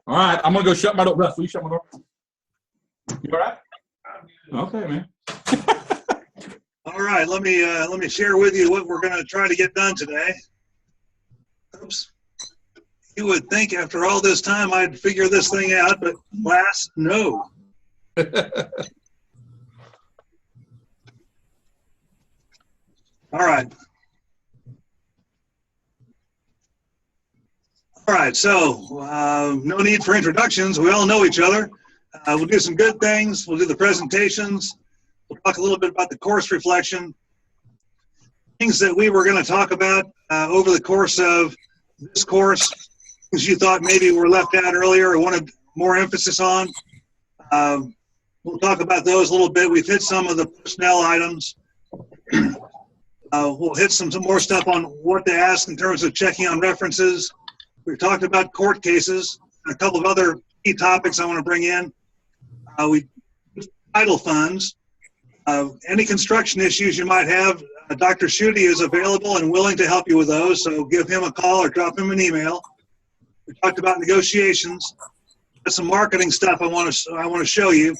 All right, I'm gonna go shut my door. Russ, will you shut my door? You all right? Okay, man. All right, let me share with you what we're going to try to get done today. Oops. You would think after all this time I'd figure this thing out, but class, no. All right. All right, so no need for introductions. We all know each other. We'll do some good things. We'll do the presentations. We'll talk a little bit about the course reflection. Things that we were going to talk about over the course of this course, things you thought maybe were left out earlier or wanted more emphasis on. We'll talk about those a little bit. We've hit some of the personnel items. We'll hit some more stuff on what to ask in terms of checking on references. We've talked about court cases, and a couple of other key topics I want to bring in. We title funds. Any construction issues you might have, Dr. Schutte is available and willing to help you with those, so give him a call or drop him an email. We talked about negotiations. There's some marketing stuff I want to show you,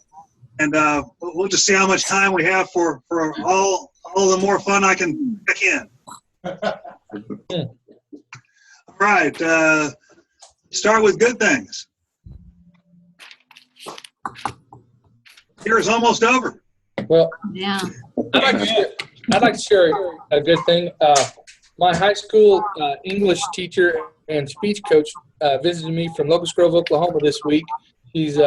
and we'll just see how much time we have for all the more fun I can pick in. All right, start with good things. Year is almost over. Well, Yeah. I'd like to share a good thing. My high school English teacher and speech coach visited me from Locust Grove, Oklahoma this week. She's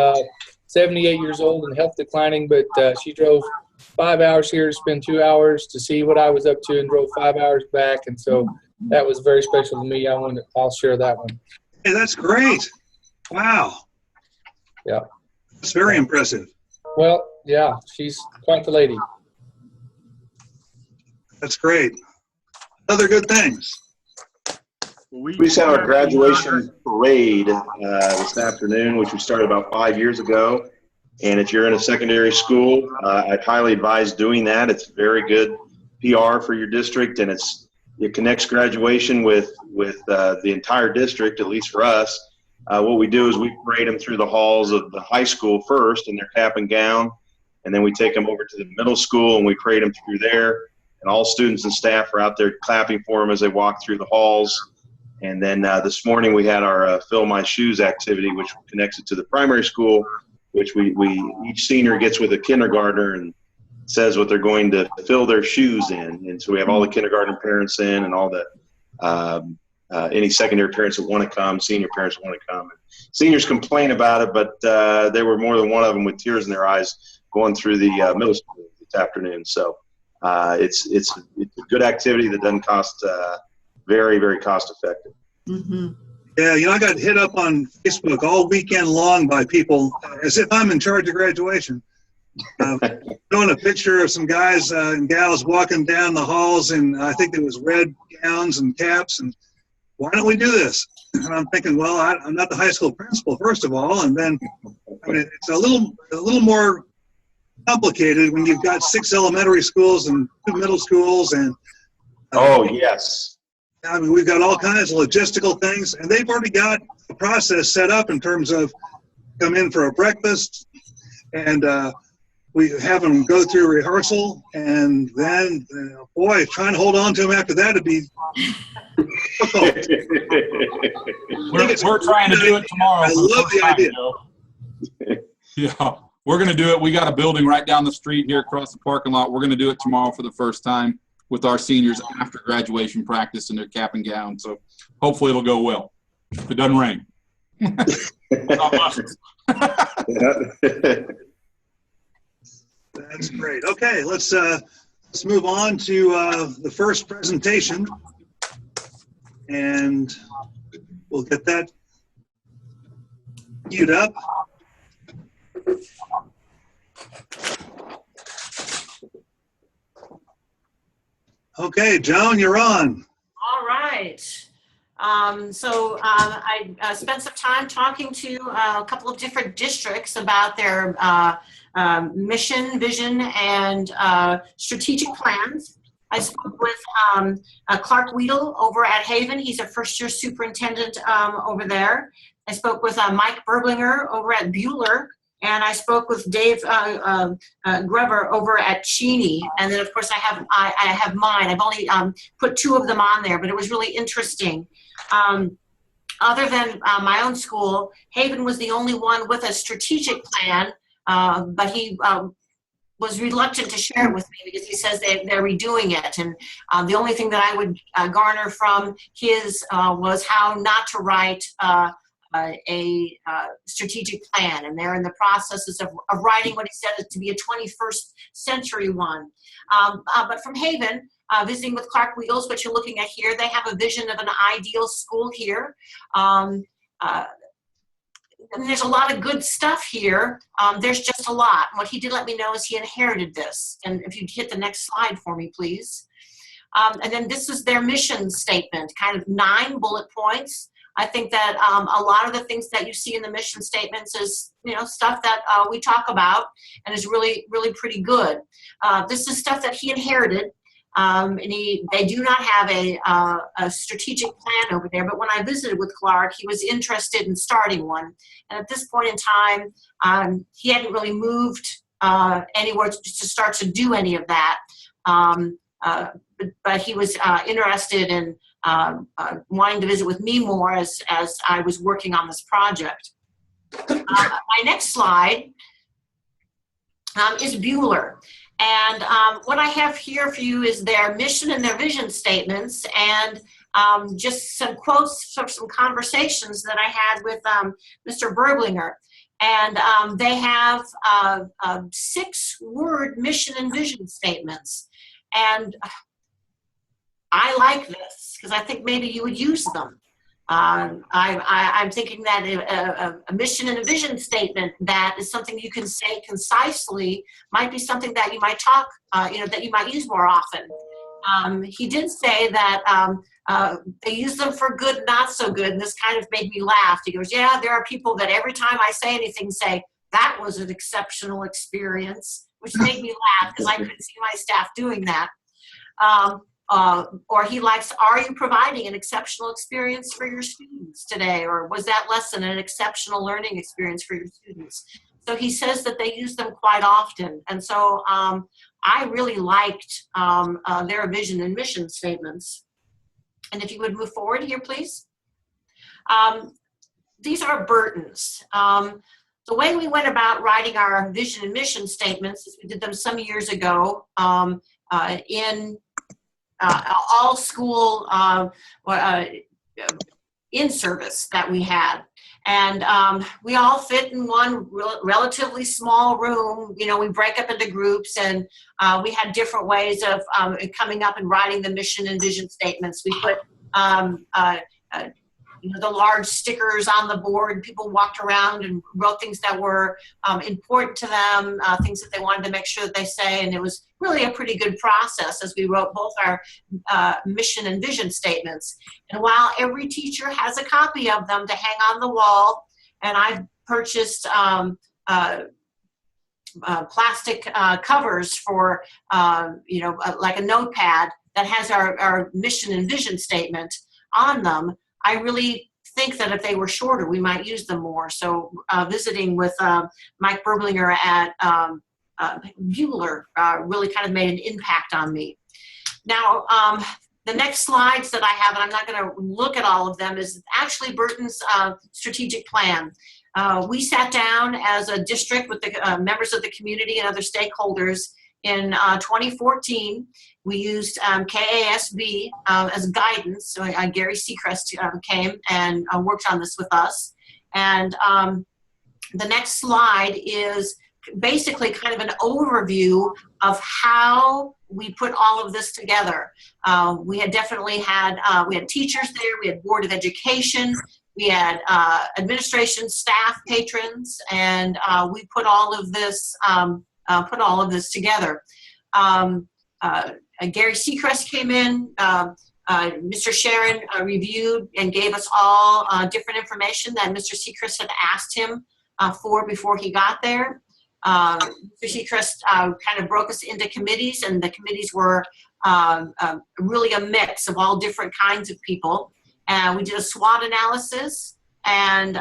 78 years old and health declining, but she drove 5 hours here to spend 2 hours to see what I was up to and drove 5 hours back. And so that was very special to me. I'll share that one. Hey, that's great. Wow. Yeah. That's very impressive. Well, yeah, she's quite the lady. That's great. Other good things. We just had our graduation parade this afternoon, which we started about 5 years ago. And if you're in a secondary school, I'd highly advise doing that. It's very good PR for your district, and it connects graduation with the entire district, at least for us. What we do is we parade them through the halls of the high school first in their cap and gown, and then we take them over to the middle school and we parade them through there. And all students and staff are out there clapping for them as they walk through the halls. And then this morning we had our Fill My Shoes activity, which connects it to the primary school, which each senior gets with a kindergartner and says what they're going to fill their shoes in. And so we have all the kindergarten parents in and all the any secondary parents that want to come, senior parents that want to come. And seniors complain about it, but there were more than one of them with tears in their eyes going through the middle school this afternoon. So it's a good activity that doesn't cost very, very cost effective. Mm-hmm. Yeah, I got hit up on Facebook all weekend long by people as if I'm in charge of graduation. Showing a picture of some guys and gals walking down the halls in, I think it was red gowns and caps, and why don't we do this? And I'm thinking, well, I'm not the high school principal, first of all, and then it's a little more complicated when you've got 6 elementary schools and 2 middle schools, and Oh, yes. I mean, we've got all kinds of logistical things, and they've already got a process set up in terms of come in for a breakfast, and we have them go through rehearsal, and then, boy, trying to hold on to them after that would be difficult. We're trying to do it tomorrow. I love the idea. Yeah, we're going to do it. We got a building right down the street here across the parking lot. We're going to do it tomorrow for the first time with our seniors after graduation practice in their cap and gown. So hopefully it'll go well. If it doesn't rain. That's great. Okay, let's move on to the first presentation, and we'll get that queued up. Okay, Joan, you're on. All right. I spent some time talking to a couple of different districts about their mission, vision, and strategic plans. I spoke with Clark Weedle over at Haven. He's a first-year superintendent over there. I spoke with Mike Berblinger over at Bueller, and I spoke with Dave Grever over at Cheney. And then, of course, I have mine. I've only put 2 of them on there, but it was really interesting. Other than my own school, Haven was the only one with a strategic plan, but he was reluctant to share it with me because he says they're redoing it. And the only thing that I would garner from his was how not to write a strategic plan. And they're in the processes of writing what he said is to be a 21st century one. But from Haven, visiting with Clark Wheels, what you're looking at here, they have a vision of an ideal school here. And there's a lot of good stuff here. There's just a lot. And what he did let me know is he inherited this. And if you'd hit the next slide for me, please. And then this is their mission statement, kind of 9 bullet points. I think that a lot of the things that you see in the mission statements is, stuff that we talk about and is really, really pretty good. This is stuff that he inherited. And they do not have a strategic plan over there, but when I visited with Clark, he was interested in starting one. And at this point in time, he hadn't really moved anywhere to start to do any of that. But he was interested in wanting to visit with me more as I was working on this project. My next slide is Bueller. And what I have here for you is their mission and their vision statements, and just some quotes from some conversations that I had with Mr. Berblinger. And they have 6-word mission and vision statements. And I like this because I think maybe you would use them. I'm thinking that a mission and a vision statement that is something you can say concisely might be something that you might talk, that you might use more often. He did say that they use them for good, not so good, and this kind of made me laugh. He goes, yeah, there are people that every time I say anything say, that was an exceptional experience, which made me laugh because I could see my staff doing that. Or he likes, are you providing an exceptional experience for your students today? Or was that lesson an exceptional learning experience for your students? So he says that they use them quite often. And so I really liked their vision and mission statements. And if you would move forward here, please. These are Burton's. The way we went about writing our vision and mission statements is we did them some years ago in all school in-service that we had. And we all fit in one relatively small room. We break up into groups, and we had different ways of coming up and writing the mission and vision statements. We put the large stickers on the board. People walked around and wrote things that were important to them, things that they wanted to make sure that they say, and it was really a pretty good process as we wrote both our mission and vision statements. And while every teacher has a copy of them to hang on the wall, and I've purchased plastic covers for, like a notepad that has our mission and vision statement on them, I really think that if they were shorter, we might use them more. So visiting with Mike Berblinger at Bueller really kind of made an impact on me. Now, the next slides that I have, and I'm not going to look at all of them, is actually Burton's strategic plan. We sat down as a district with the members of the community and other stakeholders in 2014. We used KASB as guidance. So Gary Seacrest came and worked on this with us. And the next slide is basically kind of an overview of how we put all of this together. We had definitely had, we had teachers there, we had Board of Education, we had administration, staff, patrons, and we put all of this together. Gary Seacrest came in, Mr. Sharon reviewed and gave us all different information that Mr. Seacrest had asked him for before he got there. Mr. Seacrest kind of broke us into committees, and the committees were really a mix of all different kinds of people. We did a SWOT analysis, and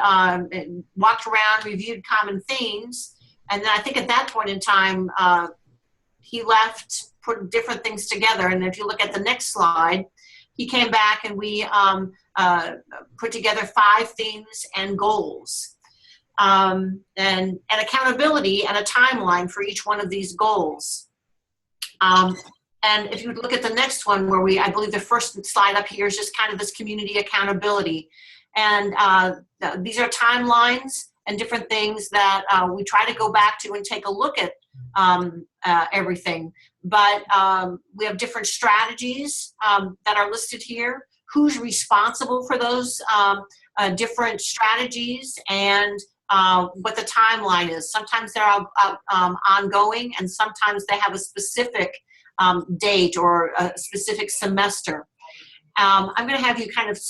walked around, reviewed common themes. And then I think at that point in time, he left, put different things together. And if you look at the next slide, he came back and we put together 5 themes and goals, and accountability and a timeline for each one of these goals. And if you look at the next one, where I believe the first slide up here is just kind of this community accountability. And these are timelines and different things that we try to go back to and take a look at everything. But we have different strategies that are listed here. Who's responsible for those different strategies, and what the timeline is. Sometimes they're ongoing, and sometimes they have a specific date or a specific semester. I'm going to have you kind of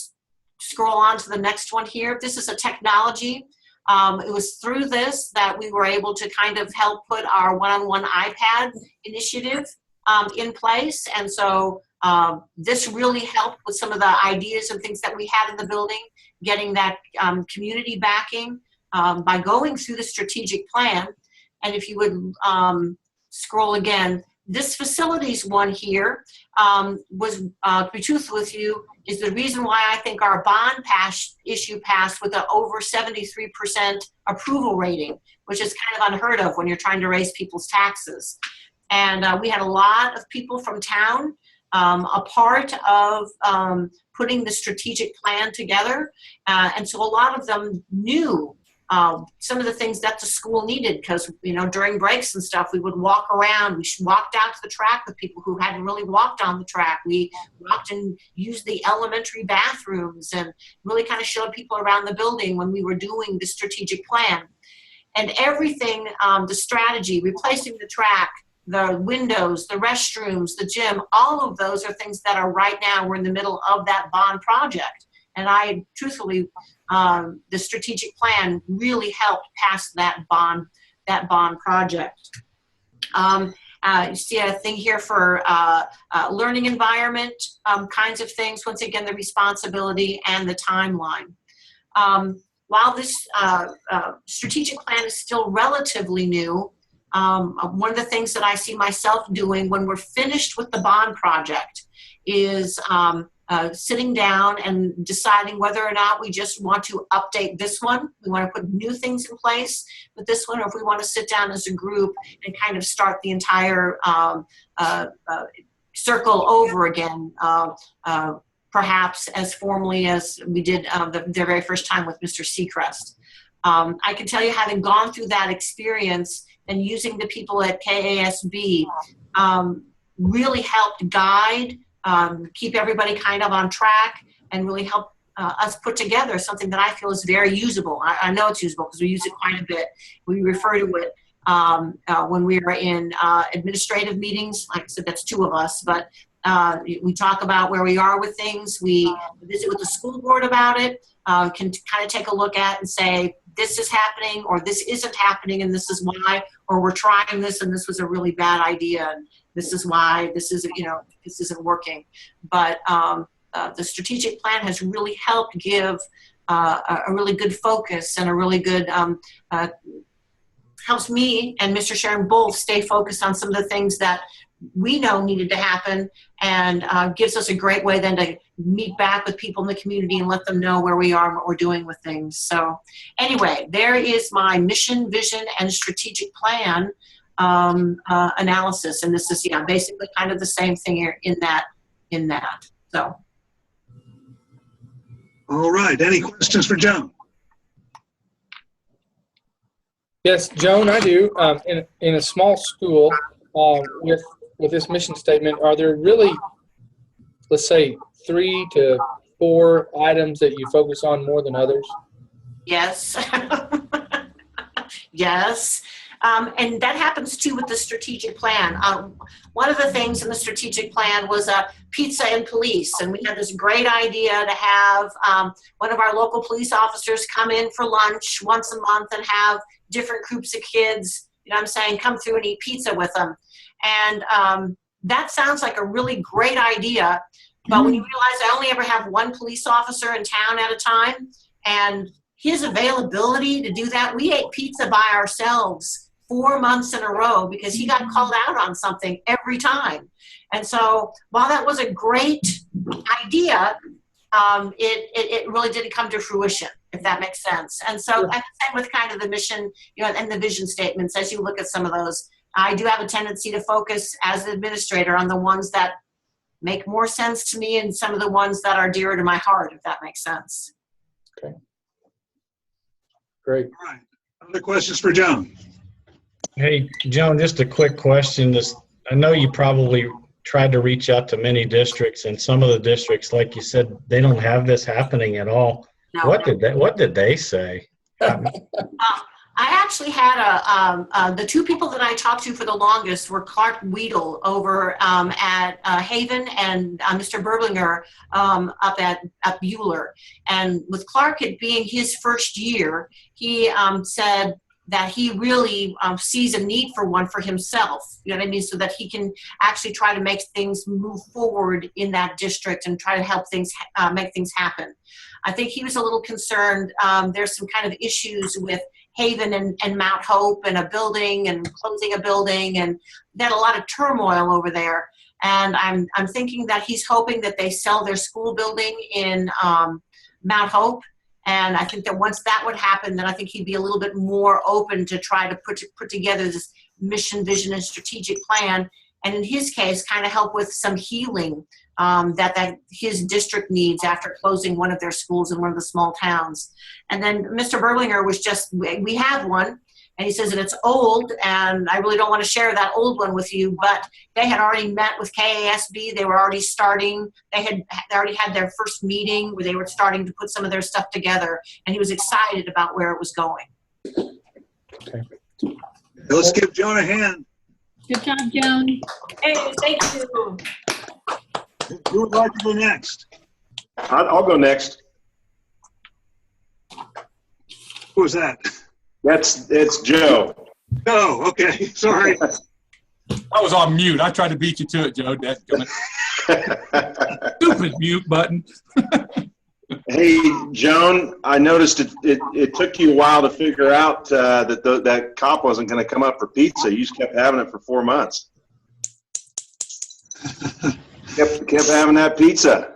scroll on to the next one here. This is a technology. It was through this that we were able to kind of help put our one-on-one iPad initiative in place. And so this really helped with some of the ideas and things that we had in the building, getting that community backing by going through the strategic plan. And if you would scroll again, this facilities one here was, to be truthful with you, is the reason why I think our bond issue passed with an over 73% approval rating, which is kind of unheard of when you're trying to raise people's taxes. And we had a lot of people from town a part of putting the strategic plan together. And so a lot of them knew some of the things that the school needed, because, during breaks and stuff, we would walk around. We walked out to the track with people who hadn't really walked on the track. We walked and used the elementary bathrooms and really kind of showed people around the building when we were doing the strategic plan. And everything, the strategy, replacing the track, the windows, the restrooms, the gym, all of those are things that are right now, we're in the middle of that bond project. And I truthfully, the strategic plan really helped pass that bond project. You see a thing here for learning environment kinds of things. Once again, the responsibility and the timeline. While this strategic plan is still relatively new, one of the things that I see myself doing when we're finished with the bond project is sitting down and deciding whether or not we just want to update this one. We want to put new things in place with this one, or if we want to sit down as a group and kind of start the entire circle over again, perhaps as formally as we did the very first time with Mr. Seacrest. I can tell you, having gone through that experience and using the people at KASB really helped guide, keep everybody kind of on track, and really help us put together something that I feel is very usable. I know it's usable because we use it quite a bit. We refer to it when we are in administrative meetings. Like I said, that's 2 of us, but we talk about where we are with things. We visit with the school board about it, can kind of take a look at and say, this is happening, or this isn't happening, and this is why, or we're trying this and this was a really bad idea, and this is why this isn't, this isn't working. But the strategic plan has really helped give a really good focus and a really good, helps me and Mr. Sharon both stay focused on some of the things that we know needed to happen, and gives us a great way then to meet back with people in the community and let them know where we are and what we're doing with things. So anyway, there is my mission, vision, and strategic plan analysis. And this is, basically kind of the same thing here in that. So. All right. Any questions for Joan? Yes, Joan, I do. In a small school, with this mission statement, are there really, let's say, 3 to 4 items that you focus on more than others? Yes. Yes. And that happens too with the strategic plan. One of the things in the strategic plan was pizza and police. And we had this great idea to have one of our local police officers come in for lunch once a month and have different groups of kids, come through and eat pizza with them. And that sounds like a really great idea. But when you realize I only ever have 1 police officer in town at a time, and his availability to do that, we ate pizza by ourselves 4 months in a row because he got called out on something every time. And so while that was a great idea, it really didn't come to fruition, if that makes sense. And so, and same with kind of the mission, and the vision statements. As you look at some of those, I do have a tendency to focus as an administrator on the ones that make more sense to me and some of the ones that are dearer to my heart, if that makes sense. Okay. Great. All right. Other questions for Joan? Hey, Joan, just a quick question. I know you probably tried to reach out to many districts, and some of the districts, like you said, they don't have this happening at all. No. What did they say? I actually had the two people that I talked to for the longest were Clark Weedle over at Haven and Mr. Berlinger up at Bueller. And with Clark, it being his first year, he said that he really sees a need for one for himself, you know what I mean, so that he can actually try to make things move forward in that district and try to help things, make things happen. I think he was a little concerned. There's some kind of issues with Haven and Mount Hope and a building and closing a building, and they had a lot of turmoil over there. And I'm thinking that he's hoping that they sell their school building in Mount Hope. And I think that once that would happen, then I think he'd be a little bit more open to try to put together this mission, vision, and strategic plan. And in his case, kind of help with some healing that his district needs after closing one of their schools in one of the small towns. And then Mr. Berlinger was just, we have one, and he says that it's old, and I really don't want to share that old one with you, but they had already met with KASB. They were already starting. They already had their first meeting where they were starting to put some of their stuff together, and he was excited about where it was going. Okay. Let's give Joan a hand. Good job, Joan. Hey, thank you. Who would like to go next? I'll go next. Who was that? It's Joe. Oh, okay. Sorry. I was on mute. I tried to beat you to it, Joe. Stupid mute button. Hey, Joan, I noticed it took you a while to figure out that cop wasn't going to come up for pizza. You just kept having it for 4 months. kept having that pizza.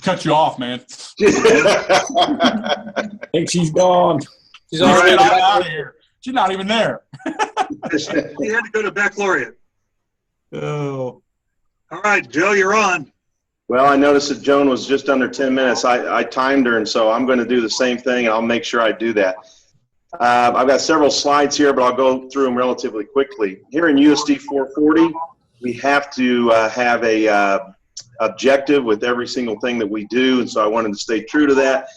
Cut you off, man. I think she's gone. She's All already right, I'm out of here. She's not even there. She had to go to baccalaureate. Oh. All right, Joe, you're on. Well, I noticed that Joan was just under 10 minutes. I timed her, and so I'm going to do the same thing, and I'll make sure I do that. I've got several slides here, but I'll go through them relatively quickly. Here in USD 440, we have to have a objective with every single thing that we do, and so I wanted to stay true to that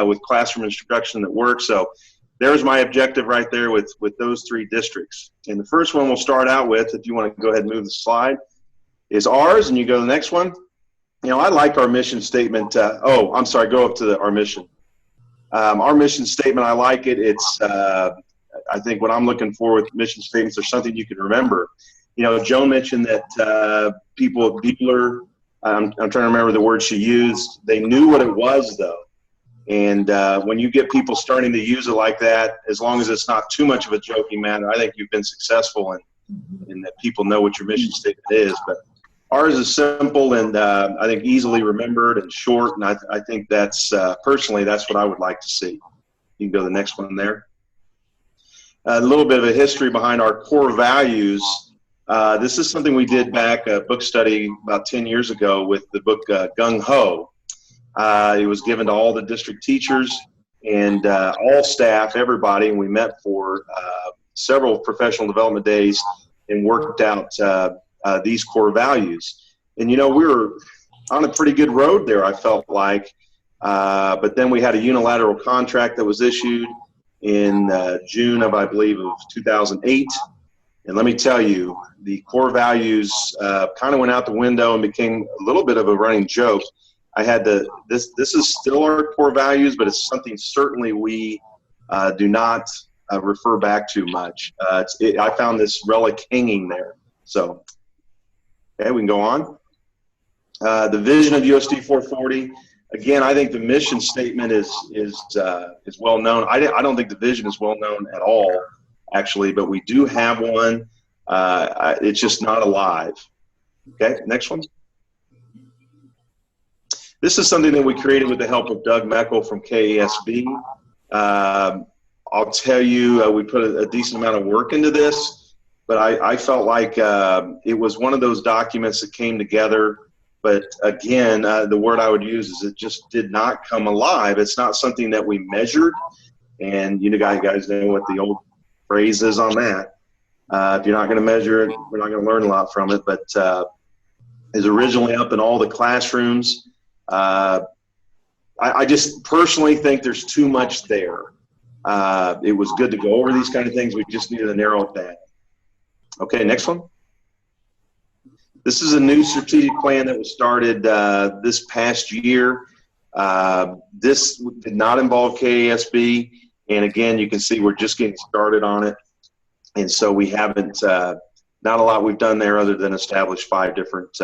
with classroom instruction that works. So there's my objective right there with those three districts. And the first one we'll start out with, if you want to go ahead and move the slide, is ours, and you go to the next one. You know, I like our mission statement. I'm sorry, go up to our mission. Our mission statement, I like it. It's, I think what I'm looking for with mission statements are something you can remember. You know, Joan mentioned that people at Bueller, I'm trying to remember the word she used, they knew what it was, though. And when you get people starting to use it like that, as long as it's not too much of a joking matter, I think you've been successful in that people know what your mission statement is. But ours is simple and I think easily remembered and short, and I think that's, personally, that's what I would like to see. You can go to the next one there. A little bit of a history behind our core values. This is something we did back, a book study about 10 years ago with the book Gung Ho. It was given to all the district teachers and all staff, everybody, and we met for several professional development days and worked out these core values. And, you know, we were on a pretty good road there, I felt like. But then we had a unilateral contract that was issued in June of, I believe, of 2008. And let me tell you, the core values kind of went out the window and became a little bit of a running joke. I had to, this is still our core values, but it's something certainly we do not refer back to much. I found this relic hanging there. So, okay, we can go on. The vision of USD 440, Again, I think the mission statement is well known. I don't think the vision is well known at all, actually, but we do have one. It's just not alive. Okay, next one. This is something that we created with the help of Doug Meckel from KASB. I'll tell you, we put a decent amount of work into this, but I felt like it was one of those documents that came together. But again, the word I would use is it just did not come alive. It's not something that we measured. And you guys know what the old phrase is on that. If you're not going to measure it, we're not going to learn a lot from it. But is originally up in all the classrooms. I just personally think there's too much there. It was good to go over these kind of things. We just needed to narrow it down. Okay, next one. This is a new strategic plan that was started this past year. This did not involve KASB. And again, you can see we're just getting started on it. And so we haven't, not a lot we've done there other than establish 5 different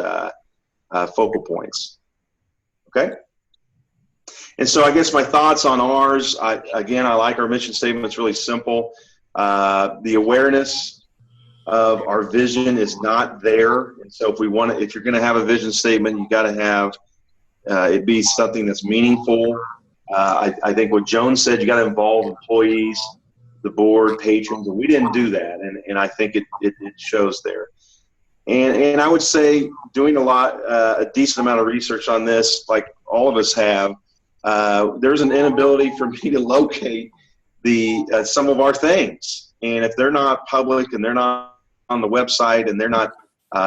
focal points. Okay. And so I guess my thoughts on ours, I like our mission statement. It's really simple. The awareness of our vision is not there. And so if you're going to have a vision statement, you got to have it be something that's meaningful. I think what Joan said, you got to involve employees, the board, patrons, and we didn't do that. And I think it shows there. And I would say doing a decent amount of research on this, like all of us have, there's an inability for me to locate some of our things. And if they're not public and they're not on the website and they're not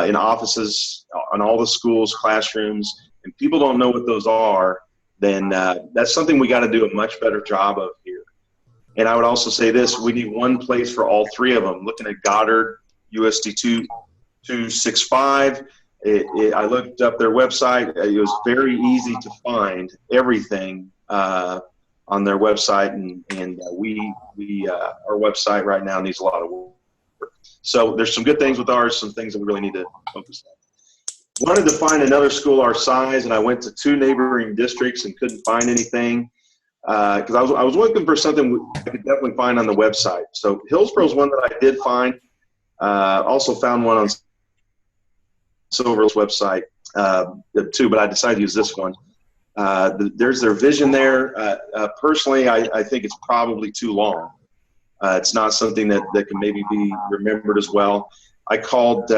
in offices on all the schools, classrooms, and people don't know what those are, then that's something we got to do a much better job of here. And I would also say this, we need one place for all 3 of them. Looking at Goddard, USD 265, I looked up their website. It was very easy to find everything on their website, and our website right now needs a lot of work. So there's some good things with ours, some things that we really need to focus on. Wanted to find another school our size, and I went to 2 neighboring districts and couldn't find anything because I was looking for something I could definitely find on the website. So Hillsborough is one that I did find. Also found one on Silver's website too, but I decided to use this one. There's their vision there. Personally, I think it's probably too long. It's not something that can maybe be remembered as well. I called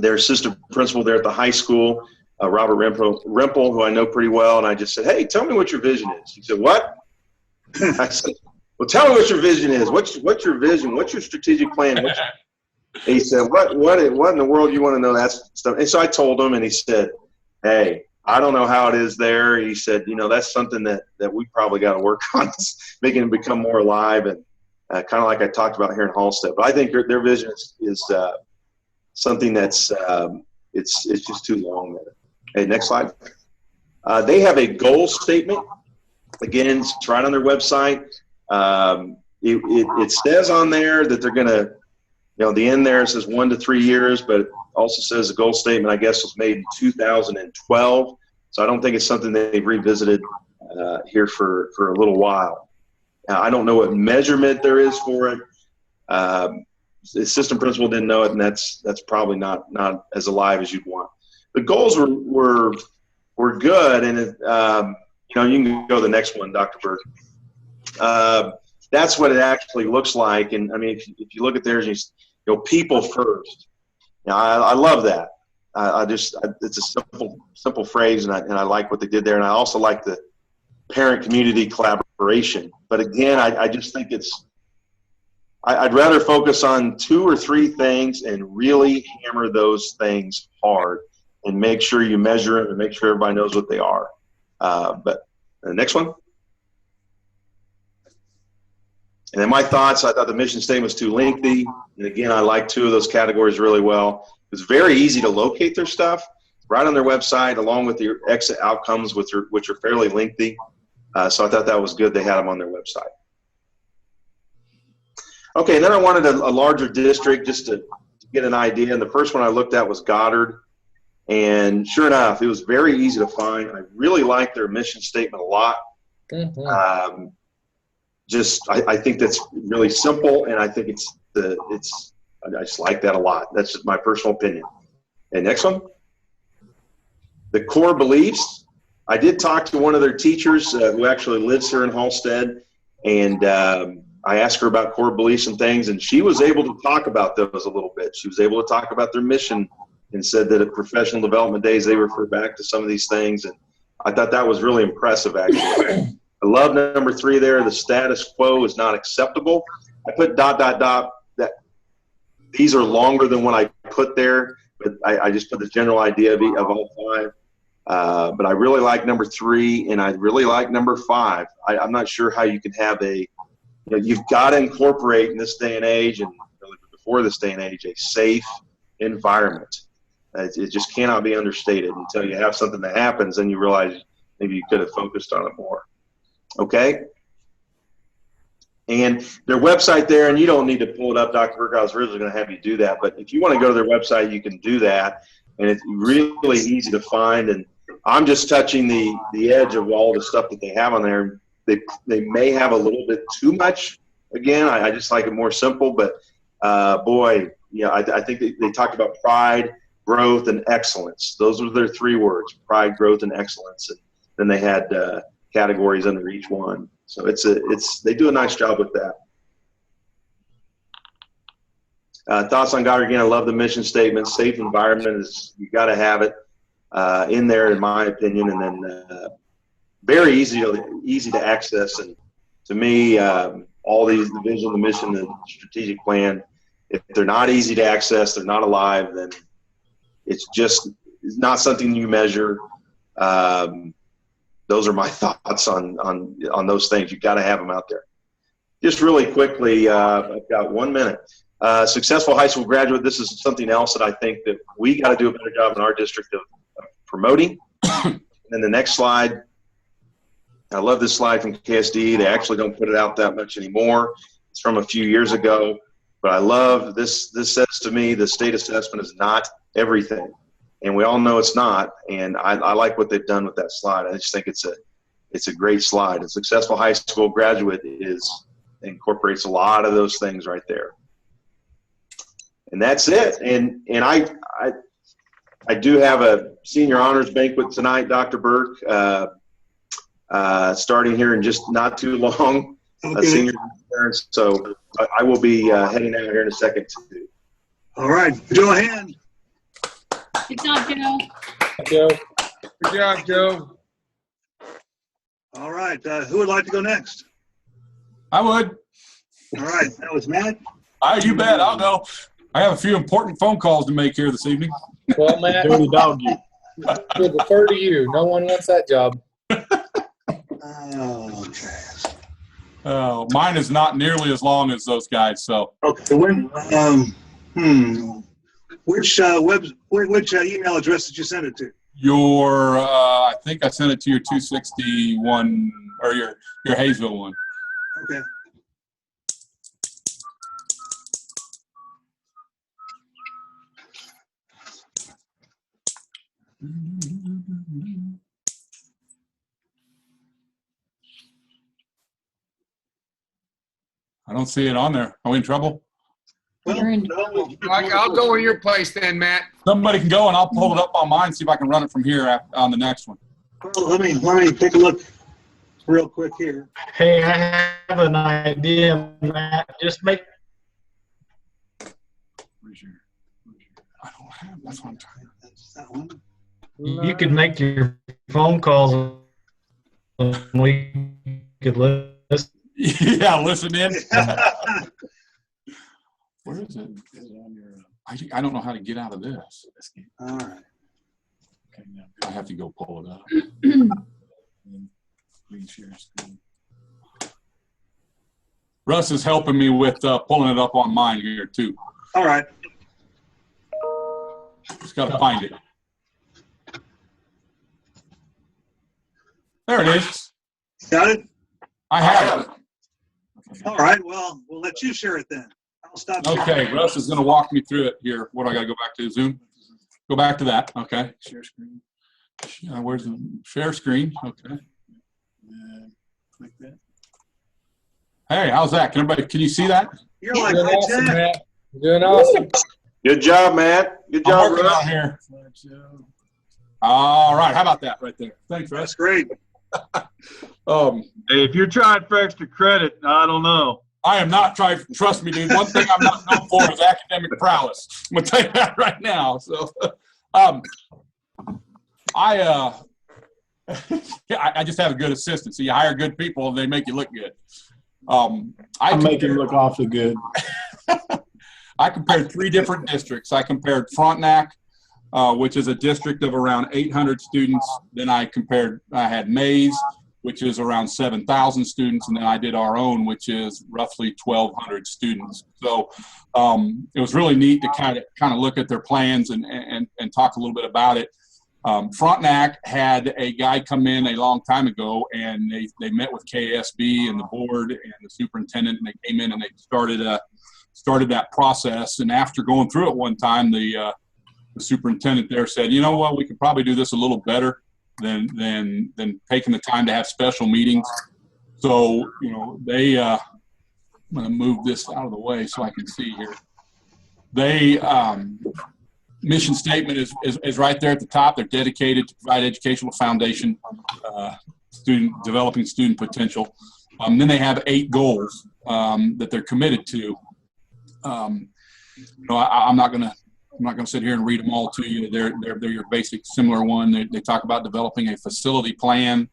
their assistant principal there at the high school, Robert Rempel, who I know pretty well, and I just said, hey, tell me what your vision is. He said, what? I said, well, tell me what your vision is. What's your vision? What's your strategic plan? He said, what in the world do you want to know that stuff? And so I told him, and he said, hey, I don't know how it is there. He said, that's something that we probably got to work on, making it become more alive, and kind of like I talked about here in Halstead. But I think their vision is something that's it's just too long there. Okay, next slide. They have a goal statement. Again, it's right on their website. It says on there that they're going to, the end there says 1 to 3 years, but it also says the goal statement, I guess, was made in 2012. So I don't think it's something they've revisited here for a little while. Now, I don't know what measurement there is for it. The assistant principal didn't know it, and that's probably not as alive as you'd want. The goals were good, and you can go to the next one, Dr. Berg. That's what it actually looks like, and I mean, if you look at theirs, people first. I love that. It's a simple phrase, and I like what they did there, and I also like the parent-community collaboration. But again, I just think I'd rather focus on 2 or 3 things and really hammer those things hard and make sure you measure it and make sure everybody knows what they are. But the next one. And then my thoughts, I thought the mission statement was too lengthy. And again, I like 2 of those categories really well. It's very easy to locate their stuff right on their website, along with your exit outcomes, which are fairly lengthy. So I thought that was good. They had them on their website. Okay, and then I wanted a larger district just to get an idea. And the first one I looked at was Goddard. And sure enough, it was very easy to find. I really like their mission statement a lot. Mm-hmm. I think that's really simple, and I think I just like that a lot. That's just my personal opinion. And next one, the core beliefs. I did talk to one of their teachers who actually lives here in Halstead, and I asked her about core beliefs and things, and she was able to talk about those a little bit. She was able to talk about their mission and said that at professional development days, they refer back to some of these things, and I thought that was really impressive, actually. I love number 3 there. The status quo is not acceptable. I put ... that these are longer than what I put there, but I just put the general idea of all 5. But I really like number 3, and I really like number 5. I'm not sure how you can have you've got to incorporate in this day and age, and really before this day and age, a safe environment. It just cannot be understated. Until you have something that happens, then you realize maybe you could have focused on it more. Okay? And their website there, and you don't need to pull it up, Dr. Burke. I was originally going to have you do that, but if you want to go to their website, you can do that, and it's really easy to find. And I'm just touching the edge of all the stuff that they have on there. They may have a little bit too much. Again, I just like it more simple, but boy, yeah, I think they talked about pride, growth, and excellence. Those were their 3 words: pride, growth, and excellence. And then they had categories under each one. So they do a nice job with that. Thoughts on Goddard again? I love the mission statement. Safe environment is, you got to have it in there, in my opinion, and then very easy to access. And to me, all these, the vision, the mission, the strategic plan, if they're not easy to access, they're not alive, then it's not something you measure. Those are my thoughts on those things. You've got to have them out there. Just really quickly, I've got 1 minute. Successful high school graduate. This is something else that I think that we got to do a better job in our district of promoting. And then the next slide. I love this slide from KSD. They actually don't put it out that much anymore. It's from a few years ago. But I love this. This says to me the state assessment is not everything. And we all know it's not. And I like what they've done with that slide. I just think it's a great slide. A successful high school graduate incorporates a lot of those things right there. And that's it. And I do have a senior honors banquet tonight, Dr. Burke, starting here in just not too long. Okay. Senior parents. So I will be heading out here in a second too. All right. Joe Hand. Good job, Joe. Joe. Good job, Joe. All right. Who would like to go next? I would. All right. That was Matt. You bet. I'll go. I have a few important phone calls to make here this evening. Well, Matt, Dirty dog you. we'll defer to you. No one wants that job. Oh, okay. Mine is not nearly as long as those guys. So Okay. Which email address did you send it to? I think I sent it to your 261 or your Hayesville one. Okay. I don't see it on there. Are we in trouble? Well, You're in- no, I'll go in your place then, Matt. Somebody can go and I'll pull it up on mine, see if I can run it from here on the next one. well, let me take a look real quick here. Hey, I have an idea, Matt. Just make I don't have, that's what I'm trying to. That's that one. you could make your phone calls and we could listen. Yeah, listen in. Where is it? Is it on your? I don't know how to get out of this. All right. Okay, now I have to go pull it up. Please share screen. Russ is helping me with pulling it up on mine here too. All right. Just got to find it. There it is. Got it? I have it. All right. Well, we'll let you share it then. I'll stop. Okay, Russ is going to walk me through it here. What do I got to go back to Zoom? Go back to that. Okay. Share screen. Where's the share screen? Okay. Click that. Hey, how's that? Can you see that? You're You're like doing high awesome, tech. Matt. You're doing awesome. Good job, Matt. Good I'm job, working Russ. out here. All right. How about that right there? Thanks, Russ. That's great. Hey, if you're trying for extra credit, I don't know. I am not trying. Trust me, dude. One thing I'm not known for is academic prowess. I'm gonna tell you that right now. So, I just have a good assistant. So you hire good people, and they make you look good. I make him look awfully good. I compared 3 different districts. I compared Frontenac, which is a district of around 800 students. Then I had Mays, which is around 7,000 students. And then I did our own, which is roughly 1,200 students. So it was really neat to kind of look at their plans and talk a little bit about it. Frontenac had a guy come in a long time ago, and they met with KSB and the board and the superintendent, and they came in and they started that process. And after going through it one time, the superintendent there said, you know what, we could probably do this a little better than taking the time to have special meetings. So, you know, I'm going to move this out of the way so I can see here. They mission statement is right there at the top. They're dedicated to provide educational foundation, developing student potential. Then they have 8 goals that they're committed to. You know, I'm not going to sit here and read them all to you. They're your basic similar one. They talk about developing a facility plan.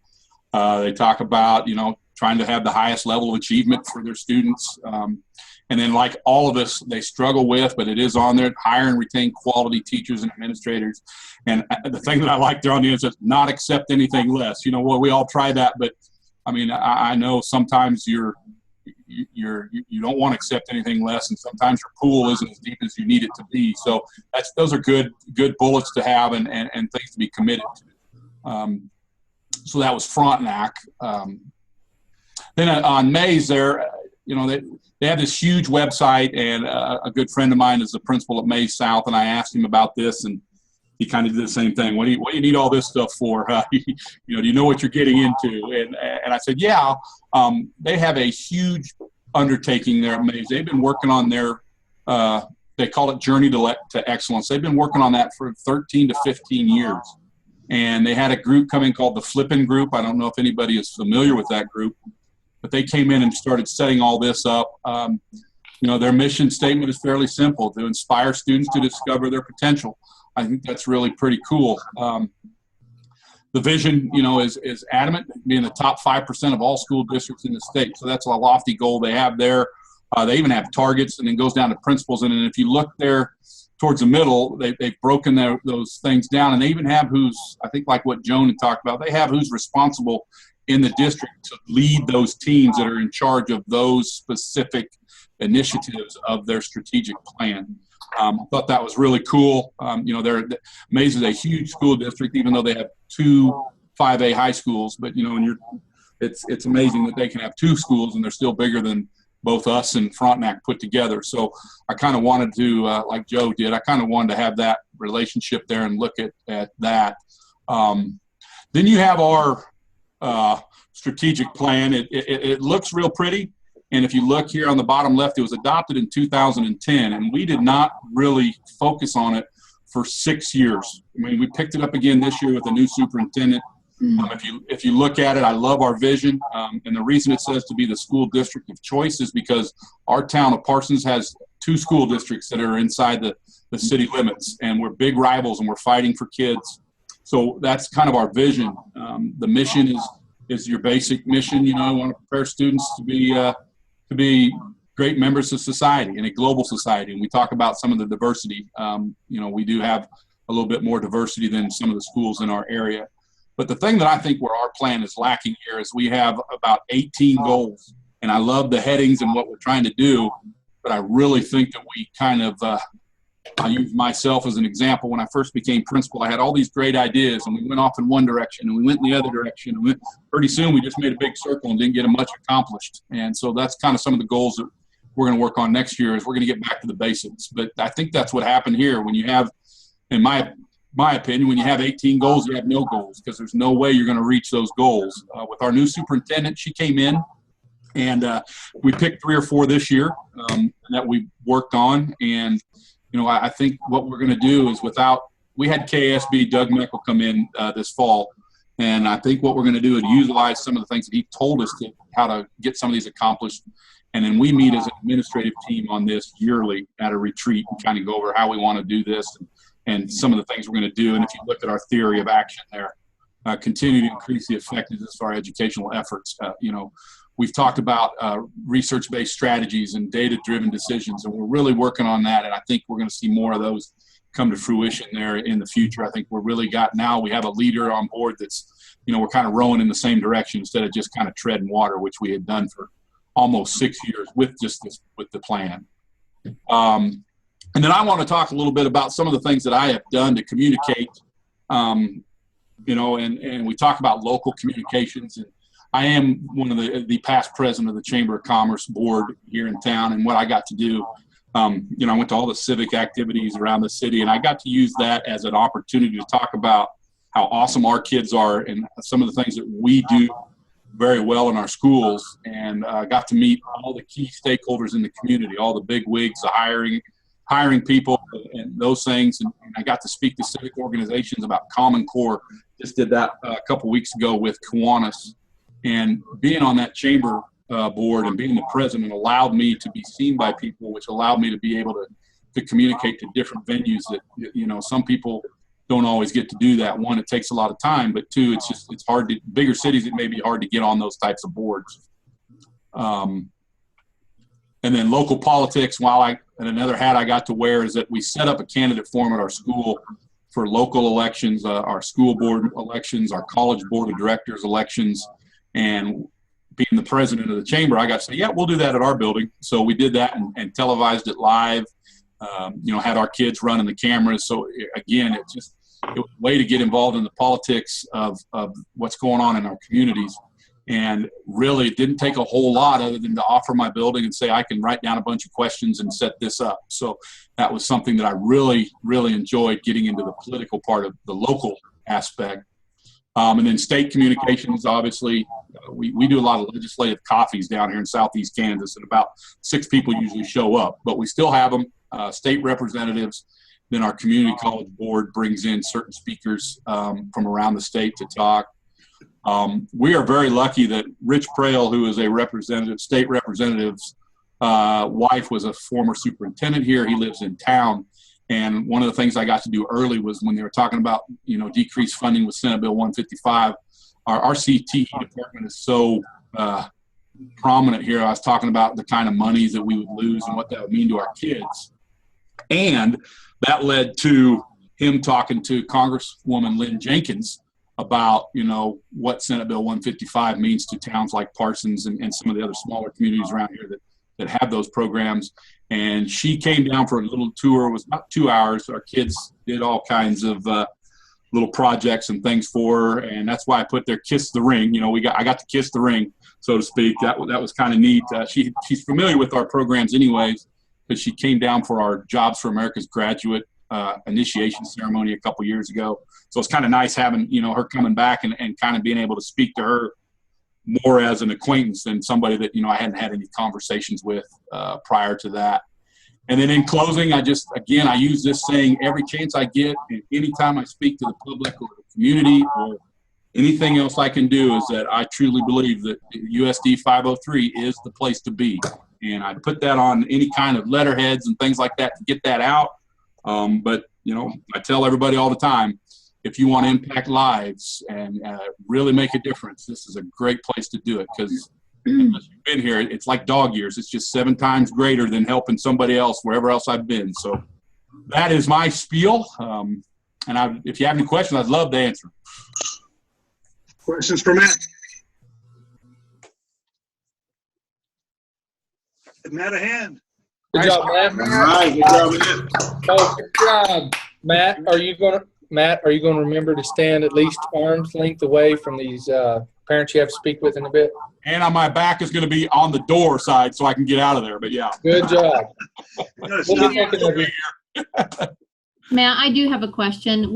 They talk about, you know, trying to have the highest level of achievement for their students. And then, like all of us, they struggle with, but it is on there, hire and retain quality teachers and administrators. And the thing that I like there on the end is not accept anything less. You know, well, we all try that, but I mean, I know sometimes you don't want to accept anything less, and sometimes your pool isn't as deep as you need it to be. So those are good bullets to have and things to be committed to. So that was Frontenac. Then on Mays there, you know, they have this huge website, and a good friend of mine is the principal at Mays South, and I asked him about this, and he kind of did the same thing. What do you need all this stuff for? You know, do you know what you're getting into? And I said, yeah. They have a huge undertaking there at Mays. They've been working on their they call it Journey to Excellence. They've been working on that for 13 to 15 years. And they had a group coming called the Flippin' Group. I don't know if anybody is familiar with that group, but they came in and started setting all this up. You know, their mission statement is fairly simple: to inspire students to discover their potential. I think that's really pretty cool. The vision, you know, is adamant, being the top 5% of all school districts in the state. So that's a lofty goal they have there. They even have targets, and then goes down to principles. And then if you look there towards the middle, they've broken those things down, and they even have who's, I think, like what Joan had talked about, they have who's responsible in the district to lead those teams that are in charge of those specific initiatives of their strategic plan. I thought that was really cool. You know, Mays is a huge school district, even though they have 2 5A high schools. But, you know, it's amazing that they can have 2 schools and they're still bigger than both us and Frontenac put together. So I kind of wanted to, like Joe did, I kind of wanted to have that relationship there and look at that. Then you have our strategic plan. It looks real pretty. And if you look here on the bottom left, it was adopted in 2010, and we did not really focus on it for 6 years. I mean, we picked it up again this year with a new superintendent. If you look at it, I love our vision, and the reason it says to be the school district of choice is because our town of Parsons has 2 school districts that are inside the city limits, and we're big rivals, and we're fighting for kids. So that's kind of our vision. The mission is your basic mission. You know, I want to prepare students to be great members of society, in a global society. And we talk about some of the diversity. You know, we do have a little bit more diversity than some of the schools in our area. But the thing that I think where our plan is lacking here is we have about 18 goals. And I love the headings and what we're trying to do, but I really think that we kind of, I use myself as an example. When I first became principal, I had all these great ideas, and we went off in one direction, and we went in the other direction. And pretty soon we just made a big circle and didn't get much accomplished. And so that's kind of some of the goals that we're going to work on next year, is we're going to get back to the basics. But I think that's what happened here. When you have in my opinion, when you have 18 goals, you have no goals because there's no way you're going to reach those goals. With our new superintendent, she came in, and we picked 3 or 4 this year that we worked on. And, I think what we're going to do is we had KSB, Doug Meckel, come in this fall. And I think what we're going to do is utilize some of the things that he told us how to get some of these accomplished. And then we meet as an administrative team on this yearly at a retreat and kind of go over how we want to do this and some of the things we're going to do. And if you look at our theory of action there, continue to increase the effectiveness of our educational efforts. We've talked about research-based strategies and data-driven decisions, and we're really working on that. And I think we're going to see more of those come to fruition there in the future. I think now we have a leader on board that's, we're kind of rowing in the same direction instead of just kind of treading water, which we had done for almost 6 years with the plan. And then I want to talk a little bit about some of the things that I have done to communicate, and we talk about local communications. And I am one of the past president of the Chamber of Commerce board here in town, and what I got to do, I went to all the civic activities around the city, and I got to use that as an opportunity to talk about how awesome our kids are and some of the things that we do very well in our schools, and got to meet all the key stakeholders in the community, all the big wigs, the hiring people and those things. And I got to speak to civic organizations about Common Core. Just did that a couple weeks ago with Kiwanis. And being on that chamber board and being the president allowed me to be seen by people, which allowed me to be able to communicate to different venues that, some people don't always get to do that. One, it takes a lot of time, but 2, it's hard to, bigger cities, it may be hard to get on those types of boards. And then local politics, and another hat I got to wear is that we set up a candidate forum at our school for local elections, our school board elections, our college board of directors elections. And being the president of the chamber, I got to say, yeah, we'll do that at our building. So we did that and televised it live, had our kids running the cameras. So again, it was a way to get involved in the politics of what's going on in our communities. And really it didn't take a whole lot other than to offer my building and say, I can write down a bunch of questions and set this up. So that was something that I really, really enjoyed, getting into the political part of the local aspect. And then state communications, obviously, we do a lot of legislative coffees down here in Southeast Kansas, and about 6 people usually show up, but we still have them, state representatives. Then our community college board brings in certain speakers from around the state to talk. We are very lucky that Rich Prail, who is a state representative's wife, was a former superintendent here. He lives in town. And one of the things I got to do early was when they were talking about, decreased funding with Senate Bill 155, our CTE department is so prominent here. I was talking about the kind of monies that we would lose and what that would mean to our kids. And that led to him talking to Congresswoman Lynn Jenkins about, what Senate Bill 155 means to towns like Parsons and some of the other smaller communities around here that have those programs. And she came down for a little tour. It was about 2 hours. Our kids did all kinds of little projects and things for her, and that's why I put there "Kiss the Ring." I got to kiss the ring, so to speak. That was kind of neat. She's familiar with our programs, anyways, because she came down for our Jobs for America's graduate initiation ceremony a couple years ago. So it's kind of nice having her coming back and kind of being able to speak to her more as an acquaintance than somebody that, I hadn't had any conversations with prior to that. And then in closing, I use this saying every chance I get, and anytime I speak to the public or the community or anything else I can do, is that I truly believe that USD 503 is the place to be. And I put that on any kind of letterheads and things like that to get that out. But I tell everybody all the time, if you want to impact lives and really make a difference, this is a great place to do it, because unless you've been here, it's like dog years. It's just 7 times greater than helping somebody else wherever else I've been. So that is my spiel. And if you have any questions, I'd love to answer. Questions for Matt? Give Matt a hand. Good job, Matt. All right, good job, man. Oh, good job, Matt. Are you going to remember to stand at least arm's length away from these parents you have to speak with in a bit? And on my back is going to be on the door side so I can get out of there. But yeah. Good job. You gotta We'll stop. be thinking of you. Matt, I do have a question.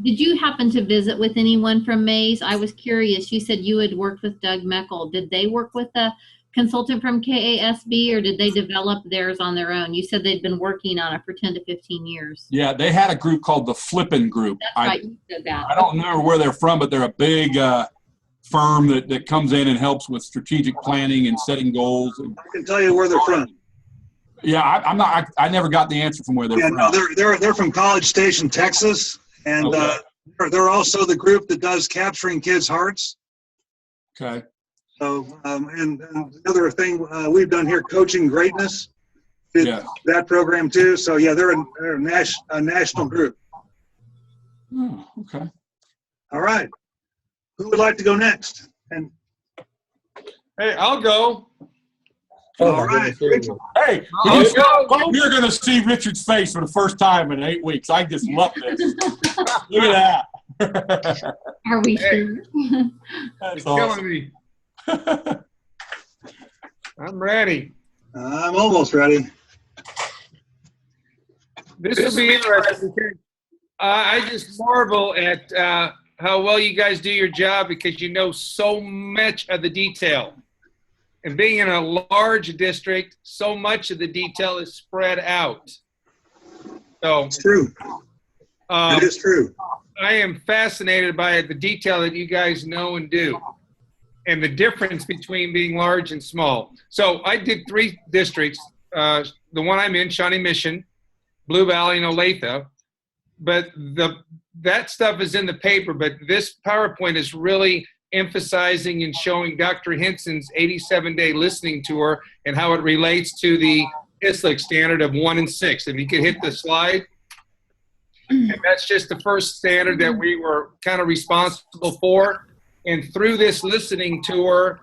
Did you happen to visit with anyone from Mays? I was curious. You said you had worked with Doug Meckel. Did they work with a consultant from KASB, or did they develop theirs on their own? You said they'd been working on it for 10 to 15 years. Yeah, they had a group called the Flippin' Group. That's right, you said that. I don't know where they're from, but they're a big firm that comes in and helps with strategic planning and setting goals. I can tell you where they're from. Yeah, I never got the answer from where they're Yeah, from. no, they're from College Station, Texas, and Okay. they're also the group that does Capturing Kids' Hearts. Okay. So, and the other thing we've done here, Coaching Greatness, did Yeah. that program too. So yeah, they're a national group. Oh, okay. All right, who would like to go next? And Hey, I'll go. Oh, all my right, goodness. Hey, I'll go. you're going to see Richard's face for the first time in 8 weeks. I just love this. Look at that. Are we Hey. sure? That's It's killing awesome. me. I'm ready. I'm almost ready. This will be interesting. I just marvel at how well you guys do your job because you know so much of the detail. And being in a large district, so much of the detail is spread out. So It's true. It is true. I am fascinated by the detail that you guys know and do, and the difference between being large and small. So I did 3 districts. The one I'm in, Shawnee Mission, Blue Valley, and Olathe. But that stuff is in the paper, but this PowerPoint is really emphasizing and showing Dr. Henson's 87-day listening tour and how it relates to the ISLIC standard of 1 and 6. If you could hit the slide. And that's just the first standard that we were kind of responsible for. And through this listening tour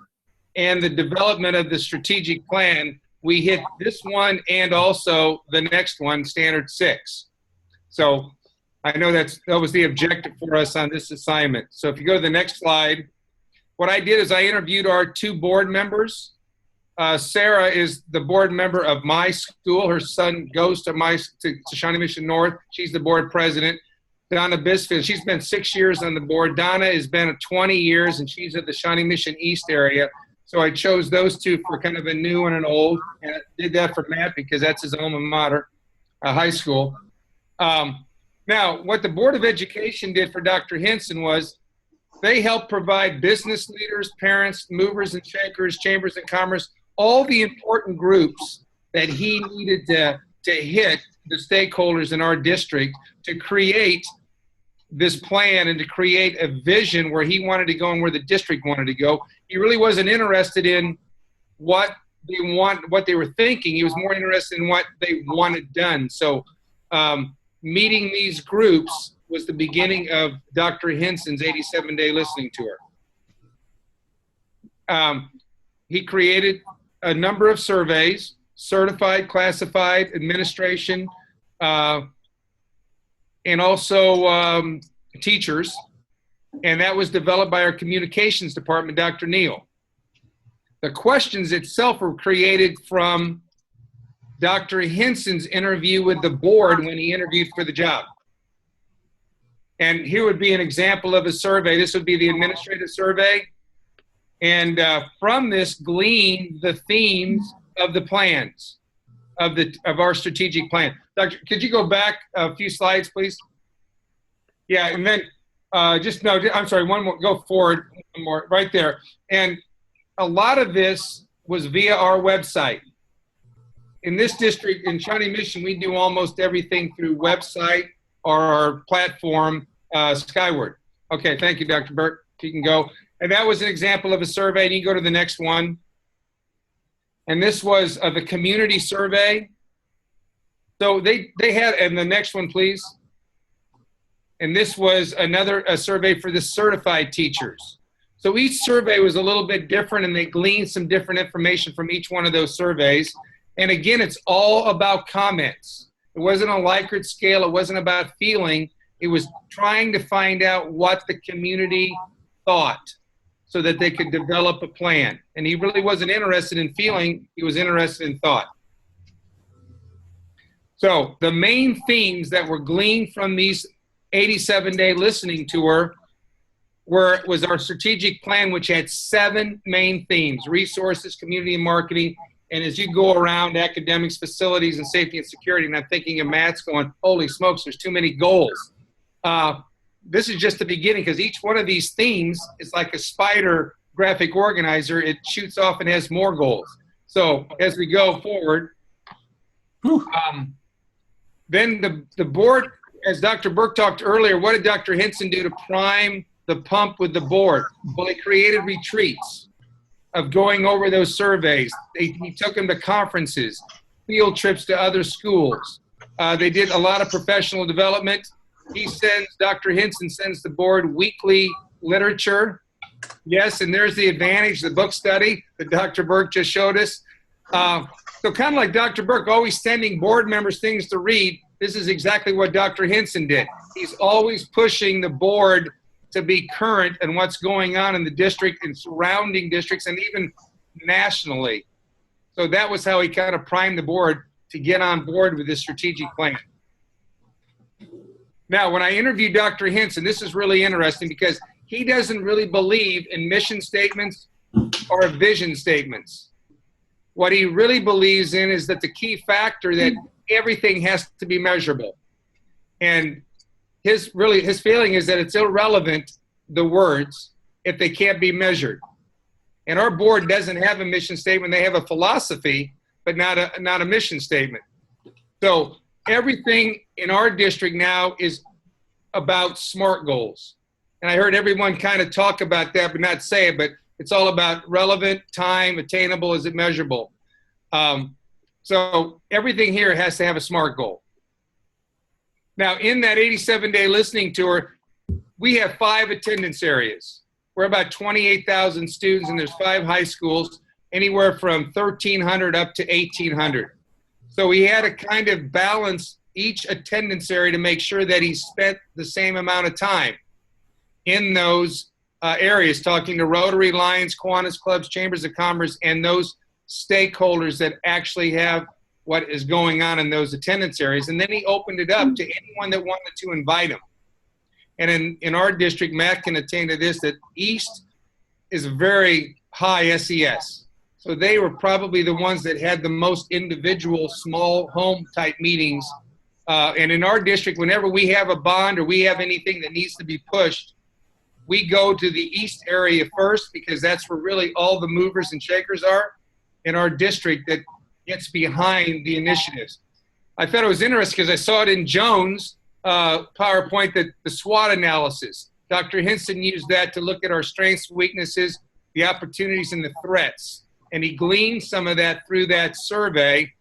and the development of the strategic plan, we hit this one and also the next one, standard 6. So I know that was the objective for us on this assignment. So if you go to the next slide, what I did is I interviewed our 2 board members. Sarah is the board member of my school. Her son goes to Shawnee Mission North. She's the board president. Donna Bisfield, she's been 6 years on the board. Donna has been 20 years, and she's at the Shawnee Mission East area. So I chose those 2 for kind of a new and an old, and I did that for Matt because that's his alma mater, high school. Now, what the Board of Education did for Dr. Henson was they helped provide business leaders, parents, movers and shakers, chambers of commerce, all the important groups that he needed to hit the stakeholders in our district to create this plan and to create a vision where he wanted to go and where the district wanted to go. He really wasn't interested in what they were thinking. He was more interested in what they wanted done. So meeting these groups was the beginning of Dr. Henson's 87-day listening tour. He created a number of surveys, certified, classified, administration, and also teachers. And that was developed by our communications department, Dr. Neal. The questions itself were created from Dr. Henson's interview with the board when he interviewed for the job. And here would be an example of a survey. This would be the administrative survey. And from this glean the themes of the plans, of our strategic plan. Doctor, could you go back a few slides, please? Yeah, and then I'm sorry, one more, go forward, one more, right there. And a lot of this was via our website. In this district, in Shawnee Mission, we do almost everything through website or our platform, Skyward. Okay, thank you, Dr. Burt. You can go. And that was an example of a survey. And you can go to the next one. And this was the community survey. So they had, and the next one, please. And this was a survey for the certified teachers. So each survey was a little bit different, and they gleaned some different information from each one of those surveys. And again, it's all about comments. It wasn't a Likert scale. It wasn't about feeling. It was trying to find out what the community thought so that they could develop a plan. And he really wasn't interested in feeling. He was interested in thought. So the main themes that were gleaned from these 87-day listening tour was our strategic plan, which had 7 main themes: resources, community and marketing. And as you go around academics, facilities, and safety and security, and I'm thinking of Matt's going, holy smokes, there's too many goals. This is just the beginning, because each one of these themes is like a spider graphic organizer. It shoots off and has more goals. So as we go forward, then the board, as Dr. Burke talked earlier, what did Dr. Hinson do to prime the pump with the board? Well, he created retreats of going over those surveys. He took them to conferences, field trips to other schools. They did a lot of professional development. Dr. Hinson sends the board weekly literature. Yes, and there's the advantage, the book study that Dr. Burke just showed us. So kind of like Dr. Burke always sending board members things to read, this is exactly what Dr. Hinson did. He's always pushing the board to be current in what's going on in the district and surrounding districts and even nationally. So that was how he kind of primed the board to get on board with this strategic plan. Now, when I interviewed Dr. Hinson, this is really interesting because he doesn't really believe in mission statements or vision statements. What he really believes in is that the key factor that everything has to be measurable. And his feeling is that it's irrelevant, the words, if they can't be measured. And our board doesn't have a mission statement. They have a philosophy, but not a mission statement. So everything in our district now is about SMART goals. And I heard everyone kind of talk about that, but not say it, but it's all about relevant, time, attainable, is it measurable? So everything here has to have a SMART goal. Now, in that 87-day listening tour, we have 5 attendance areas. We're about 28,000 students, and there's 5 high schools, anywhere from 1,300 up to 1,800. So we had to kind of balance each attendance area to make sure that he spent the same amount of time in those areas, talking to Rotary, Lions, Kiwanis clubs, Chambers of Commerce, and those stakeholders that actually have what is going on in those attendance areas. And then he opened it up to anyone that wanted to invite him. And in our district, Matt can attest to this, that East is very high SES. So they were probably the ones that had the most individual, small home type meetings. And in our district, whenever we have a bond or we have anything that needs to be pushed, we go to the East area first, because that's where really all the movers and shakers are in our district that gets behind the initiatives. I thought it was interesting because I saw it in Jones' PowerPoint, that the SWOT analysis. Dr. Hinson used that to look at our strengths, weaknesses, the opportunities, and the threats. And he gleaned some of that through that survey.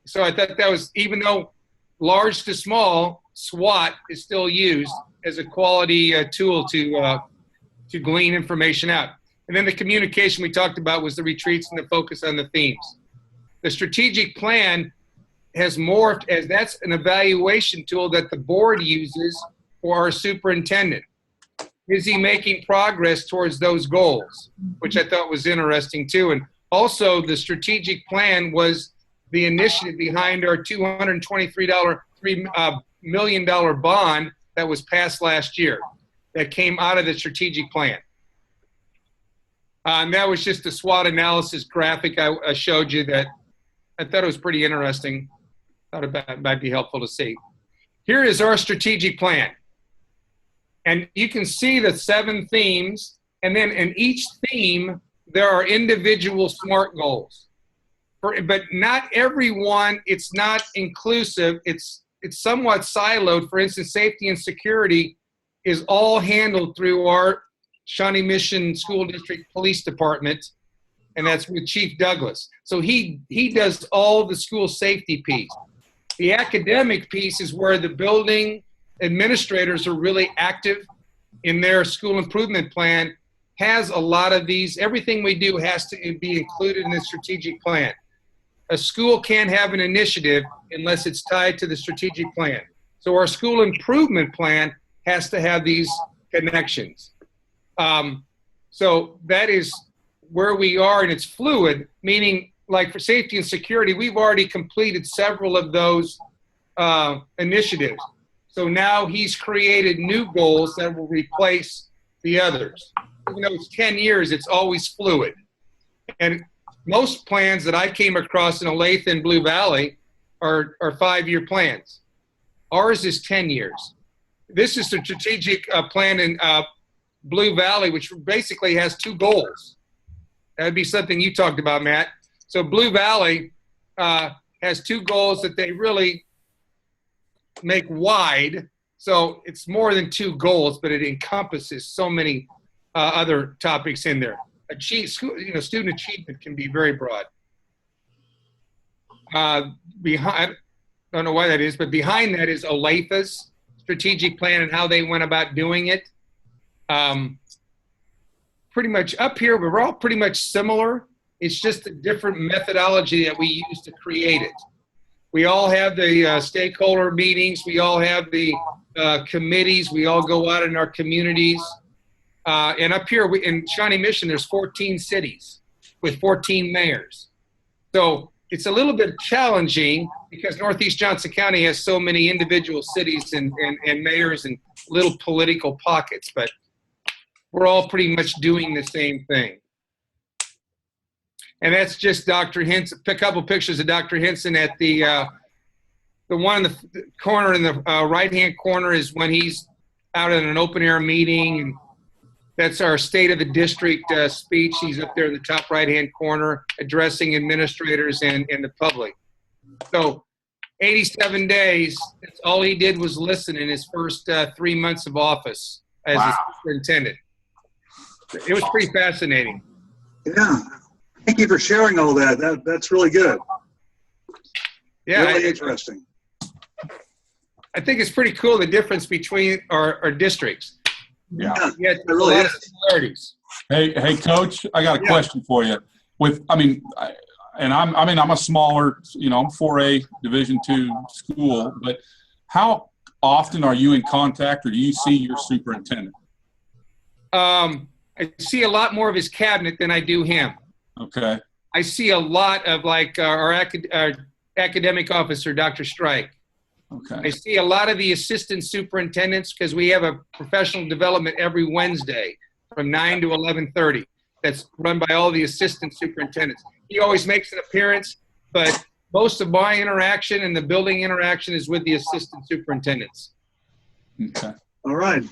So I thought that was, even though large to small, SWOT is still used as a quality tool to glean information out. And then the communication we talked about was the retreats and the focus on the themes. The strategic plan has morphed as that's an evaluation tool that the board uses for our superintendent. Is he making progress towards those goals? Which I thought was interesting too. And also the strategic plan was the initiative behind our $223 $3 million bond that was passed last year that came out of the strategic plan. And that was just a SWOT analysis graphic I showed you that I thought it was pretty interesting. Thought it might be helpful to see. Here is our strategic plan. And you can see the 7 themes, and then in each theme, there are individual SMART goals. But not everyone, it's not inclusive, it's somewhat siloed. For instance, safety and security is all handled through our Shawnee Mission School District Police Department, and that's with Chief Douglas. So he does all the school safety piece. The academic piece is where the building administrators are really active in their school improvement plan, has a lot of these. Everything we do has to be included in the strategic plan. A school can't have an initiative unless it's tied to the strategic plan. So our school improvement plan has to have these connections. So that is where we are, and it's fluid, meaning like for safety and security, we've already completed several of those initiatives. So now he's created new goals that will replace the others. Even though it's 10 years, it's always fluid. And most plans that I came across in Olathe and Blue Valley are 5-year plans. Ours is 10 years. This is the strategic plan in Blue Valley, which basically has 2 goals. That would be something you talked about, Matt. So Blue Valley has 2 goals that they really make wide. So it's more than 2 goals, but it encompasses so many other topics in there. Student achievement can be very broad. Behind, I don't know why that is, but behind that is Olathe's strategic plan and how they went about doing it. Pretty much up here, we're all pretty much similar. It's just a different methodology that we use to create it. We all have the stakeholder meetings. We all have the committees. We all go out in our communities. And up here in Shawnee Mission, there's 14 cities with 14 mayors. So it's a little bit challenging because Northeast Johnson County has so many individual cities and mayors and little political pockets, but we're all pretty much doing the same thing. And that's just Dr. Henson. A couple pictures of Dr. Henson at the one in the corner in the right-hand corner is when he's out at an open-air meeting. And that's our State of the District speech. He's up there in the top right-hand corner addressing administrators and the public. So 87 days, that's all he did was listen in his first 3 months of office as a superintendent. It was pretty fascinating. Yeah. Thank you for sharing all that. That's really good. Yeah. Really interesting. I think it's pretty cool, the difference between our districts. Yeah. Yeah, It really is. similarities. Hey, Coach, I got a question for you. I'm a smaller, 4A Division II school, but how often are you in contact, or do you see your superintendent? I see a lot more of his cabinet than I do him. Okay. I see a lot of our academic officer, Dr. Strike. Okay. I see a lot of the assistant superintendents because we have a professional development every Wednesday from 9 to 11:30. That's run by all the assistant superintendents. He always makes an appearance, but most of my interaction and the building interaction is with the assistant superintendents. Okay. All right.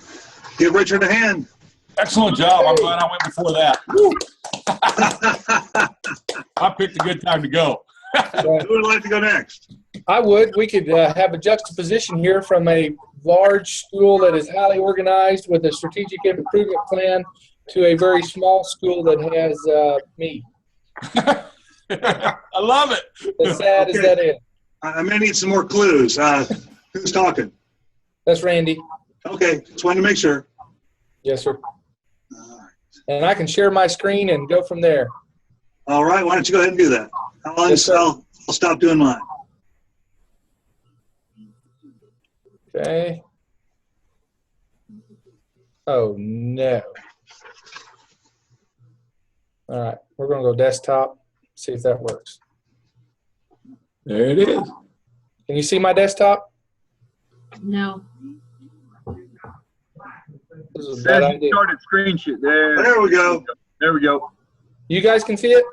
Give Richard a hand. Excellent job. I'm glad I went before that. Woo. I picked a good time to go. Who would like to go next? I would. We could have a juxtaposition here from a large school that is highly organized with a strategic improvement plan to a very small school that has me. I love it. As sad as that is. I may need some more clues. Who's talking? That's Randy. Okay, just wanted to make sure. Yes, sir. And I can share my screen and go from there. All right, why don't you go ahead and do that? I'll stop doing mine. Okay. Oh, no. All right, we're going to go desktop, see if that works. There it is. Can you see my desktop? No. This is a Says bad you idea. started screen shit. There we go. There we go. You guys can see it?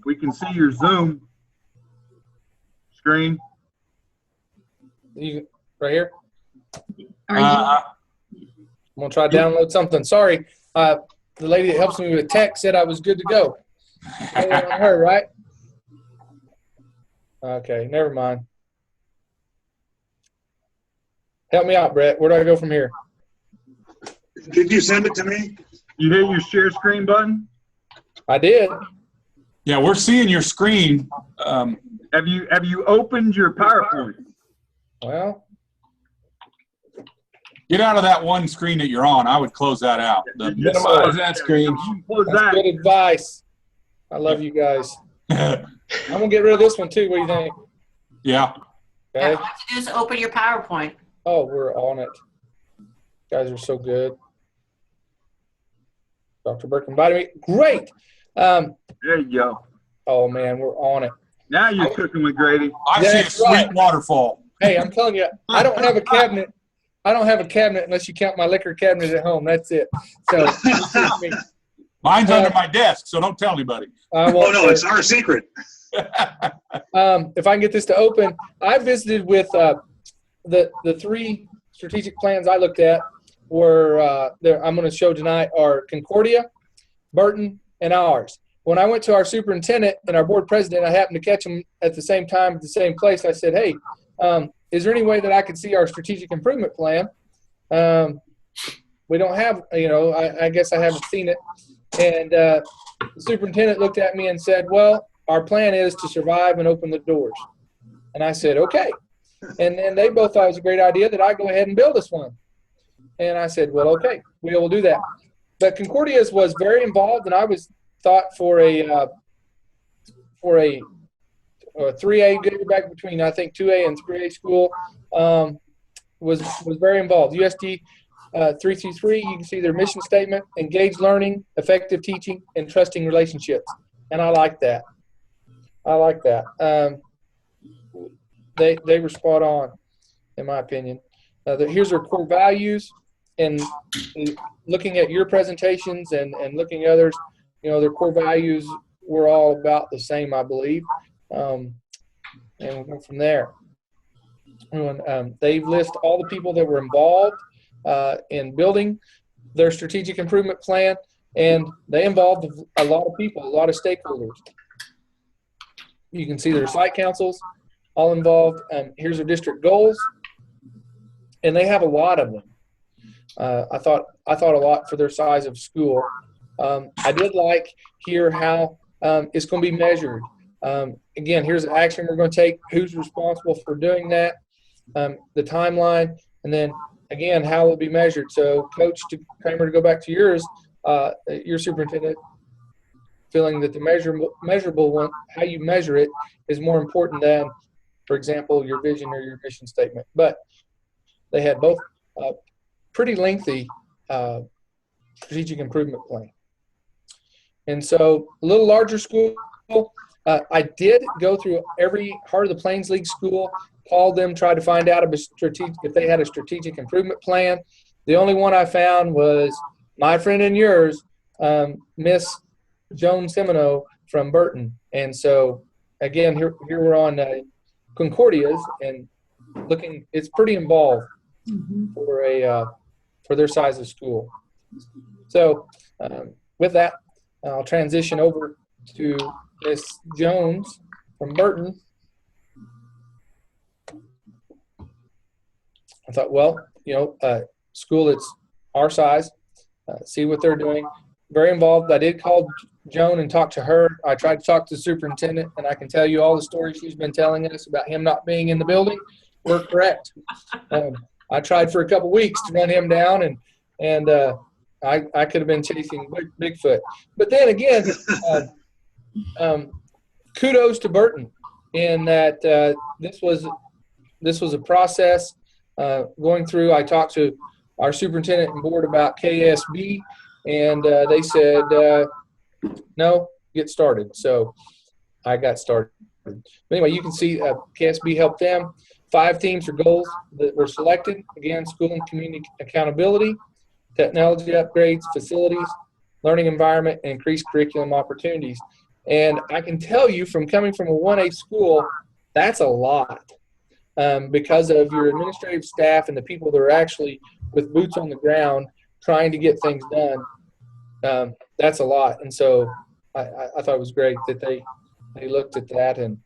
We can see your Zoom screen. You right here? Are you? I'm going to try to download something. Sorry. The lady that helps me with tech said I was good to go. Waiting on her, right? Okay, never mind. Help me out, Brett. Where do I go from here? Did you send it to me? You hit your share screen button? I did. Yeah, we're seeing your screen. Have you opened your PowerPoint? Well, Get out of that one screen that you're on. I would close that out. Minimize that screen. Close that's that. good advice. I love you guys. I'm going to get rid of this one, too. What do you think? Yeah. Yeah, Okay. all you do is open your PowerPoint. Oh, we're on it. You guys are so good. Dr. Burke invited me. Great. There you go. Oh, man, we're on it. Now you're cooking with Grady. I see a That's sweet right. waterfall. Hey, I'm telling you, I don't have a cabinet. I don't have a cabinet unless you count my liquor cabinet at home. That's it. So this is me. Mine's under my desk, so don't tell anybody. I Oh, won't no, say it's our secret. if I can get this to open, I visited with the three strategic plans I looked at were there. I'm going to show tonight are Concordia, Burton, and ours. When I went to our superintendent and our board president, I happened to catch them at the same time at the same place. I said, "Hey, is there any way that I could see our strategic improvement plan? We don't have, I guess I haven't seen it." And the superintendent looked at me and said, "Well, our plan is to survive and open the doors." And I said, "Okay." And then they both thought it was a great idea that I go ahead and build us one. And I said, "Well, okay, we will do that." But Concordia's was very involved, and I was thought for a 3A, go back between I think 2A and 3A school, was very involved. USD 333, you can see their mission statement: engaged learning, effective teaching, and trusting relationships. And I like that. They were spot on, in my opinion. Here's their core values, and looking at your presentations and looking at others, their core values were all about the same, I believe. And we'll go from there. They list all the people that were involved in building their strategic improvement plan, and they involved a lot of people, a lot of stakeholders. You can see their site councils all involved. Here's their district goals, and they have a lot of them. I thought a lot for their size of school. I did like here how it's going to be measured. Again, here's the action we're going to take, who's responsible for doing that, the timeline, and then again, how it will be measured. So Coach Kramer, to go back to yours, your superintendent, feeling that the measurable one, how you measure it, is more important than, for example, your vision or your mission statement. But they had both pretty lengthy strategic improvement plan. And so a little larger school, I did go through every Heart of the Plains League school, called them, tried to find out if they had a strategic improvement plan. The only one I found was my friend and yours, Miss Joan Semino from Burton. And so, again, here we're on Concordia's, and looking, it's pretty involved for their size of school. So with that, I'll transition over to Miss Jones from Burton. I thought, well, school that's our size, see what they're doing. Very involved. I did call Joan and talk to her. I tried to talk to the superintendent, and I can tell you all the stories she's been telling us about him not being in the building were correct. I tried for a couple weeks to run him down, and I could have been chasing Bigfoot. But then again, kudos to Burton in that this was a process going through. I talked to our superintendent and board about KSB, and they said, no, get started. So I got started. But anyway, you can see KSB helped them. 5 teams or goals that were selected. Again, school and community accountability, technology upgrades, facilities, learning environment, and increased curriculum opportunities. And I can tell you from coming from a 1A school, that's a lot because of your administrative staff and the people that are actually with boots on the ground trying to get things done. That's a lot. And so I thought it was great that they looked at that and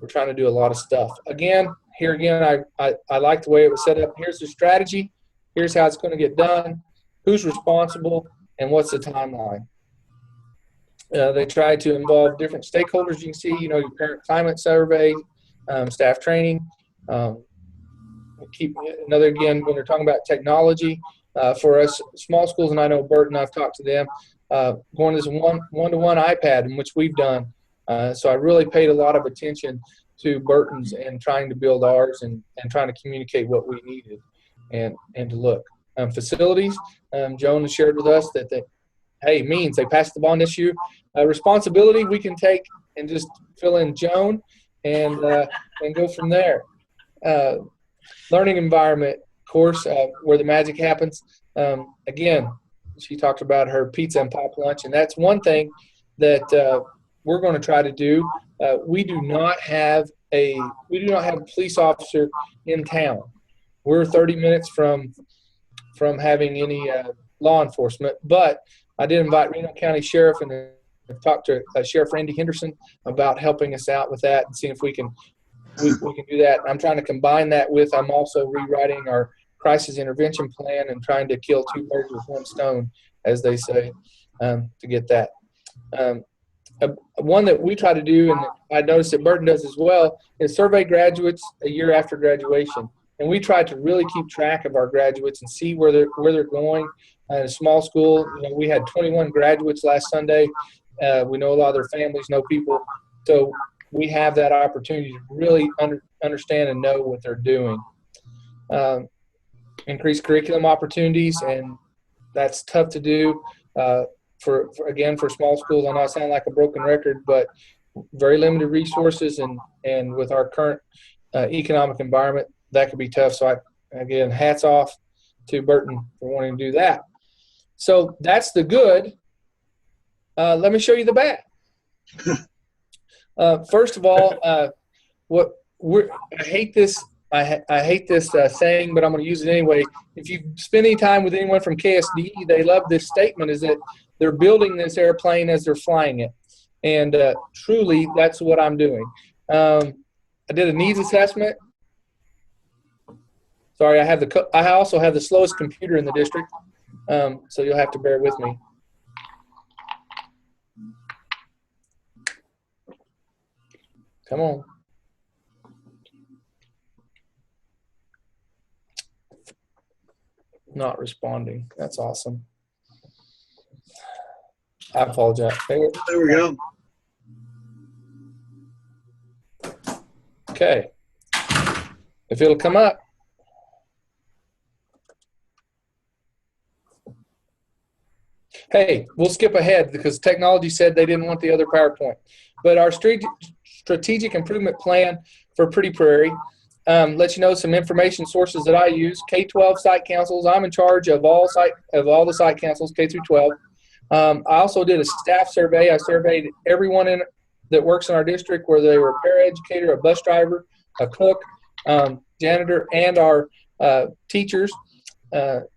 we're trying to do a lot of stuff. Again, I like the way it was set up. Here's the strategy. Here's how it's going to get done. Who's responsible and what's the timeline. They tried to involve different stakeholders. You can see, your parent climate survey, staff training. Again, when they're talking about technology, for us small schools, and I know Burton, I've talked to them, going to this one-to-one iPad, in which we've done. So I really paid a lot of attention to Burton's and trying to build ours and trying to communicate what we needed and to look. Facilities, Joan has shared with us that means they passed the bond issue. Responsibility, we can take and just fill in Joan and go from there. Learning environment course, where the magic happens. Again, she talked about her pizza and pop lunch, and that's one thing that we're going to try to do. We do not have a police officer in town. We're 30 minutes from having any law enforcement, but I did invite Reno County Sheriff and talked to Sheriff Randy Henderson about helping us out with that and seeing if we can do that. I'm trying to combine that with, I'm also rewriting our crisis intervention plan and trying to kill two birds with one stone, as they say, to get that. One that we try to do, and I noticed that Burton does as well, is survey graduates a year after graduation. And we try to really keep track of our graduates and see where they're going. In a small school, we had 21 graduates last Sunday. We know a lot of their families, know people. So we have that opportunity to really understand and know what they're doing. Increase curriculum opportunities, and that's tough to do for small schools. I know I sound like a broken record, but very limited resources, and with our current economic environment, that could be tough. So again, hats off to Burton for wanting to do that. So that's the good. Let me show you the bad. First of all, I hate this. I hate this saying, but I'm going to use it anyway. If you spend any time with anyone from KSD, they love this statement: is that they're building this airplane as they're flying it, and truly, that's what I'm doing. I did a needs assessment. Sorry, I also have the slowest computer in the district, so you'll have to bear with me. Come on. Not responding. That's awesome. I apologize. There we go. Okay. If it'll come up. Hey, we'll skip ahead because technology said they didn't want the other PowerPoint. But our strategic improvement plan for Pretty Prairie lets you know some information sources that I use. K-12 site councils. I'm in charge of all the site councils, K through 12. I also did a staff survey. I surveyed everyone that works in our district, whether they were a paraeducator, a bus driver, a cook, janitor, and our teachers.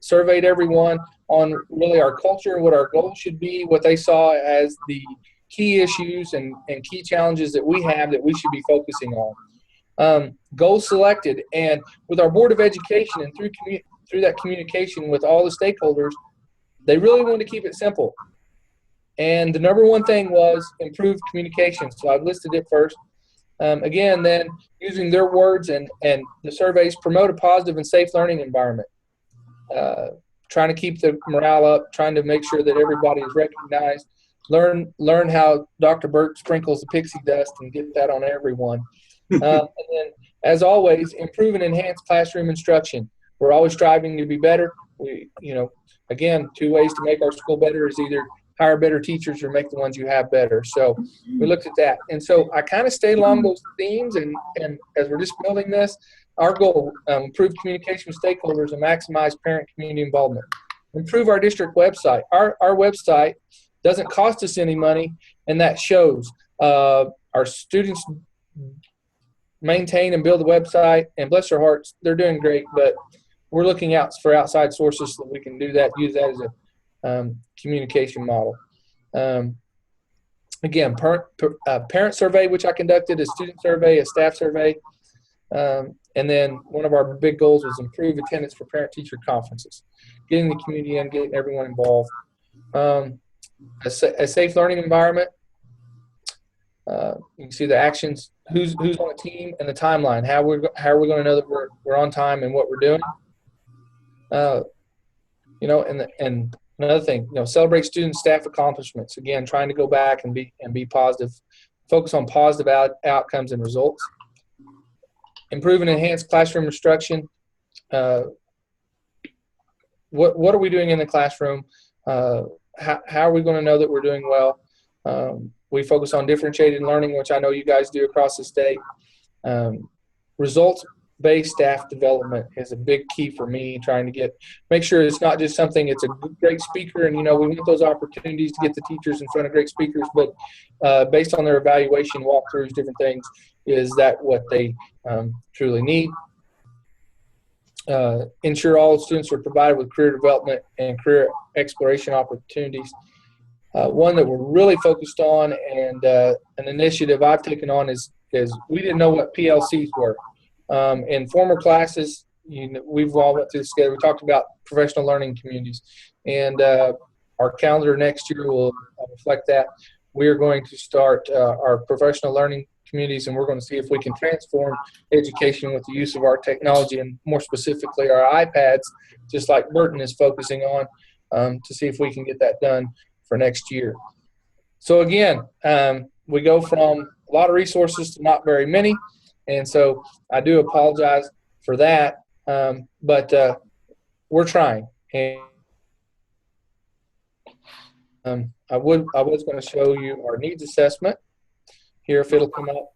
Surveyed everyone on really our culture, what our goals should be, what they saw as the key issues and key challenges that we have that we should be focusing on. Goals selected, and with our Board of Education and through that communication with all the stakeholders, they really wanted to keep it simple. And the number one thing was improved communication. So I've listed it first. Again, then using their words and the surveys, promote a positive and safe learning environment. Trying to keep the morale up, trying to make sure that everybody is recognized. Learn how Dr. Burt sprinkles the pixie dust and get that on everyone. And then, as always, improve and enhance classroom instruction. We're always striving to be better. Again, two ways to make our school better is either hire better teachers or make the ones you have better. So we looked at that. And so I kind of stayed along those themes, and as we're just building this, our goal, improve communication with stakeholders and maximize parent community involvement. Improve our district website. Our website doesn't cost us any money, and that shows. Our students maintain and build the website, and bless their hearts, they're doing great, but we're looking out for outside sources so that we can do that, use that as a communication model. Again, parent survey, which I conducted, a student survey, a staff survey, and then one of our big goals was improve attendance for parent-teacher conferences, getting the community in, getting everyone involved. A safe learning environment. You can see the actions, who's on the team, and the timeline. How are we going to know that we're on time and what we're doing? And another thing, celebrate student staff accomplishments. Again, trying to go back and be positive. Focus on positive outcomes and results. Improve and enhance classroom instruction. What are we doing in the classroom? How are we going to know that we're doing well? We focus on differentiated learning, which I know you guys do across the state. Results-based staff development is a big key for me, trying to make sure it's not just something, it's a great speaker, and, we want those opportunities to get the teachers in front of great speakers, but based on their evaluation, walkthroughs, different things, is that what they truly need. Ensure all students are provided with career development and career exploration opportunities. One that we're really focused on, and an initiative I've taken on is we didn't know what PLCs were. In former classes, we've all went through this together. We talked about professional learning communities, and our calendar next year will reflect that. We are going to start our professional learning communities, and we're going to see if we can transform education with the use of our technology, and more specifically our iPads, just like Burton is focusing on, to see if we can get that done for next year. So again, we go from a lot of resources to not very many, and so I do apologize for that, but we're trying. And I was going to show you our needs assessment here, if it'll come up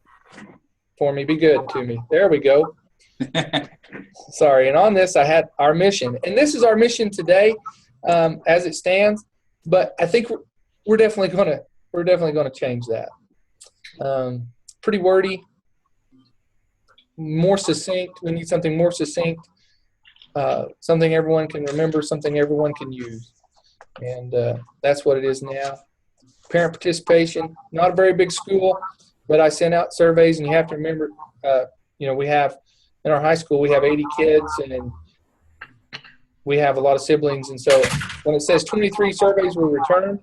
for me. Be good to me. There we go. Sorry. And on this, I had our mission, and this is our mission today, as it stands. But I think we're definitely going to change that. Pretty wordy, more succinct. We need something more succinct, something everyone can remember, something everyone can use, and that's what it is now. Parent participation, not a very big school, but I sent out surveys, and you have to remember, we have in our high school we have 80 kids, and we have a lot of siblings, and so when it says 23 surveys were returned,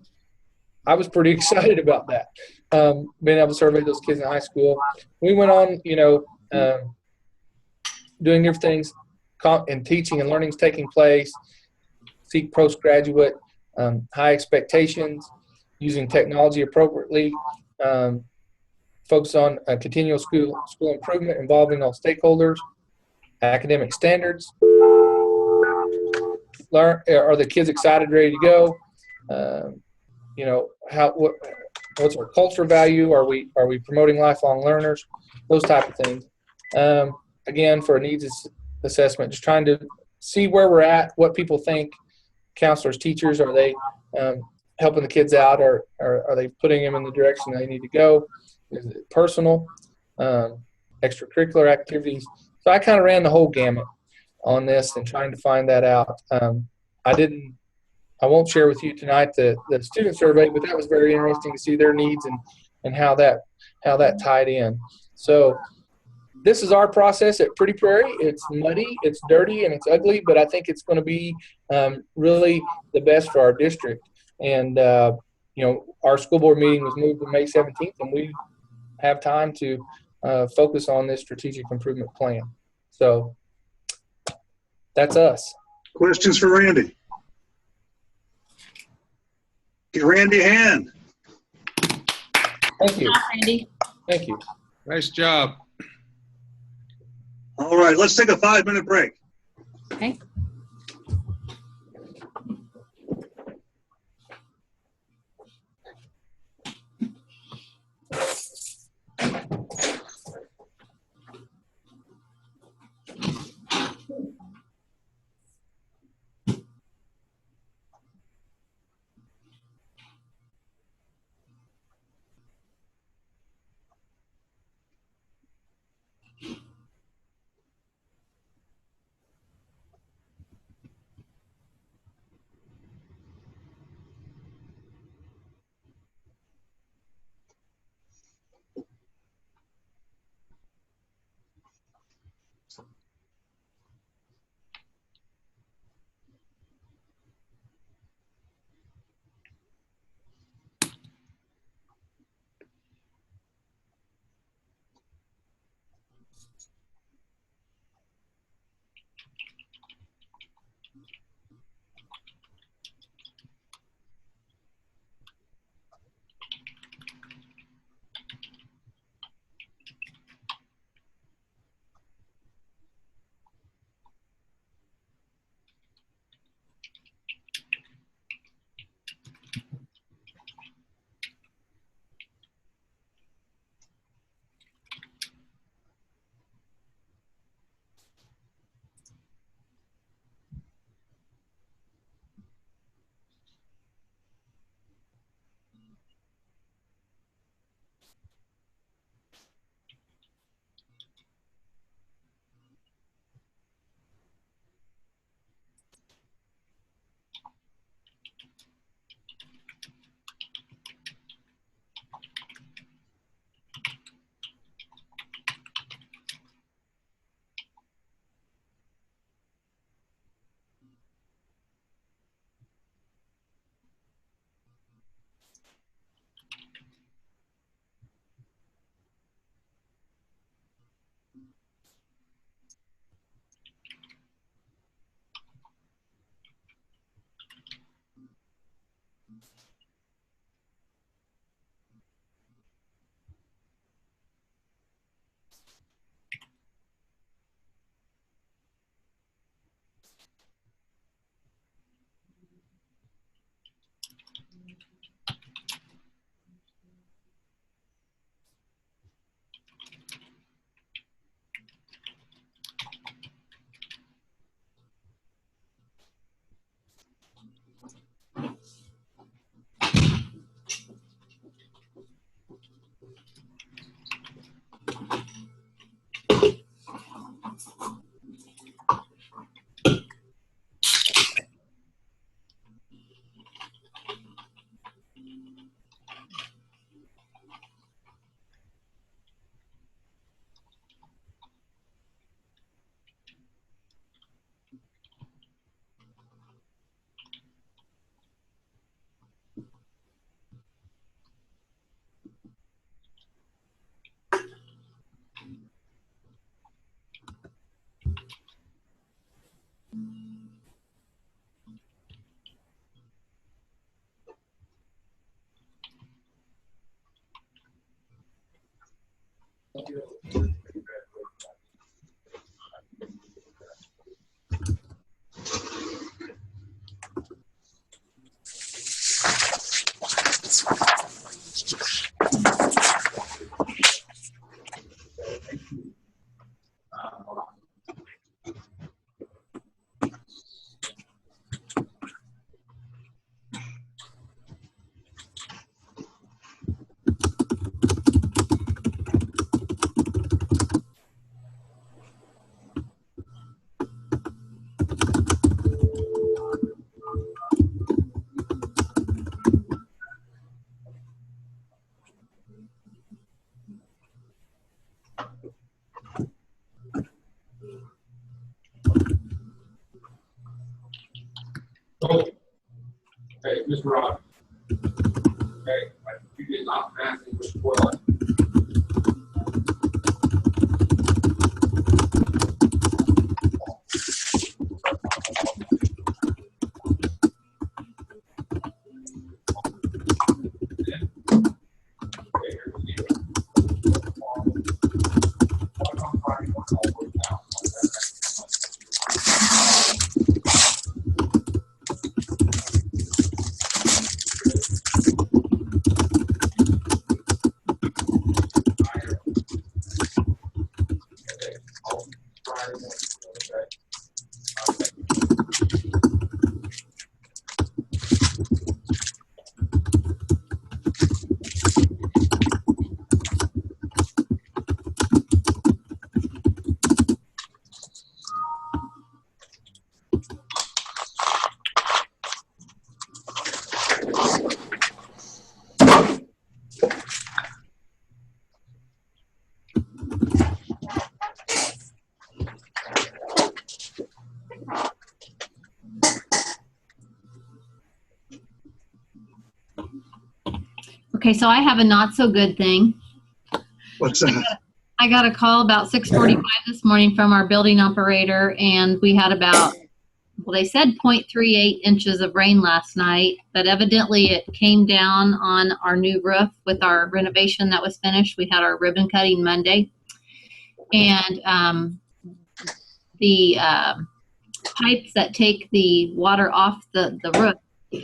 I was pretty excited about that. Being able to survey those kids in high school. We went on, doing different things, and teaching and learning is taking place, seek postgraduate, high expectations, using technology appropriately, focus on continual school improvement involving all stakeholders, academic standards. Are the kids excited, ready to go? What's our culture value? Are we promoting lifelong learners? Those type of things. Again, for a needs assessment, just trying to see where we're at, what people think. Counselors, teachers, are they helping the kids out, or are they putting them in the direction they need to go? Is it personal, extracurricular activities? So I kind of ran the whole gamut on this and trying to find that out. I won't share with you tonight the student survey, but that was very interesting to see their needs and how that tied in. So this is our process at Pretty Prairie. It's muddy, it's dirty, and it's ugly, but I think it's going to be really the best for our district. And our school board meeting was moved to May 17th, and we have time to focus on this strategic improvement plan. So that's us. Questions for Randy? Give Randy a hand. Thank you. Randy. Thank you. Nice job. All right, let's take a 5-minute break. Okay. Hey, Mr. Rob. Hey, you did not pass it with well. Okay, so I have a not so good thing. What's that? I got a call about 6:45 this morning from our building operator, and we had about, well, they said 0.38 inches of rain last night, but evidently it came down on our new roof with our renovation that was finished. We had our ribbon cutting Monday, and the pipes that take the water off the roof,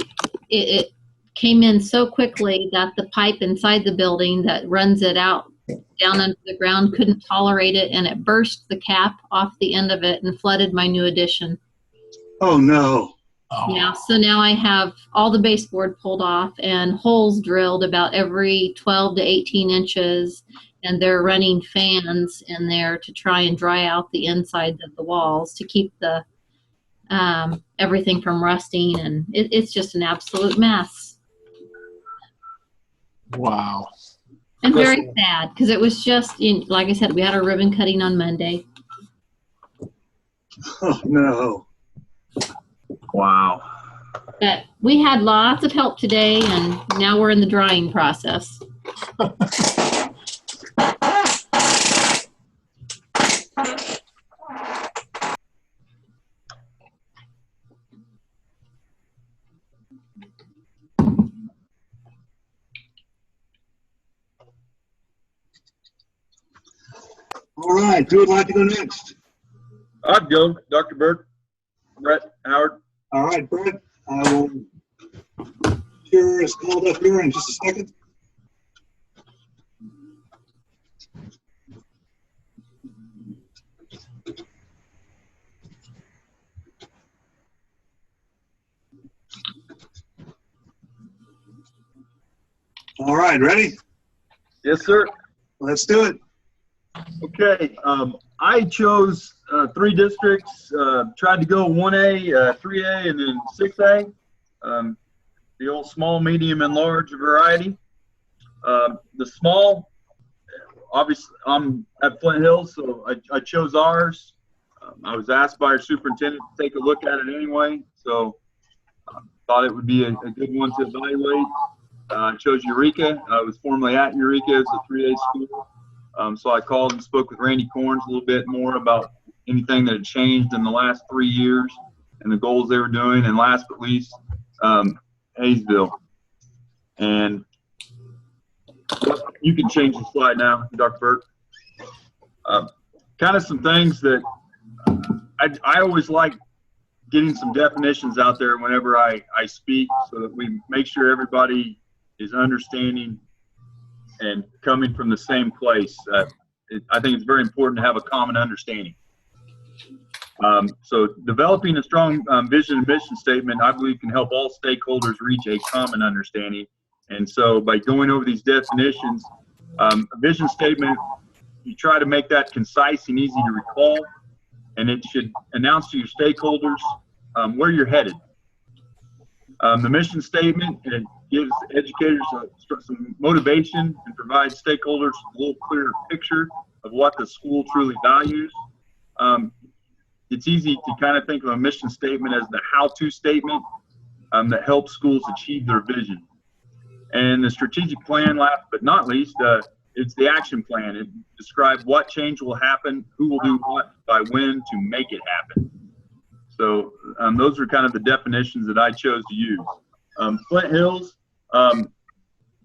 it came in so quickly that the pipe inside the building that runs it out down under the ground couldn't tolerate it, and it burst the cap off the end of it and flooded my new addition. Oh, no. Yeah, so now I have all the baseboard pulled off and holes drilled about every 12 to 18 inches, and they're running fans in there to try and dry out the insides of the walls to keep the everything from rusting, and it's just an absolute mess. Wow. And very sad, because it was just, like I said, we had our ribbon cutting on Monday. Oh, no. Wow. But we had lots of help today, and now we're in the drying process. All right, who would like to go next? I'd go, Dr. Bird, Brett, Howard. All right, Brett, I will sure is called up here in just a second. All right, ready? Yes, sir. Let's do it. Okay, I chose 3 districts, tried to go 1A, 3A, and then 6A. The old small, medium, and large variety. The small, obviously, I'm at Flint Hills, so I chose ours. I was asked by our superintendent to take a look at it anyway, so thought it would be a good one to evaluate. I chose Eureka. I was formerly at Eureka as a 3A school. So I called and spoke with Randy Corns a little bit more about anything that had changed in the last 3 years and the goals they were doing. And last but least, Hayesville. And you can change the slide now, Dr. Burt. Kind of some things that I always like getting some definitions out there whenever I speak, so that we make sure everybody is understanding and coming from the same place. I think it's very important to have a common understanding. So developing a strong vision and mission statement, I believe, can help all stakeholders reach a common understanding. And so by going over these definitions, a vision statement, you try to make that concise and easy to recall, and it should announce to your stakeholders where you're headed. The mission statement, it gives educators some motivation and provides stakeholders a little clearer picture of what the school truly values. It's easy to kind of think of a mission statement as the how-to statement that helps schools achieve their vision. And the strategic plan, last but not least, it's the action plan. It describes what change will happen, who will do what, by when to make it happen. So those are kind of the definitions that I chose to use. Flint Hills,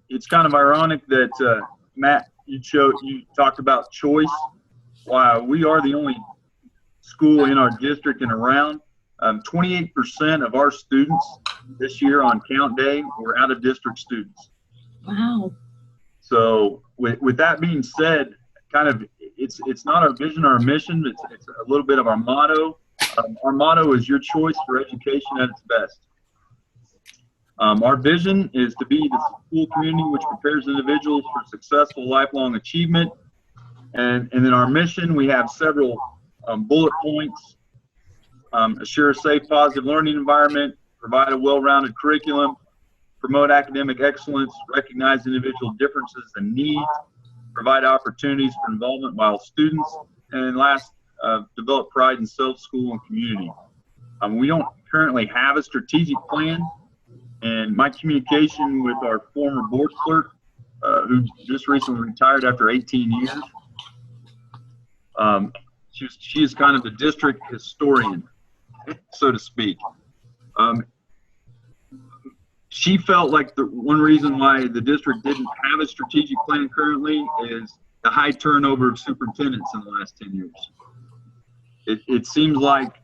it's kind of ironic that Matt, you talked about choice. Wow, we are the only school in our district and around. 28% of our students this year on count day were out of district students. Wow. So with that being said, kind of it's not our vision or our mission, it's a little bit of our motto. Our motto is your choice for education at its best. Our vision is to be the school community which prepares individuals for successful lifelong achievement. And then our mission, we have several bullet points. Assure a safe, positive learning environment, provide a well-rounded curriculum, promote academic excellence, recognize individual differences and needs, provide opportunities for involvement while students, and last, develop pride in self, school, and community. We don't currently have a strategic plan, and my communication with our former board clerk, who just recently retired after 18 years, she is kind of the district historian, so to speak. She felt like the one reason why the district didn't have a strategic plan currently is the high turnover of superintendents in the last 10 years. It seems like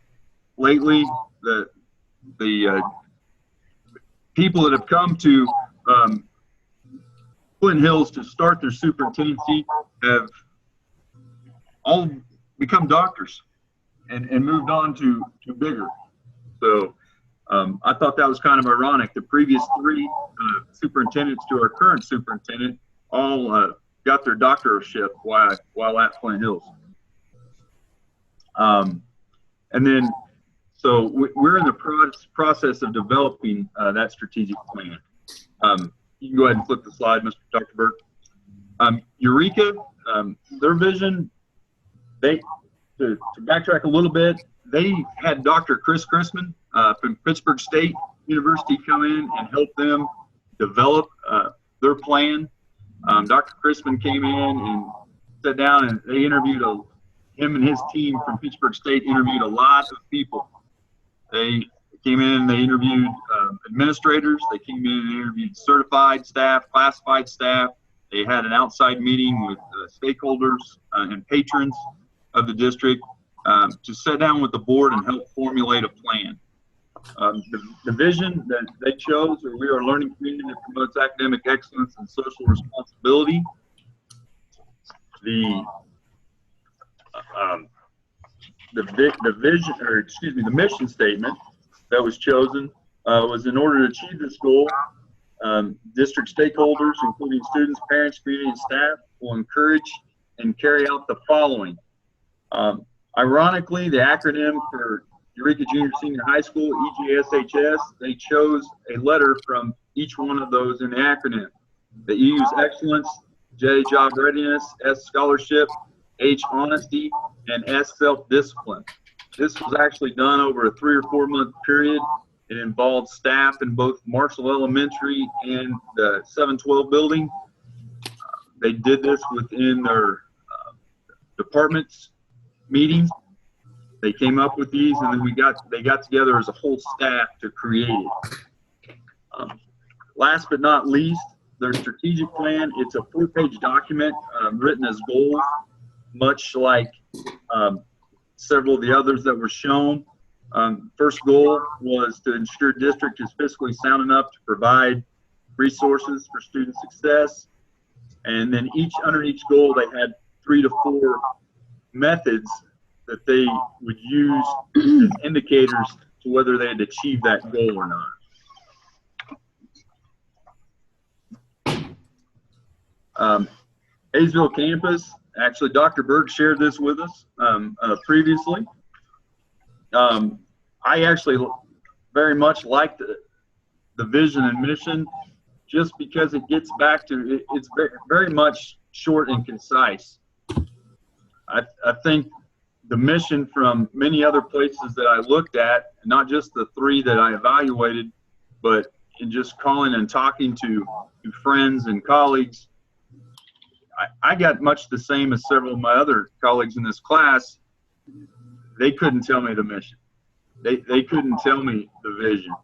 lately the people that have come to Flint Hills to start their superintendency have all become doctors and moved on to bigger. So I thought that was kind of ironic. The previous three superintendents to our current superintendent all got their doctorship while at Flint Hills. And then, so we're in the process of developing that strategic plan. You can go ahead and flip the slide, Dr. Burke. Eureka, their vision, to backtrack a little bit, they had Dr. Chris Chrisman from Pittsburgh State University come in and help them develop their plan. Dr. Chrisman came in and sat down and they interviewed him and his team from Pittsburgh State interviewed a lot of people. They came in and they interviewed administrators. They came in and interviewed certified staff, classified staff. They had an outside meeting with stakeholders and patrons of the district to sit down with the board and help formulate a plan. The vision that they chose, or we are a learning community that promotes academic excellence and social responsibility. The vision, or excuse me, the mission statement that was chosen was in order to achieve this goal, district stakeholders, including students, parents, community, and staff, will encourage and carry out the following. Ironically, the acronym for Eureka Junior Senior High School, EGSHS, they chose a letter from each one of those in the acronym. The E is excellence, J, job readiness, S, scholarship, H, honesty, and S, self-discipline. This was actually done over a 3 or 4 month period. It involved staff in both Marshall Elementary and the 712 building. They did this within their departments meetings. They came up with these, and then they got together as a whole staff to create it. Last but not least, their strategic plan. It's a 4-page document written as goals. much like several of the others that were shown. First goal was to ensure district is fiscally sound enough to provide resources for student success. And then under each goal, they had 3 to 4 methods that they would use as indicators to whether they had achieved that goal or not. Hayesville campus, actually Dr. Berg shared this with us previously. I actually very much liked the vision and mission just because it gets back to, it's very, very much short and concise. I think the mission from many other places that I looked at, not just the 3 that I evaluated, but in just calling and talking to friends and colleagues, I got much the same as several of my other colleagues in this class. They couldn't tell me the mission. They couldn't tell me the vision.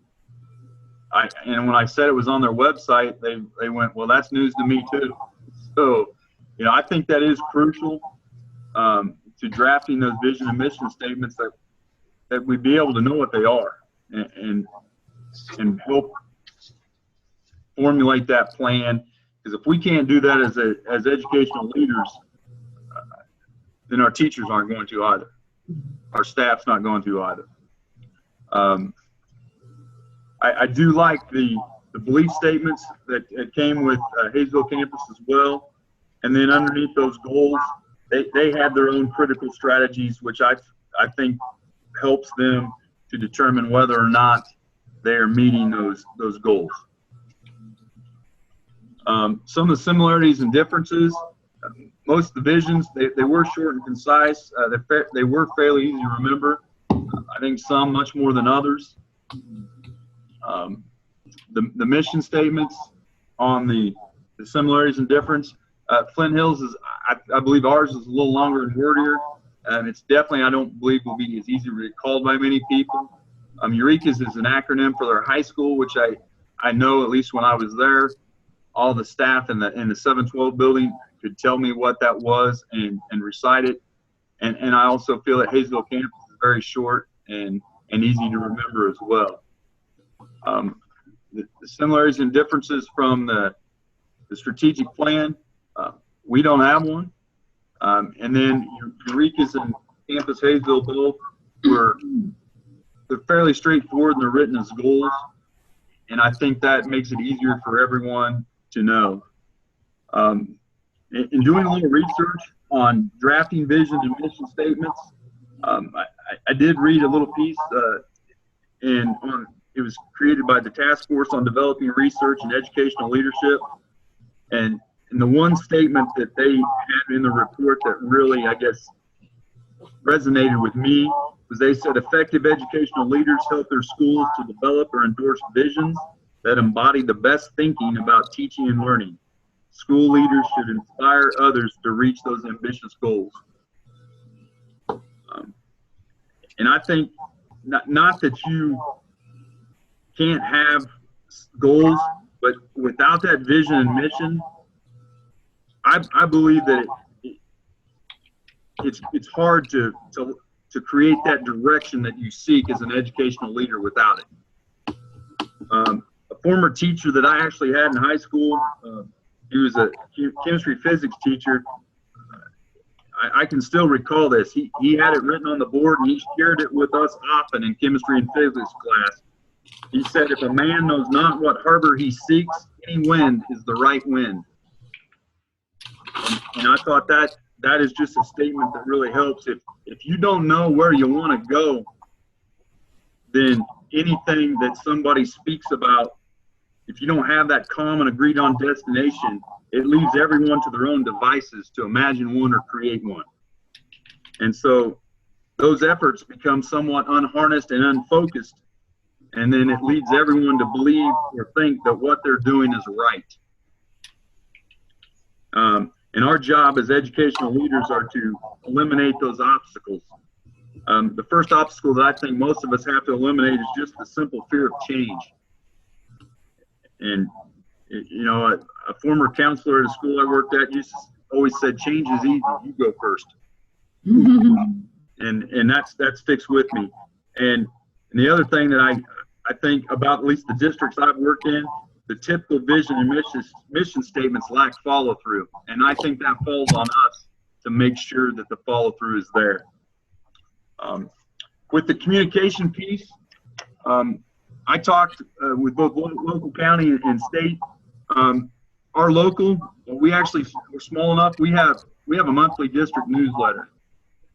And when I said it was on their website, they went, well, that's news to me too. So, you know, I think that is crucial to drafting those vision and mission statements, that we be able to know what they are and help formulate that plan. Because if we can't do that as educational leaders, then our teachers aren't going to either. Our staff's not going to either. I do like the belief statements that came with Hayesville campus as well. And then underneath those goals, they have their own critical strategies, which I think helps them to determine whether or not they are meeting those goals. Some of the similarities and differences, most of the visions, they were short and concise. They were fairly easy to remember. I think some much more than others. The mission statements on the similarities and difference, Flint Hills is, I believe ours is a little longer and wordier, and it's definitely, I don't believe, will be as easy to recall by many people. Eureka's is an acronym for their high school, which I know, at least when I was there, all the staff in the 712 building could tell me what that was and recite it. And I also feel that Hayesville campus is very short and easy to remember as well. The similarities and differences from the strategic plan, we don't have one. And then Eureka's and Campus Hayesville both they're fairly straightforward and they're written as goals. And I think that makes it easier for everyone to know. In doing a little research on drafting vision and mission statements, I did read a little piece it was created by the Task Force on Developing Research and Educational Leadership. And the one statement that they had in the report that really, I guess, resonated with me was they said effective educational leaders help their schools to develop or endorse visions that embody the best thinking about teaching and learning. School leaders should inspire others to reach those ambitious goals. And I think not that you can't have goals, but without that vision and mission, I believe that it's hard to create that direction that you seek as an educational leader without it. A former teacher that I actually had in high school, he was a chemistry physics teacher. I can still recall this. He had it written on the board and he shared it with us often in chemistry and physics class. He said, if a man knows not what harbor he seeks, any wind is the right wind. And I thought that is just a statement that really helps. If you don't know where you want to go, then anything that somebody speaks about, if you don't have that common agreed on destination, it leaves everyone to their own devices to imagine one or create one. And so those efforts become somewhat unharnessed and unfocused. And then it leads everyone to believe or think that what they're doing is right. And our job as educational leaders are to eliminate those obstacles. The first obstacle that I think most of us have to eliminate is just the simple fear of change. And, you know, a former counselor at a school I worked at always said, change is easy, you go first. and that's fixed with me. And the other thing that I think about, at least the districts I've worked in, the typical vision and mission statements lack follow through, and I think that falls on us to make sure that the follow through is there. With the communication piece, I talked with both local, county, and state. Our local, we're small enough. We have a monthly district newsletter.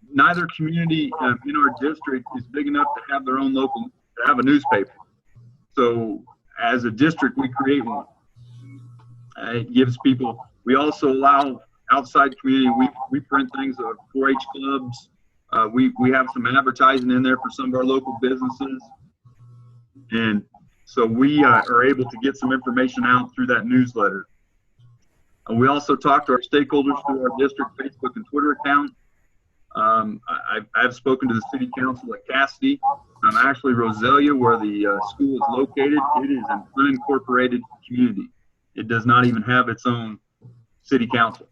Neither community in our district is big enough to have their own local, to have a newspaper. So as a district, we create one. It gives people. We also allow outside community. We print things of 4-H clubs. We have some advertising in there for some of our local businesses. And so we are able to get some information out through that newsletter. We also talk to our stakeholders through our district Facebook and Twitter account. I've spoken to the city council at Cassidy. Actually, Roselia, where the school is located, it is an unincorporated community. It does not even have its own city council.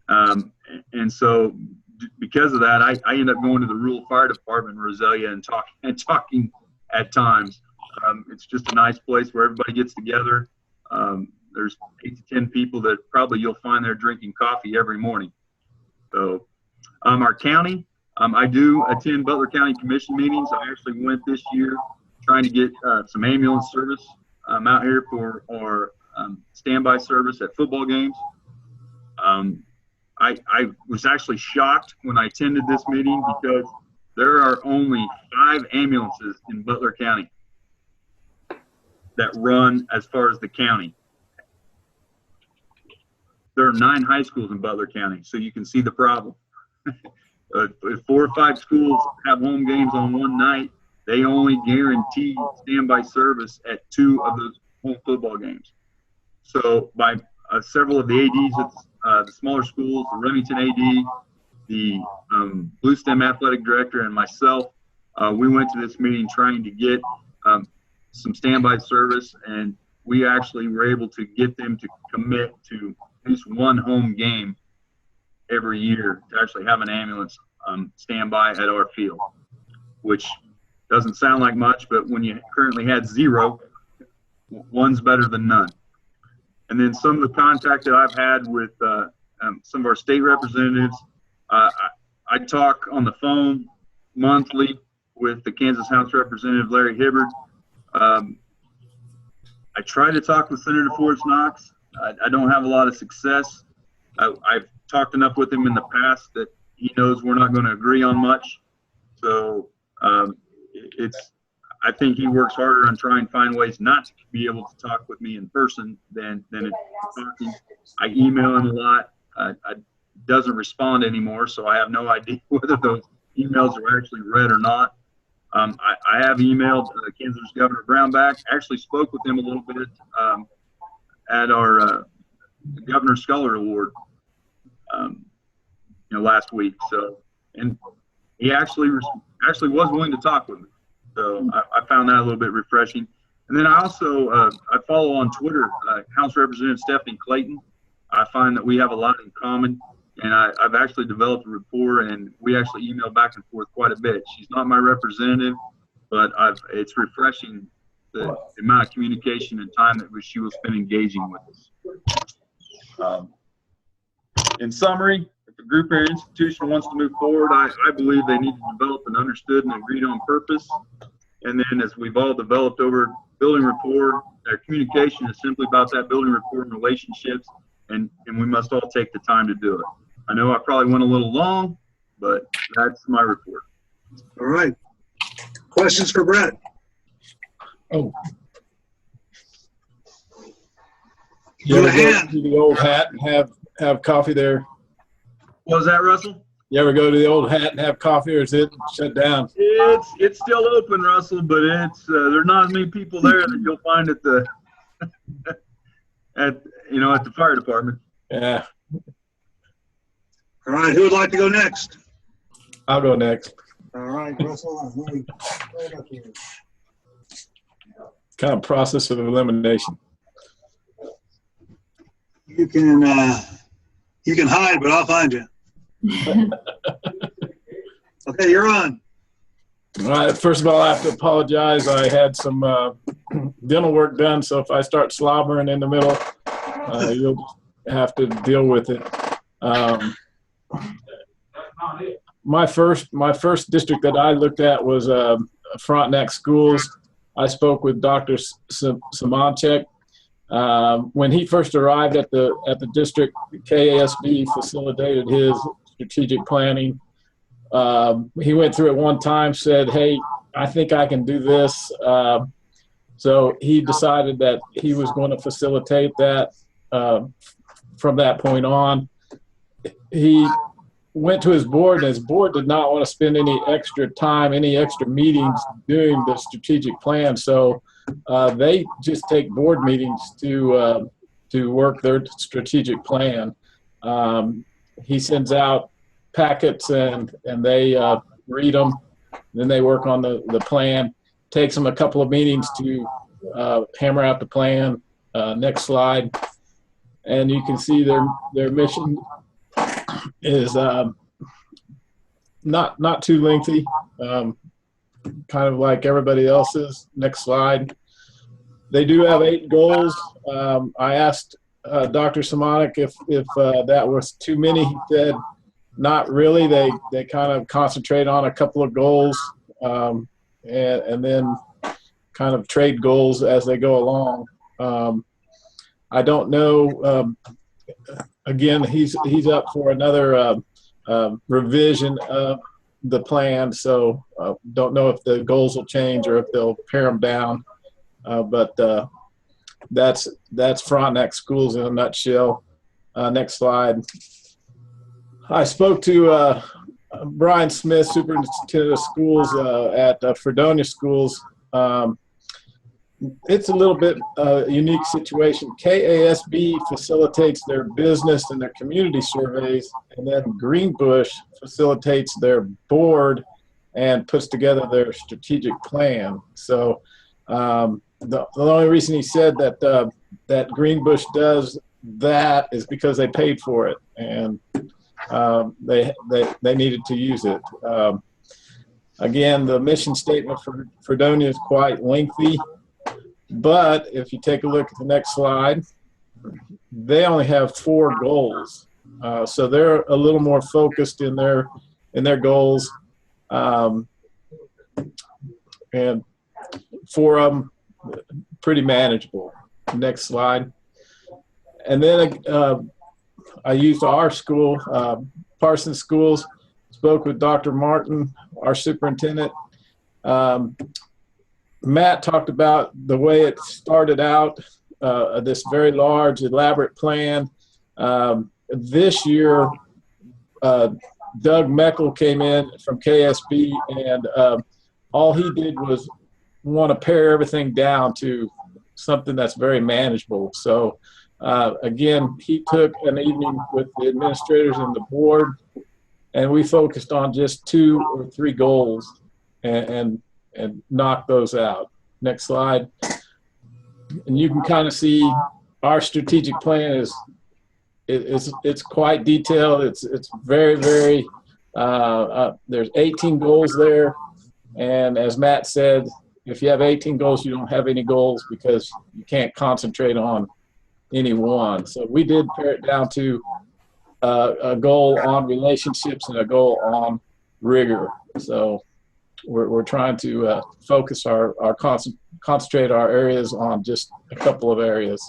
And so because of that, I end up going to the rural fire department in Roselia and talking at times. It's just a nice place where everybody gets together. There's 8 to 10 people that probably you'll find there drinking coffee every morning. So our county, I do attend Butler County Commission meetings. I actually went this year trying to get some ambulance service out here for our standby service at football games. I was actually shocked when I attended this meeting because there are only 5 ambulances in Butler County that run as far as the county. There are 9 high schools in Butler County, so you can see the problem. If 4 or 5 schools have home games on one night, they only guarantee standby service at 2 of those home football games. So by several of the ADs at the smaller schools, the Remington AD, the Blue Stem Athletic Director, and myself, we went to this meeting trying to get some standby service, and we actually were able to get them to commit to at least 1 home game every year to actually have an ambulance standby at our field, which doesn't sound like much, but when you currently had 0, 1's better than none. And then some of the contact that I've had with some of our state representatives, I talk on the phone monthly with the Kansas House Representative Larry Hibbard. I try to talk with Senator Forrest Knox. I don't have a lot of success. I've talked enough with him in the past that he knows we're not going to agree on much. So I think he works harder on trying to find ways not to be able to talk with me in person than talking. I email him a lot. Doesn't respond anymore, so I have no idea whether those emails are actually read or not. I have emailed Kansas Governor Brownback. Actually spoke with him a little bit at our Governor Scholar Award last week. So, and he actually was willing to talk with me. So I found that a little bit refreshing. And then I also I follow on Twitter House Representative Stephanie Clayton. I find that we have a lot in common, and I've actually developed a rapport, and we actually email back and forth quite a bit. She's not my representative, but it's refreshing the amount of communication and time that she will spend engaging with us. In summary, if a group or institution wants to move forward, I believe they need to develop an understood and agreed on purpose. And then as we've all developed over building rapport, our communication is simply about that building rapport and relationships, and we must all take the time to do it. I know I probably went a little long, but that's my report. All right. Questions for Brett? Oh. You ever go to the old hat and have coffee there? What was that, Russell? You ever go to the old hat and have coffee, or is it shut down? It's still open, Russell, but it's there's not as many people there that you'll find at the at the fire department. Yeah. All right. Who would like to go next? I'll go next. All right, Russell. Right up here. Kind of process of elimination. You can hide, but I'll find you. Okay, you're on. All right, first of all, I have to apologize. I had some dental work done, so if I start slobbering in the middle, you'll have to deal with it. My first district that I looked at was Frontenac Schools. I spoke with Dr. Samanchek. When he first arrived at the district, KASB facilitated his strategic planning. He went through it one time, said, "Hey, I think I can do this." So he decided that he was going to facilitate that from that point on. He went to his board, and his board did not want to spend any extra time, any extra meetings doing the strategic plan. So they just take board meetings to work their strategic plan. He sends out packets and they read them. Then they work on the plan. Takes them a couple of meetings to hammer out the plan. Next slide. And you can see their mission is not too lengthy, kind of like everybody else's. Next slide. They do have 8 goals. I asked Dr. Simonik if that was too many. He said not really. They kind of concentrate on a couple of goals and then kind of trade goals as they go along. I don't know. Again, he's up for another revision of the plan, so don't know if the goals will change or if they'll pare them down. But that's Frontenac Schools in a nutshell. Next slide. I spoke to Brian Smith, superintendent of schools at Fredonia Schools. It's a little bit unique situation. KASB facilitates their business and their community surveys, and then Greenbush facilitates their board and puts together their strategic plan. So the only reason he said that Greenbush does that is because they paid for it, and they needed to use it. Again, the mission statement for Fredonia is quite lengthy. But if you take a look at the next slide, they only have 4 goals. So they're a little more focused in their goals. And 4 of them pretty manageable. Next slide. And then I used our school, Parsons Schools, spoke with Dr. Martin, our superintendent. Matt talked about the way it started out, this very large, elaborate plan. This year, Doug Meckel came in from KSB, and all he did was want to pare everything down to something that's very manageable. So, again, he took an evening with the administrators and the board, and we focused on just 2 or 3 goals and knock those out. Next slide. And you can kind of see our strategic plan it's quite detailed. It's very, very, there's 18 goals there. And as Matt said, if you have 18 goals, you don't have any goals because you can't concentrate on any one. So we did pare it down to a goal on relationships and a goal on rigor. So we're trying to focus concentrate our areas on just a couple of areas.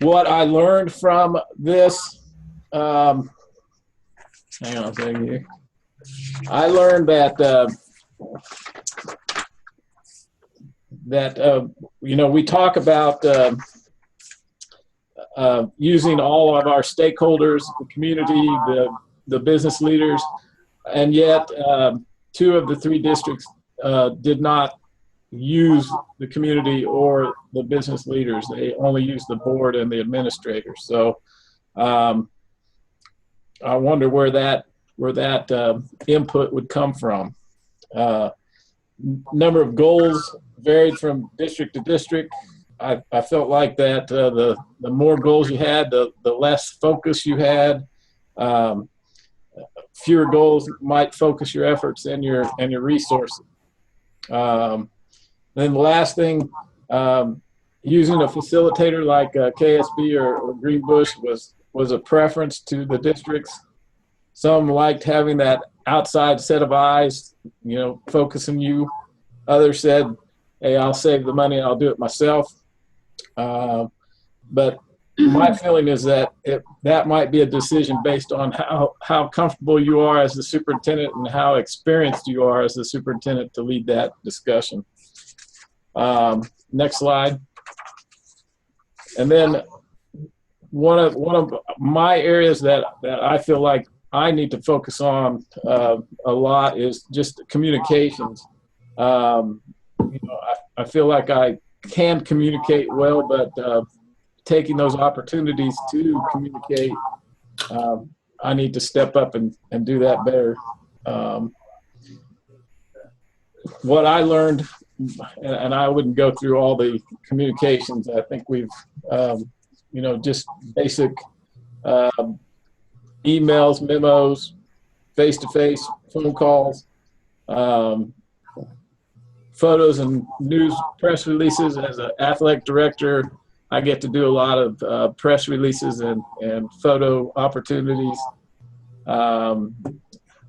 What I learned from this, hang on a second here. I learned that we talk about using all of our stakeholders, the community, the business leaders, and yet 2 of the 3 districts did not use the community or the business leaders. They only used the board and the administrators. So I wonder where that input would come from. Number of goals varied from district to district. I felt like that the more goals you had, the less focus you had. Fewer goals might focus your efforts and your resources. Then the last thing, using a facilitator like KSB or Greenbush was a preference to the districts. Some liked having that outside set of eyes, focusing you. Others said, hey, I'll save the money and I'll do it myself. But my feeling is that that might be a decision based on how comfortable you are as the superintendent and how experienced you are as the superintendent to lead that discussion. Next slide. And then one of my areas that I feel like I need to focus on a lot is just communications. I feel like I can communicate well, but taking those opportunities to communicate, I need to step up and do that better. What I learned, and I wouldn't go through all the communications, I think we've, just basic emails, memos, face-to-face phone calls, photos and news press releases. As an athletic director, I get to do a lot of press releases and photo opportunities.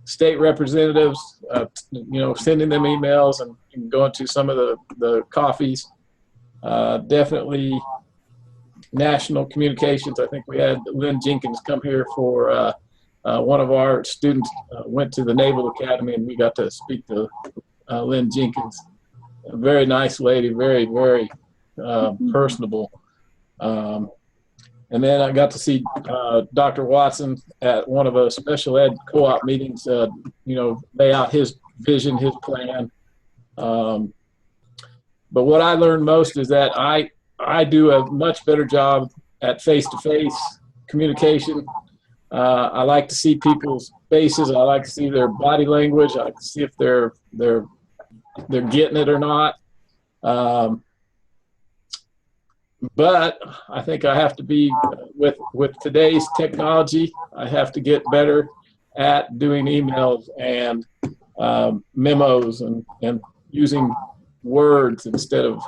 State representatives, sending them emails and going to some of the coffees. Definitely national communications. I think we had Lynn Jenkins come here for one of our students went to the Naval Academy, and we got to speak to Lynn Jenkins. A very nice lady, very, very personable. And then I got to see Dr. Watson at one of the special ed co-op meetings, lay out his vision, his plan. But what I learned most is that I do a much better job at face-to-face communication. I like to see people's faces. I like to see their body language. I like to see if they're getting it or not. But I think I have to be with today's technology. I have to get better at doing emails and memos and using words instead of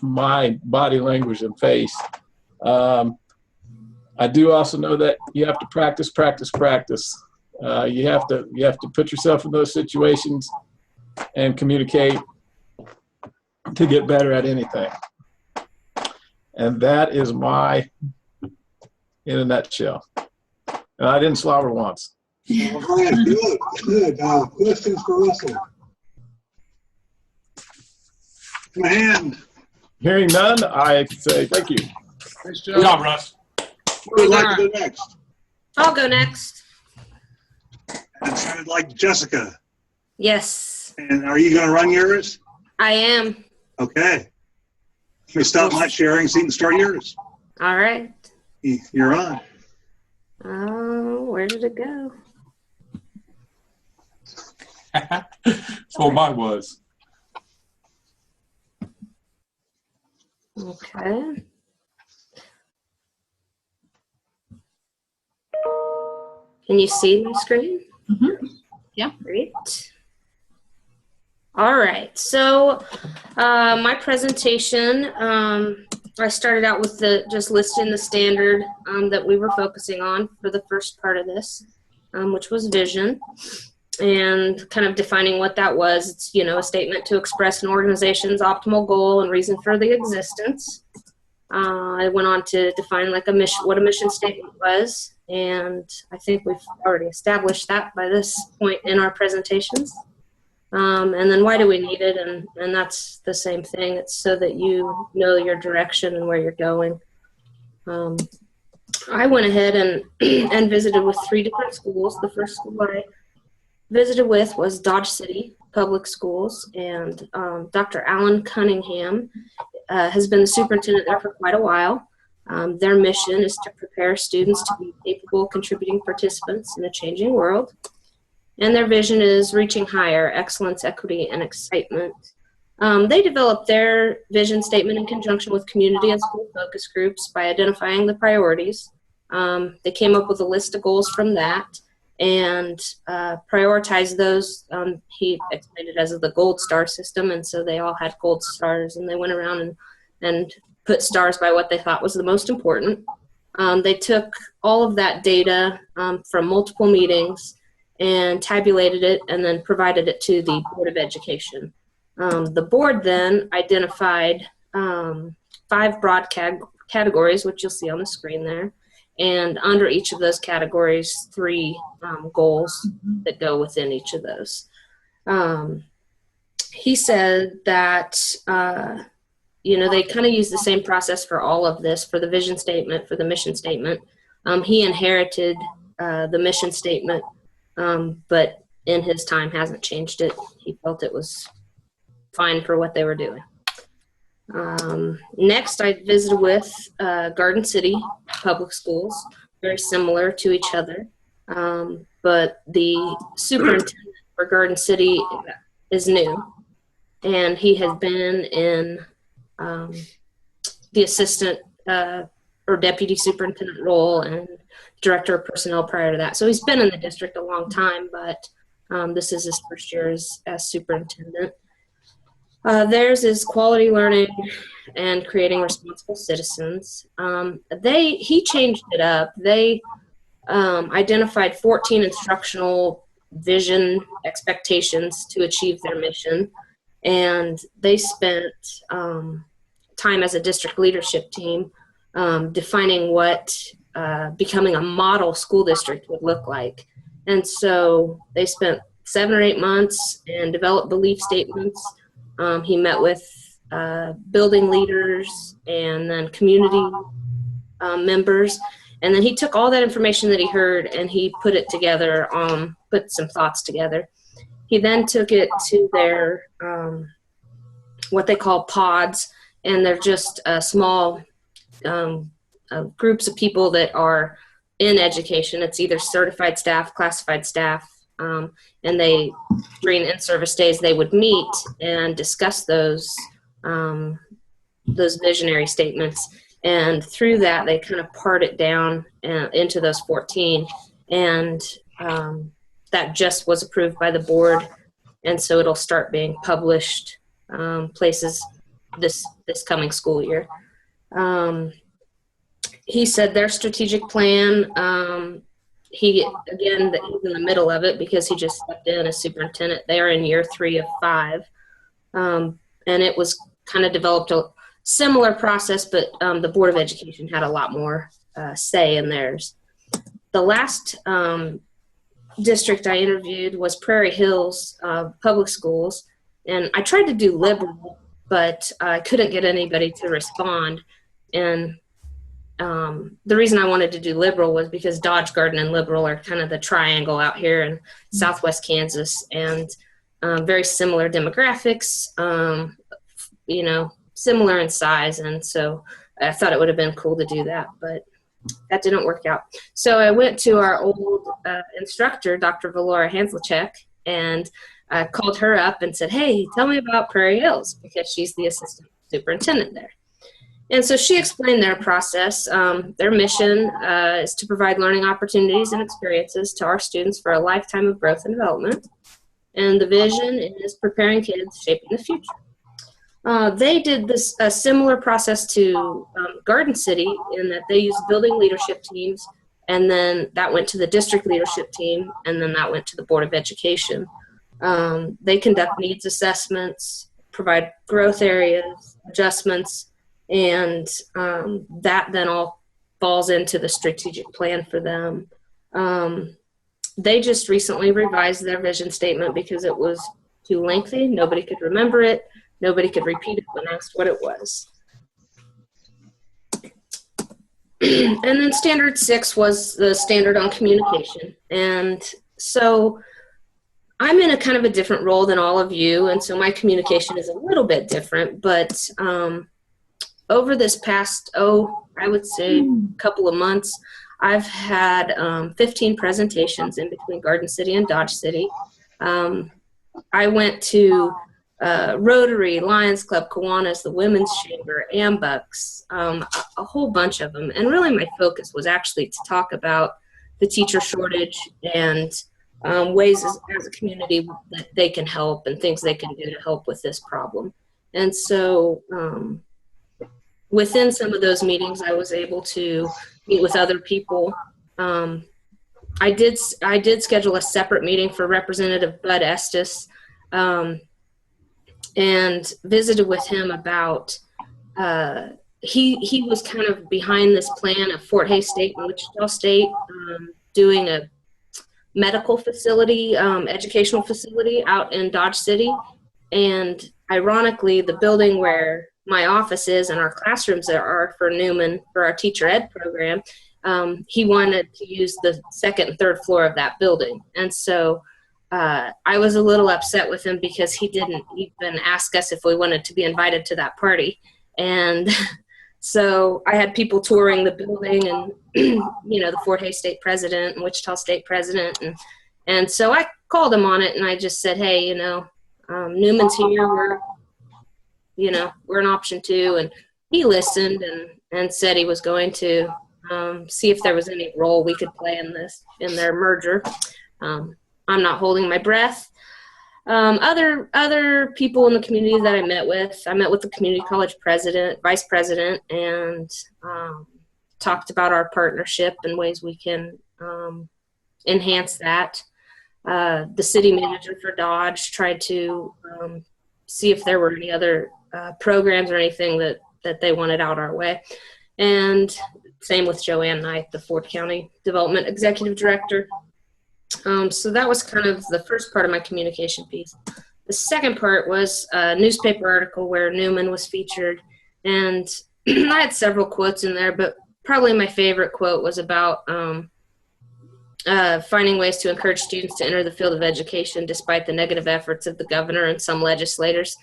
my body language and face. I do also know that you have to practice. You have to put yourself in those situations and communicate to get better at anything. And that is in a nutshell. And I didn't slobber once. All right, good. Questions for Russell? My hand. Hearing none, I say thank you. Nice Good job, Russ. Who would like to go next? I'll go next. It sounded like Jessica. Yes, And are you going to run yours? I am. Okay. Let me stop my sharing so you can start yours. All right. You're on. Oh, where did it go? That's what mine was. Okay. Can you see my screen? Mm-hmm. Yeah. Great. All right. So my presentation, I started out with just listing the standard that we were focusing on for the first part of this, which was vision, and kind of defining what that was. It's, a statement to express an organization's optimal goal and reason for the existence. I went on to define what a mission statement was, and I think we've already established that by this point in our presentations. And then why do we need it? And that's the same thing. It's so that you know your direction and where you're going. I went ahead and visited with 3 different schools. The first school I visited with was Dodge City Public Schools, and Dr. Alan Cunningham has been the superintendent there for quite a while. Their mission is to prepare students to be capable, contributing participants in a changing world. And their vision is reaching higher, excellence, equity, and excitement. They developed their vision statement in conjunction with community and school focus groups by identifying the priorities. They came up with a list of goals from that and prioritized those. He explained it as the gold star system, and so they all had gold stars, and they went around and put stars by what they thought was the most important. They took all of that data from multiple meetings and tabulated it and then provided it to the Board of Education. The board then identified 5 broad categories, which you'll see on the screen there. And under each of those categories, 3 goals that go within each of those. He said that, they kind of use the same process for all of this, for the vision statement, for the mission statement. He inherited the mission statement, but in his time hasn't changed it. He felt it was fine for what they were doing. Next, I visited with Garden City Public Schools, very similar to each other, but the superintendent for Garden City is new, and he has been in the assistant or deputy superintendent role and director of personnel prior to that. So he's been in the district a long time, but this is his first year as superintendent. Theirs is quality learning and creating responsible citizens. He changed it up. They identified 14 instructional vision expectations to achieve their mission, and they spent time as a district leadership team defining what becoming a model school district would look like. And so they spent 7 or 8 months and developed belief statements. He met with building leaders and then community members. And then he took all that information that he heard and he put it together, put some thoughts together. He then took it to their, what they call pods, and they're just small groups of people that are in education. It's either certified staff, classified staff, and they, during in-service days, they would meet and discuss those visionary statements. And through that, they kind of part it down into those 14. And that just was approved by the board. And so it'll start being published places this coming school year. He said their strategic plan, he's in the middle of it because he just stepped in as superintendent. They are in year 3 of 5. And it was kind of developed a similar process, but the Board of Education had a lot more say in theirs. The last district I interviewed was Prairie Hills Public Schools, and I tried to do liberal, but I couldn't get anybody to respond. And the reason I wanted to do liberal was because Dodge Garden and liberal are kind of the triangle out here in southwest Kansas, and very similar demographics, similar in size. And so I thought it would have been cool to do that, but that didn't work out. So I went to our old instructor, Dr. Valora Hanslachek, and I called her up and said, hey, tell me about Prairie Hills, because she's the assistant superintendent there. And so she explained their process. Their mission is to provide learning opportunities and experiences to our students for a lifetime of growth and development. And the vision is preparing kids, shaping the future. They did a similar process to Garden City in that they used building leadership teams, and then that went to the district leadership team, and then that went to the Board of Education. They conduct needs assessments, provide growth areas, adjustments, and that then all falls into the strategic plan for them. They just recently revised their vision statement because it was too lengthy. Nobody could remember it. Nobody could repeat it when asked what it was. And then standard 6 was the standard on communication. And so I'm in a kind of a different role than all of you, and so my communication is a little bit different, but over this past, I would say couple of months, I've had 15 presentations in between Garden City and Dodge City. I went to Rotary, Lions Club, Kiwanis, the Women's Chamber, AMBUCS, a whole bunch of them. And really my focus was actually to talk about the teacher shortage and ways as a community that they can help and things they can do to help with this problem. And so within some of those meetings, I was able to meet with other people. I did schedule a separate meeting for Representative Bud Estes, and visited with him about, he was kind of behind this plan of Fort Hays State and Wichita State doing a medical facility, educational facility out in Dodge City. And ironically, the building where my office is and our classrooms are for Newman, for our teacher ed program, he wanted to use the second and third floor of that building. And so I was a little upset with him because he didn't even ask us if we wanted to be invited to that party. And so I had people touring the building and, the Fort Hays State president and Wichita State president. And so I called him on it and I just said, hey, Newman's here. We're an option too. And he listened and said he was going to see if there was any role we could play in their merger. I'm not holding my breath. Other people in the community that I met with the community college president, vice president, and talked about our partnership and ways we can enhance that. The city manager for Dodge tried to see if there were any other programs or anything that they wanted out our way. And same with Joanne Knight, the Ford County Development Executive Director. So that was kind of the first part of my communication piece. The second part was a newspaper article where Newman was featured. And I had several quotes in there, but probably my favorite quote was about finding ways to encourage students to enter the field of education despite the negative efforts of the governor and some legislators.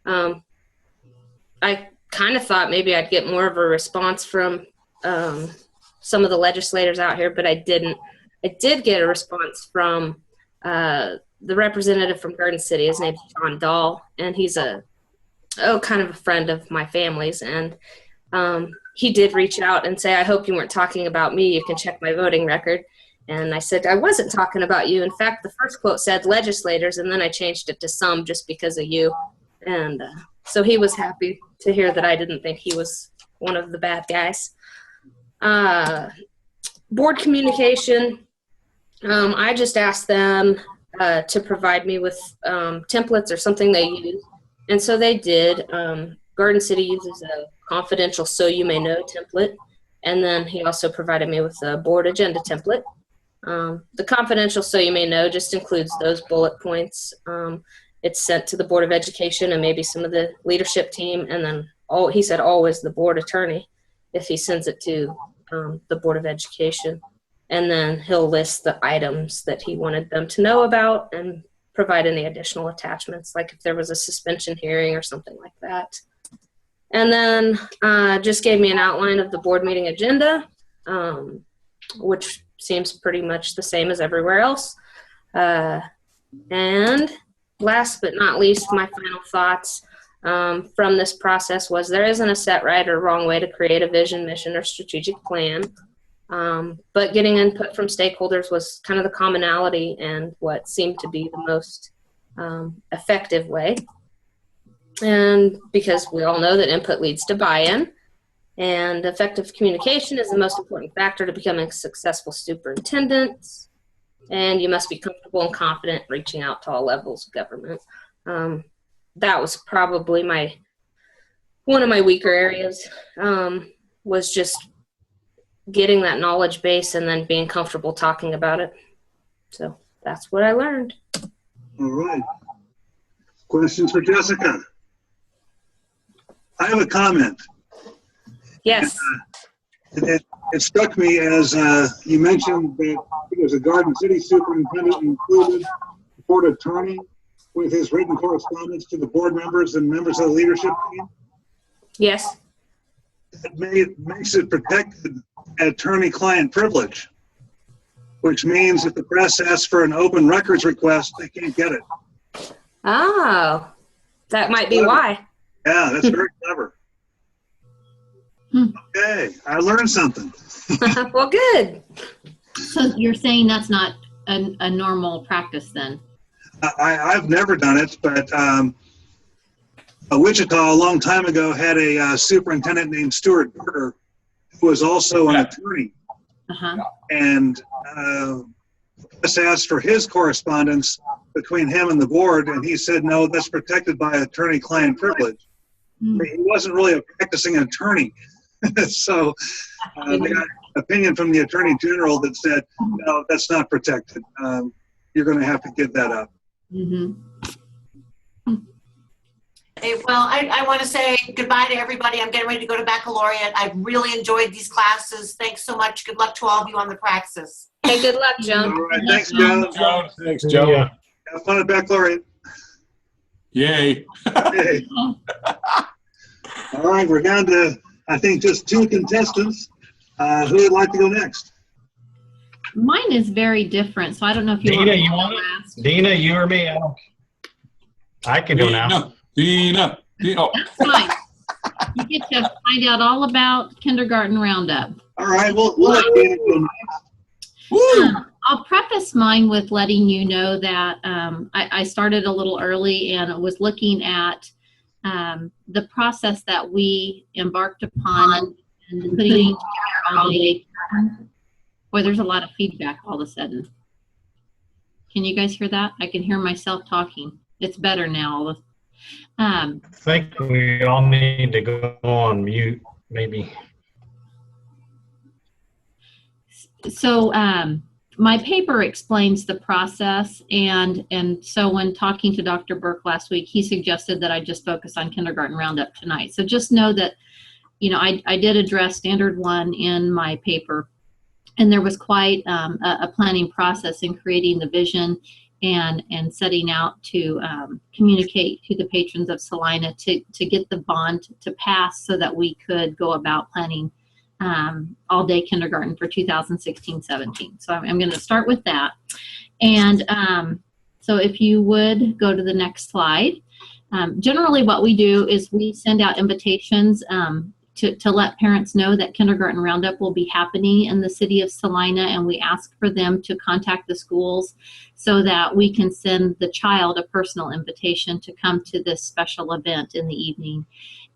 I kind of thought maybe I'd get more of a response from some of the legislators out here, but I didn't. I did get a response from the representative from Garden City. His name's John Dahl, and he's kind of a friend of my family's. And he did reach out and say, I hope you weren't talking about me. You can check my voting record. And I said, I wasn't talking about you. In fact, the first quote said legislators, and then I changed it to some just because of you. And so he was happy to hear that I didn't think he was one of the bad guys. Board communication. I just asked them to provide me with templates or something they use. And so they did. Garden City uses a confidential So You May Know template. And then he also provided me with a board agenda template. The confidential So You May Know just includes those bullet points. It's sent to the Board of Education and maybe some of the leadership team. And then he said always the board attorney if he sends it to the Board of Education. And then he'll list the items that he wanted them to know about and provide any additional attachments, like if there was a suspension hearing or something like that. And then just gave me an outline of the board meeting agenda, which seems pretty much the same as everywhere else. And last but not least, my final thoughts from this process was there isn't a set right or wrong way to create a vision, mission, or strategic plan. But getting input from stakeholders was kind of the commonality and what seemed to be the most effective way. And because we all know that input leads to buy-in, and effective communication is the most important factor to becoming a successful superintendent. And you must be comfortable and confident reaching out to all levels of government. That was probably one of my weaker areas, was just getting that knowledge base and then being comfortable talking about it. So that's what I learned. All right. Questions for Jessica? I have a comment. Yes. It struck me as you mentioned that it was a Garden City superintendent included the board attorney with his written correspondence to the board members and members of the leadership team. Yes. It makes it protected attorney-client privilege, which means if the press asks for an open records request, they can't get it. Oh. That might be why. Yeah, that's very clever. Okay, I learned something. Well, good. So you're saying that's not a normal practice then? I've never done it, but Wichita a long time ago had a superintendent named Stuart Berger, who was also an attorney. Uh-huh. And just asked for his correspondence between him and the board, and he said, no, that's protected by attorney-client privilege. He wasn't really a practicing attorney. So they got an opinion from the Attorney General that said, no, that's not protected. You're going to have to give that up. Hey, well, I want to say goodbye to everybody. I'm getting ready to go to baccalaureate. I've really enjoyed these classes. Thanks so much. Good luck to all of you on the praxis. Hey, good luck, Joan. All right, thanks, Joan. Thanks, Joe. Yeah. Have fun at baccalaureate. Yay. Hey. All right, we're down to, I think, just 2 contestants. Who would like to go next? Mine is very different, so I don't know if you Dina, want you to want go it? last. Dina, you or me? I can go now. Dina. Oh. That's fine. You get to find out all about kindergarten roundup. All right, we'll let Dana go next. Woo! I'll preface mine with letting you know that I started a little early and was looking at the process that we embarked upon and putting together all day. Boy, there's a lot of feedback all of a sudden. Can you guys hear that? I can hear myself talking. It's better now. I think we all need to go on mute, maybe. So my paper explains the process, and so when talking to Dr. Burke last week, he suggested that I just focus on kindergarten roundup tonight. So just know that, you know, I did address standard 1 in my paper, and there was quite a planning process in creating the vision and setting out to communicate to the patrons of Salina to get the bond to pass so that we could go about planning all-day kindergarten for 2016-17. So I'm going to start with that. And so if you would go to the next slide. Generally what we do is we send out invitations to let parents know that kindergarten roundup will be happening in the city of Salina, and we ask for them to contact the schools so that we can send the child a personal invitation to come to this special event in the evening.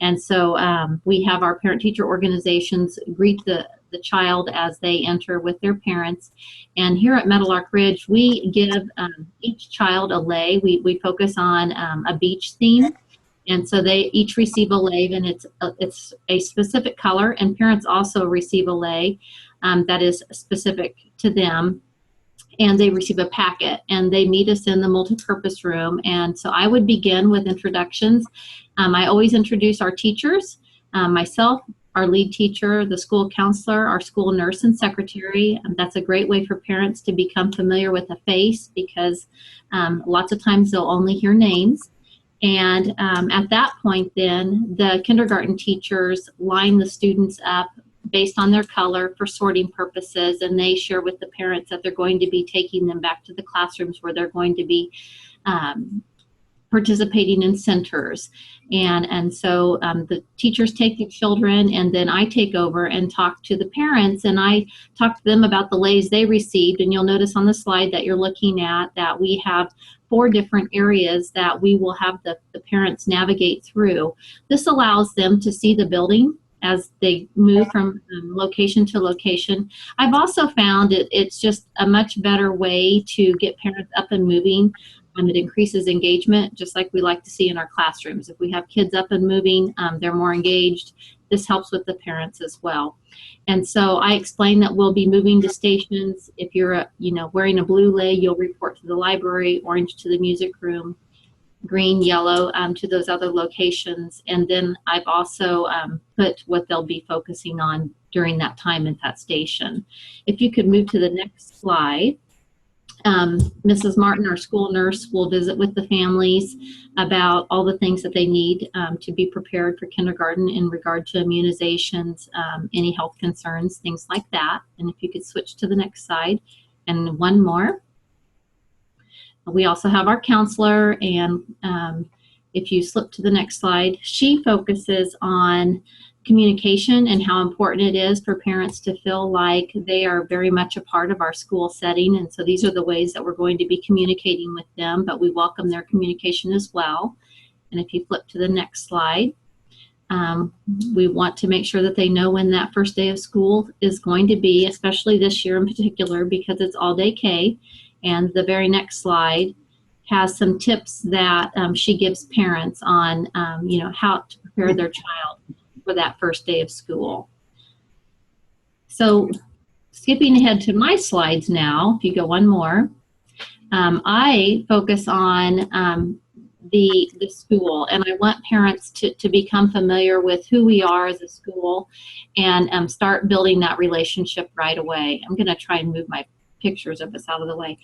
And so we have our parent-teacher organizations greet the child as they enter with their parents. And here at Meadowlark Ridge, we give each child a lei. We focus on a beach theme. And so they each receive a lei, and it's a specific color, and parents also receive a lei that is specific to them. And they receive a packet, and they meet us in the multipurpose room. And so I would begin with introductions. I always introduce our teachers, myself, our lead teacher, the school counselor, our school nurse and secretary. That's a great way for parents to become familiar with a face, because lots of times they'll only hear names. And at that point then, the kindergarten teachers line the students up based on their color for sorting purposes, and they share with the parents that they're going to be taking them back to the classrooms where they're going to be participating in centers. And so the teachers take the children, and then I take over and talk to the parents, and I talk to them about the leis they received. And you'll notice on the slide that you're looking at that we have 4 different areas that we will have the parents navigate through. This allows them to see the building as they move from location to location. I've also found it's just a much better way to get parents up and moving. It increases engagement, just like we like to see in our classrooms. If we have kids up and moving, they're more engaged. This helps with the parents as well. And so I explained that we'll be moving to stations. If you're wearing a blue lei, you'll report to the library, orange to the music room, green, yellow to those other locations. And then I've also put what they'll be focusing on during that time at that station. If you could move to the next slide. Mrs. Martin, our school nurse, will visit with the families about all the things that they need to be prepared for kindergarten in regard to immunizations, any health concerns, things like that. And if you could switch to the next slide, and one more. We also have our counselor, and if you slip to the next slide, she focuses on communication and how important it is for parents to feel like they are very much a part of our school setting. And so these are the ways that we're going to be communicating with them, but we welcome their communication as well. And if you flip to the next slide, we want to make sure that they know when that first day of school is going to be, especially this year in particular, because it's all day K. And the very next slide has some tips that she gives parents on, how to prepare their child for that first day of school. So skipping ahead to my slides now, if you go one more, I focus on the school, and I want parents to become familiar with who we are as a school and start building that relationship right away. I'm going to try and move my pictures of us out of the way.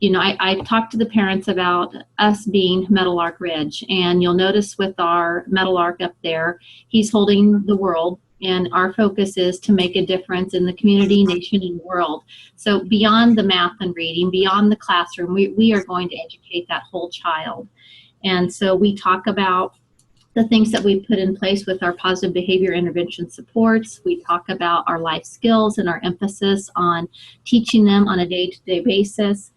I talked to the parents about us being Meadowlark Ridge, and you'll notice with our Meadowlark up there, he's holding the world, and our focus is to make a difference in the community, nation, and world. So beyond the math and reading, beyond the classroom, we are going to educate that whole child. And so we talk about the things that we put in place with our positive behavior intervention supports. We talk about our life skills and our emphasis on teaching them on a day-to-day basis.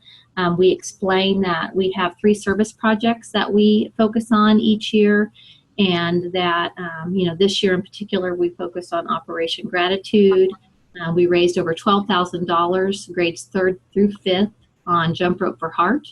We explain that we have 3 service projects that we focus on each year, and that, this year in particular, we focused on Operation Gratitude. We raised over $12,000, grades 3rd through 5th, on Jump Rope for Heart.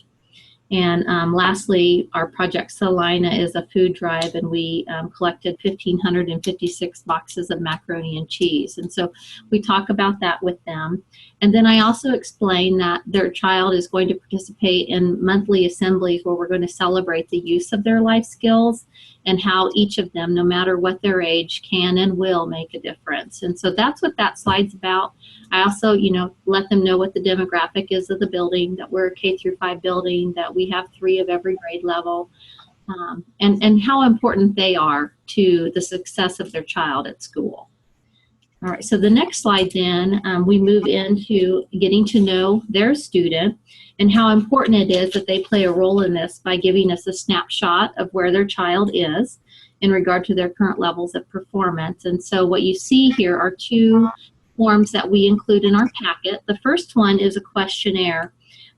And lastly, our Project Salina is a food drive, and we collected 1,556 boxes of macaroni and cheese. And so we talk about that with them. And then I also explain that their child is going to participate in monthly assemblies where we're going to celebrate the use of their life skills and how each of them, no matter what their age, can and will make a difference. And so that's what that slide's about. I also, let them know what the demographic is of the building, that we're a K-5 building, that we have 3 of every grade level, and how important they are to the success of their child at school. All right, so the next slide then, we move into getting to know their student and how important it is that they play a role in this by giving us a snapshot of where their child is in regard to their current levels of performance. And so what you see here are 2 forms that we include in our packet. The first one is a questionnaire.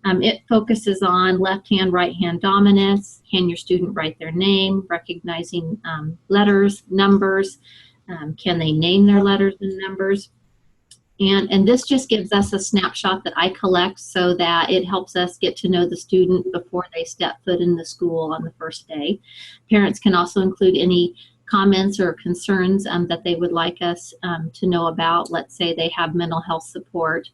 It focuses on left-hand, right-hand dominance. Can your student write their name, recognizing letters, numbers? Can they name their letters and numbers? And this just gives us a snapshot that I collect so that it helps us get to know the student before they step foot in the school on the first day. Parents can also include any comments or concerns that they would like us to know about. Let's say they have mental health support,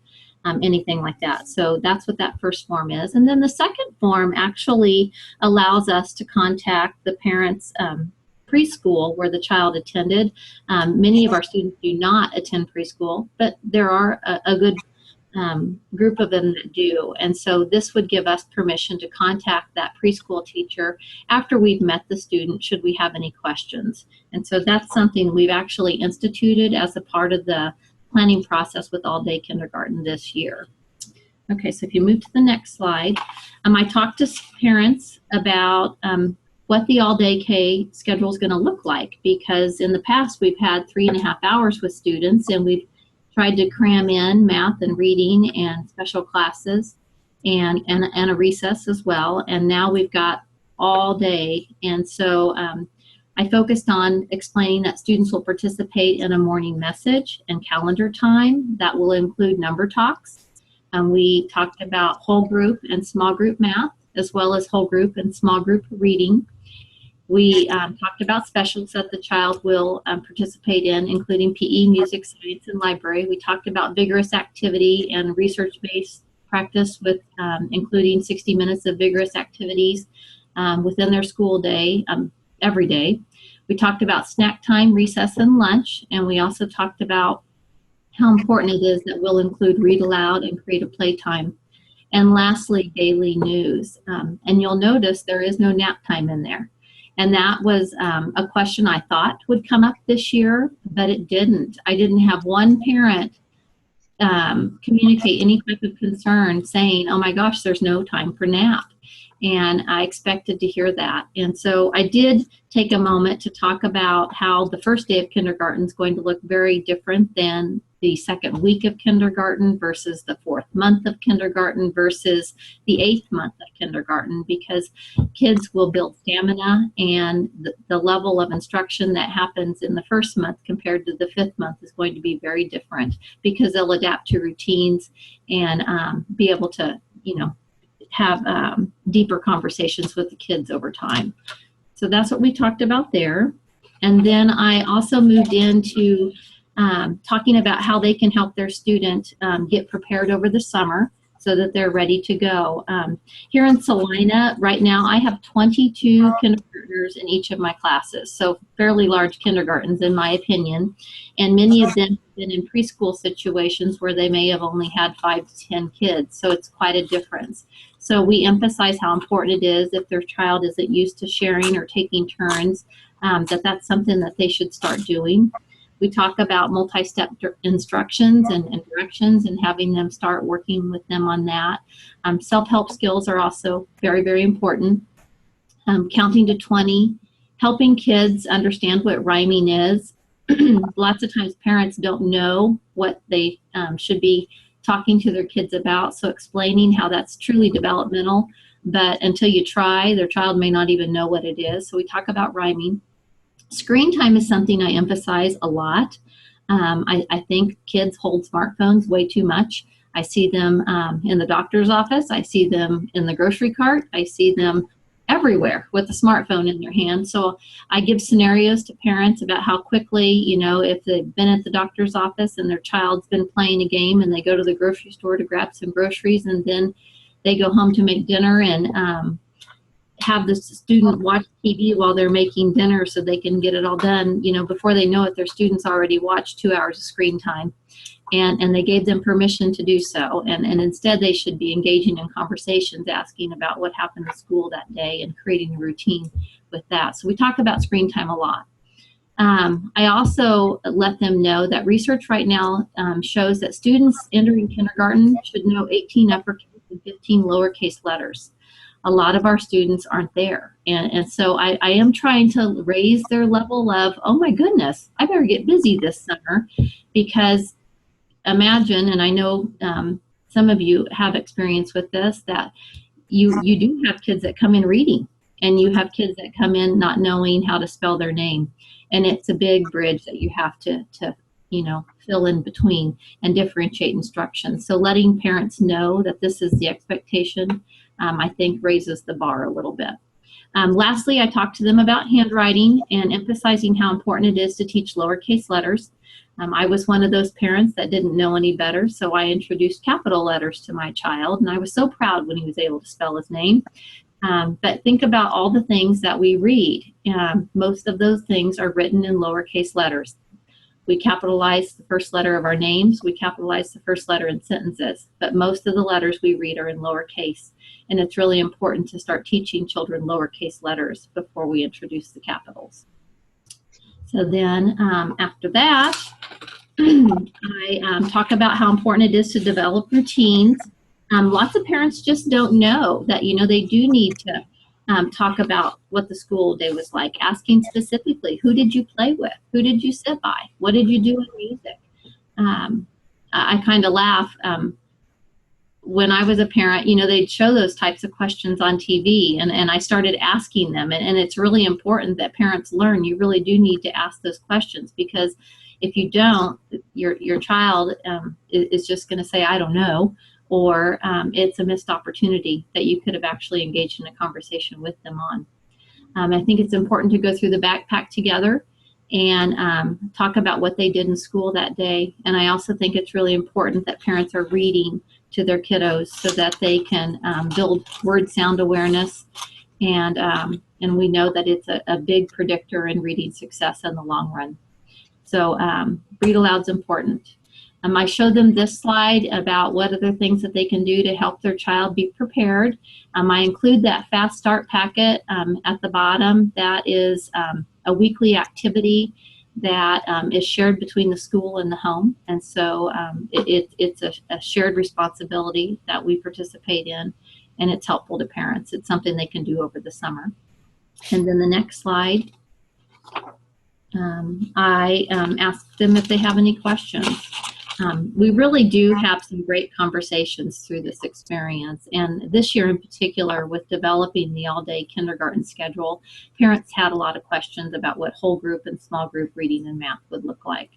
anything like that. So that's what that first form is. And then the second form actually allows us to contact the parents' preschool where the child attended. Many of our students do not attend preschool, but there are a good group of them that do. And so this would give us permission to contact that preschool teacher after we've met the student, should we have any questions. And so that's something we've actually instituted as a part of the planning process with all day kindergarten this year. Okay, so if you move to the next slide, I talked to parents about what the all-day K schedule is going to look like, because in the past we've had 3.5 hours with students, and we've tried to cram in math and reading and special classes and a recess as well, and now we've got all day. And so I focused on explaining that students will participate in a morning message and calendar time that will include number talks. We talked about whole group and small group math, as well as whole group and small group reading. We talked about specials that the child will participate in, including PE, music, science, and library. We talked about vigorous activity and research-based practice with including 60 minutes of vigorous activities within their school day, every day. We talked about snack time, recess, and lunch, and we also talked about how important it is that we'll include read aloud and creative playtime. And lastly, daily news. And you'll notice there is no nap time in there. And that was a question I thought would come up this year, but it didn't. I didn't have one parent communicate any type of concern saying, oh my gosh, there's no time for nap. And I expected to hear that. And so I did take a moment to talk about how the first day of kindergarten is going to look very different than the second week of kindergarten versus the 4th month of kindergarten versus the 8th month of kindergarten, because kids will build stamina, and the level of instruction that happens in the 1st month compared to the 5th month is going to be very different, because they'll adapt to routines and be able to, have deeper conversations with the kids over time. So that's what we talked about there. And then I also moved into talking about how they can help their student get prepared over the summer so that they're ready to go. Here in Salina, right now, I have 22 kindergartners in each of my classes, so fairly large kindergartens in my opinion, and many of them have been in preschool situations where they may have only had 5 to 10 kids, so it's quite a difference. So we emphasize how important it is, if their child isn't used to sharing or taking turns, that's something that they should start doing. We talk about multi-step instructions and directions and having them start working with them on that. Self-help skills are also very, very important. Counting to 20, helping kids understand what rhyming is. Lots of times parents don't know what they should be talking to their kids about, so explaining how that's truly developmental, but until you try, their child may not even know what it is. So we talk about rhyming. Screen time is something I emphasize a lot. I think kids hold smartphones way too much. I see them in the doctor's office. I see them in the grocery cart. I see them everywhere with a smartphone in their hand. So I give scenarios to parents about how quickly, if they've been at the doctor's office and their child's been playing a game and they go to the grocery store to grab some groceries, and then they go home to make dinner and have the student watch TV while they're making dinner so they can get it all done. Before they know it, their students already watched 2 hours of screen time, and they gave them permission to do so. And instead, they should be engaging in conversations, asking about what happened at school that day and creating a routine with that. So we talk about screen time a lot. I also let them know that research right now shows that students entering kindergarten should know 18 uppercase and 15 lowercase letters. A lot of our students aren't there. And so I am trying to raise their level of, oh my goodness, I better get busy this summer, because imagine, and I know some of you have experience with this, that you do have kids that come in reading, and you have kids that come in not knowing how to spell their name. And it's a big bridge that you have to fill in between and differentiate instructions. So letting parents know that this is the expectation, I think raises the bar a little bit. Lastly, I talked to them about handwriting and emphasizing how important it is to teach lowercase letters. I was one of those parents that didn't know any better, so I introduced capital letters to my child, and I was so proud when he was able to spell his name. But think about all the things that we read. Most of those things are written in lowercase letters. We capitalize the first letter of our names. We capitalize the first letter in sentences. But most of the letters we read are in lowercase. And it's really important to start teaching children lowercase letters before we introduce the capitals. So then after that, I talk about how important it is to develop routines. Lots of parents just don't know that, they do need to talk about what the school day was like, asking specifically, who did you play with? Who did you sit by? What did you do in music? I kind of laugh. When I was a parent, they'd show those types of questions on TV, and I started asking them. And it's really important that parents learn you really do need to ask those questions, because if you don't, your child is just going to say, I don't know, or it's a missed opportunity that you could have actually engaged in a conversation with them on. I think it's important to go through the backpack together and talk about what they did in school that day. And I also think it's really important that parents are reading to their kiddos so that they can build word sound awareness. And we know that it's a big predictor in reading success in the long run. So read aloud is important. I show them this slide about what other things that they can do to help their child be prepared. I include that Fast Start packet at the bottom. That is a weekly activity that is shared between the school and the home. And so it's a shared responsibility that we participate in. and it's helpful to parents. It's something they can do over the summer. And then the next slide, I asked them if they have any questions. We really do have some great conversations through this experience. And this year in particular, with developing the all-day kindergarten schedule, parents had a lot of questions about what whole group and small group reading and math would look like.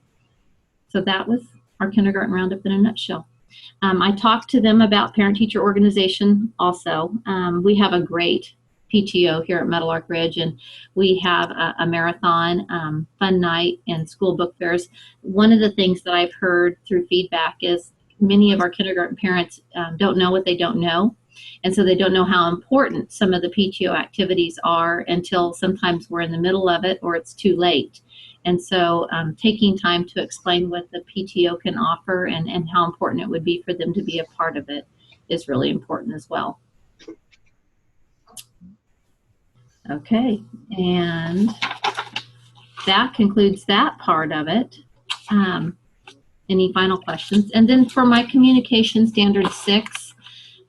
So that was our kindergarten roundup in a nutshell. I talked to them about parent-teacher organization also. We have a great PTO here at Meadowlark Ridge, and we have a marathon, fun night, and school book fairs. One of the things that I've heard through feedback is many of our kindergarten parents don't know what they don't know, and so they don't know how important some of the PTO activities are until sometimes we're in the middle of it or it's too late. And so taking time to explain what the PTO can offer and how important it would be for them to be a part of it is really important as well. Okay, and that concludes that part of it. Any final questions? And then for my communication standard 6,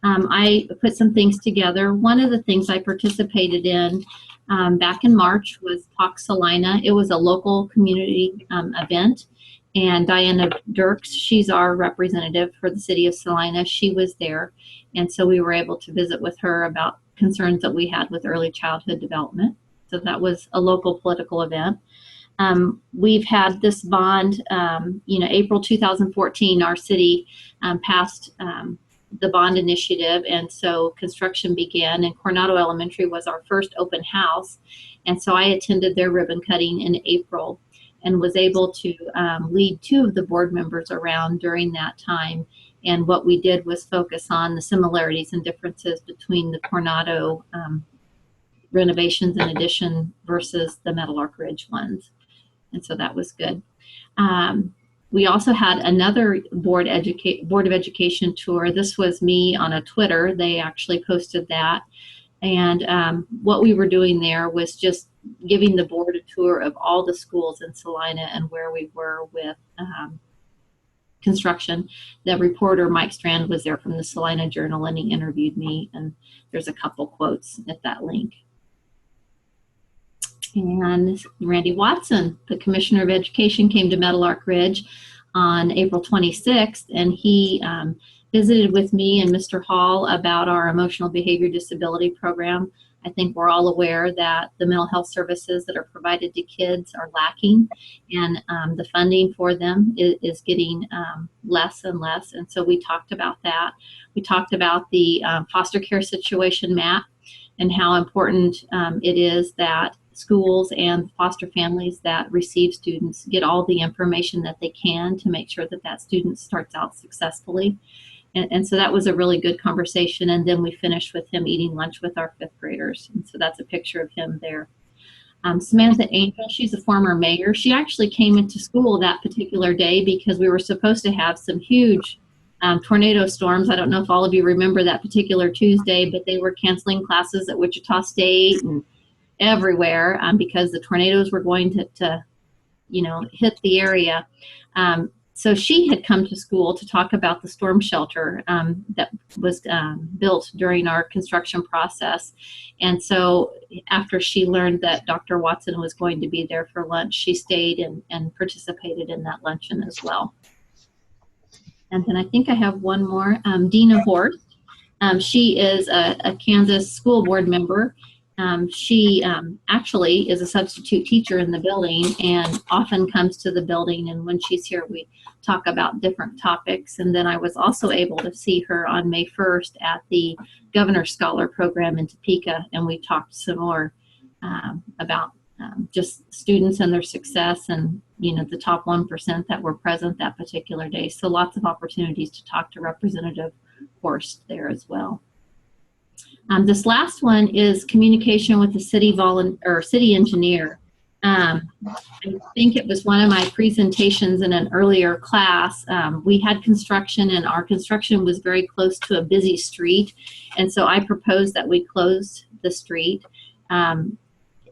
I put some things together. One of the things I participated in back in March was Talk Salina. It was a local community event, and Diana Dirks, she's our representative for the city of Salina, she was there, and so we were able to visit with her about concerns that we had with early childhood development. So that was a local political event. We've had this bond, April 2014, our city passed the bond initiative, and so construction began, and Coronado Elementary was our first open house, and so I attended their ribbon cutting in April and was able to lead 2 of the board members around during that time. And what we did was focus on the similarities and differences between the Coronado renovations and addition versus the Meadowlark Ridge ones. And so that was good. We also had another Board of Education tour. This was me on a Twitter. They actually posted that. And what we were doing there was just giving the board a tour of all the schools in Salina and where we were with construction. The reporter, Mike Strand, was there from the Salina Journal, and he interviewed me, and there's a couple quotes at that link. And Randy Watson, the Commissioner of Education, came to Meadowlark Ridge on April 26th, and he visited with me and Mr. Hall about our emotional behavior disability program. I think we're all aware that the mental health services that are provided to kids are lacking, and the funding for them is getting less and less. And so we talked about that. We talked about the foster care situation map and how important it is that schools and foster families that receive students get all the information that they can to make sure that that student starts out successfully. And so that was a really good conversation. And then we finished with him eating lunch with our 5th graders. And so that's a picture of him there. Samantha Angel, she's a former mayor. She actually came into school that particular day because we were supposed to have some huge tornado storms. I don't know if all of you remember that particular Tuesday, but they were canceling classes at Wichita State and everywhere because the tornadoes were going to hit the area. So she had come to school to talk about the storm shelter that was built during our construction process. And so after she learned that Dr. Watson was going to be there for lunch, she stayed and participated in that luncheon as well. And then I think I have one more, Dina Horst. She is a Kansas school board member. She actually is a substitute teacher in the building and often comes to the building, and when she's here we talk about different topics. And then I was also able to see her on May 1st at the Governor Scholar Program in Topeka, and we talked some more about just students and their success and the top 1% that were present that particular day. So lots of opportunities to talk to Representative Horst there as well. This last one is communication with the city engineer. I think it was one of my presentations in an earlier class. We had construction, and our construction was very close to a busy street, and so I proposed that we close the street.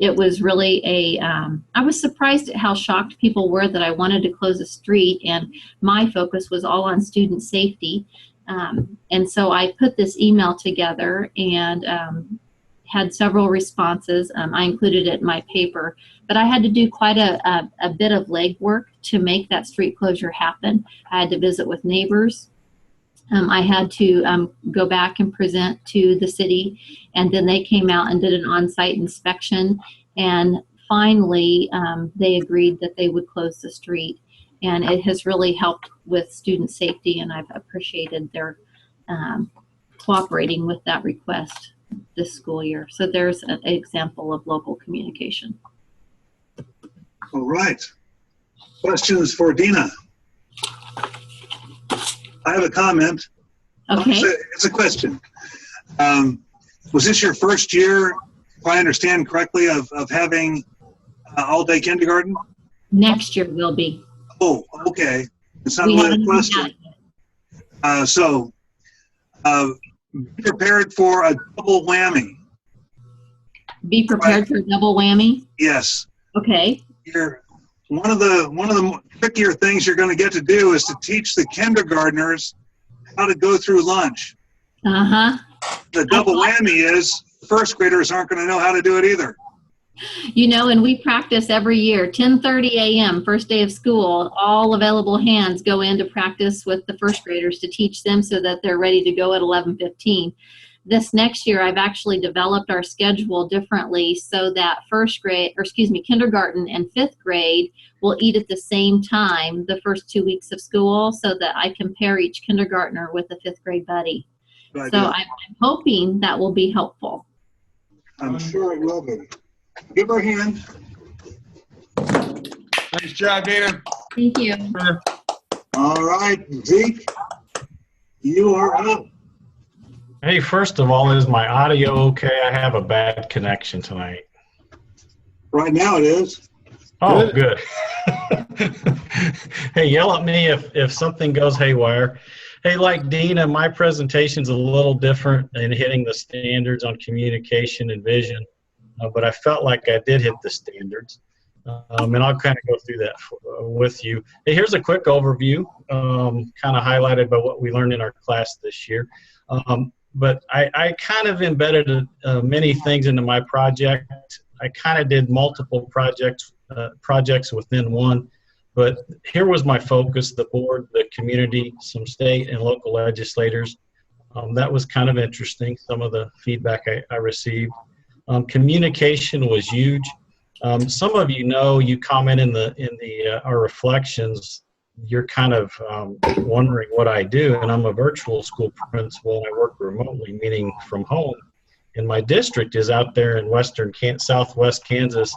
It was really I was surprised at how shocked people were that I wanted to close a street, and my focus was all on student safety. And so I put this email together and had several responses. I included it in my paper, but I had to do quite a bit of legwork to make that street closure happen. I had to visit with neighbors. I had to go back and present to the city, and then they came out and did an on-site inspection, and finally they agreed that they would close the street. And it has really helped with student safety, and I've appreciated their cooperating with that request this school year. So there's an example of local communication. All right. Questions for Dina? I have a comment. Okay. It's a question. Was this your first year, if I understand correctly, of having all-day kindergarten? Next year will be. Oh, okay. It's not We really a haven't question. So be prepared for a double whammy. Be prepared for a double whammy. Yes. Okay. One of the trickier things you're going to get to do is to teach the kindergartners how to go through lunch. Uh-huh. The double whammy is first graders aren't going to know how to do it either. You know, and we practice every year, 10:30 a.m., first day of school. All available hands go in to practice with the first graders to teach them so that they're ready to go at 11:15. This next year, I've actually developed our schedule differently so that kindergarten and fifth grade will eat at the same time the first 2 weeks of school so that I can pair each kindergartner with a fifth grade buddy. Good So idea. I'm hoping that will be helpful. I'm sure it will be. Give her a hand. Nice job, Dana. Thank you. All right, Zeke, you are up. Hey, first of all, is my audio okay? I have a bad connection tonight. Right now it is. Oh, good. Hey, yell at me if something goes haywire. Hey, like Dina, my presentation's a little different in hitting the standards on communication and vision, but I felt like I did hit the standards. And I'll kind of go through that with you. Hey, here's a quick overview, kind of highlighted by what we learned in our class this year. But I kind of embedded many things into my project. I kind of did multiple projects within one. But here was my focus: the board, the community, some state and local legislators. That was kind of interesting. Some of the feedback I received. Communication was huge. Some of you know, you comment in our reflections. You're kind of wondering what I do, and I'm a virtual school principal, and I work remotely, meaning from home. And my district is out there in southwest Kansas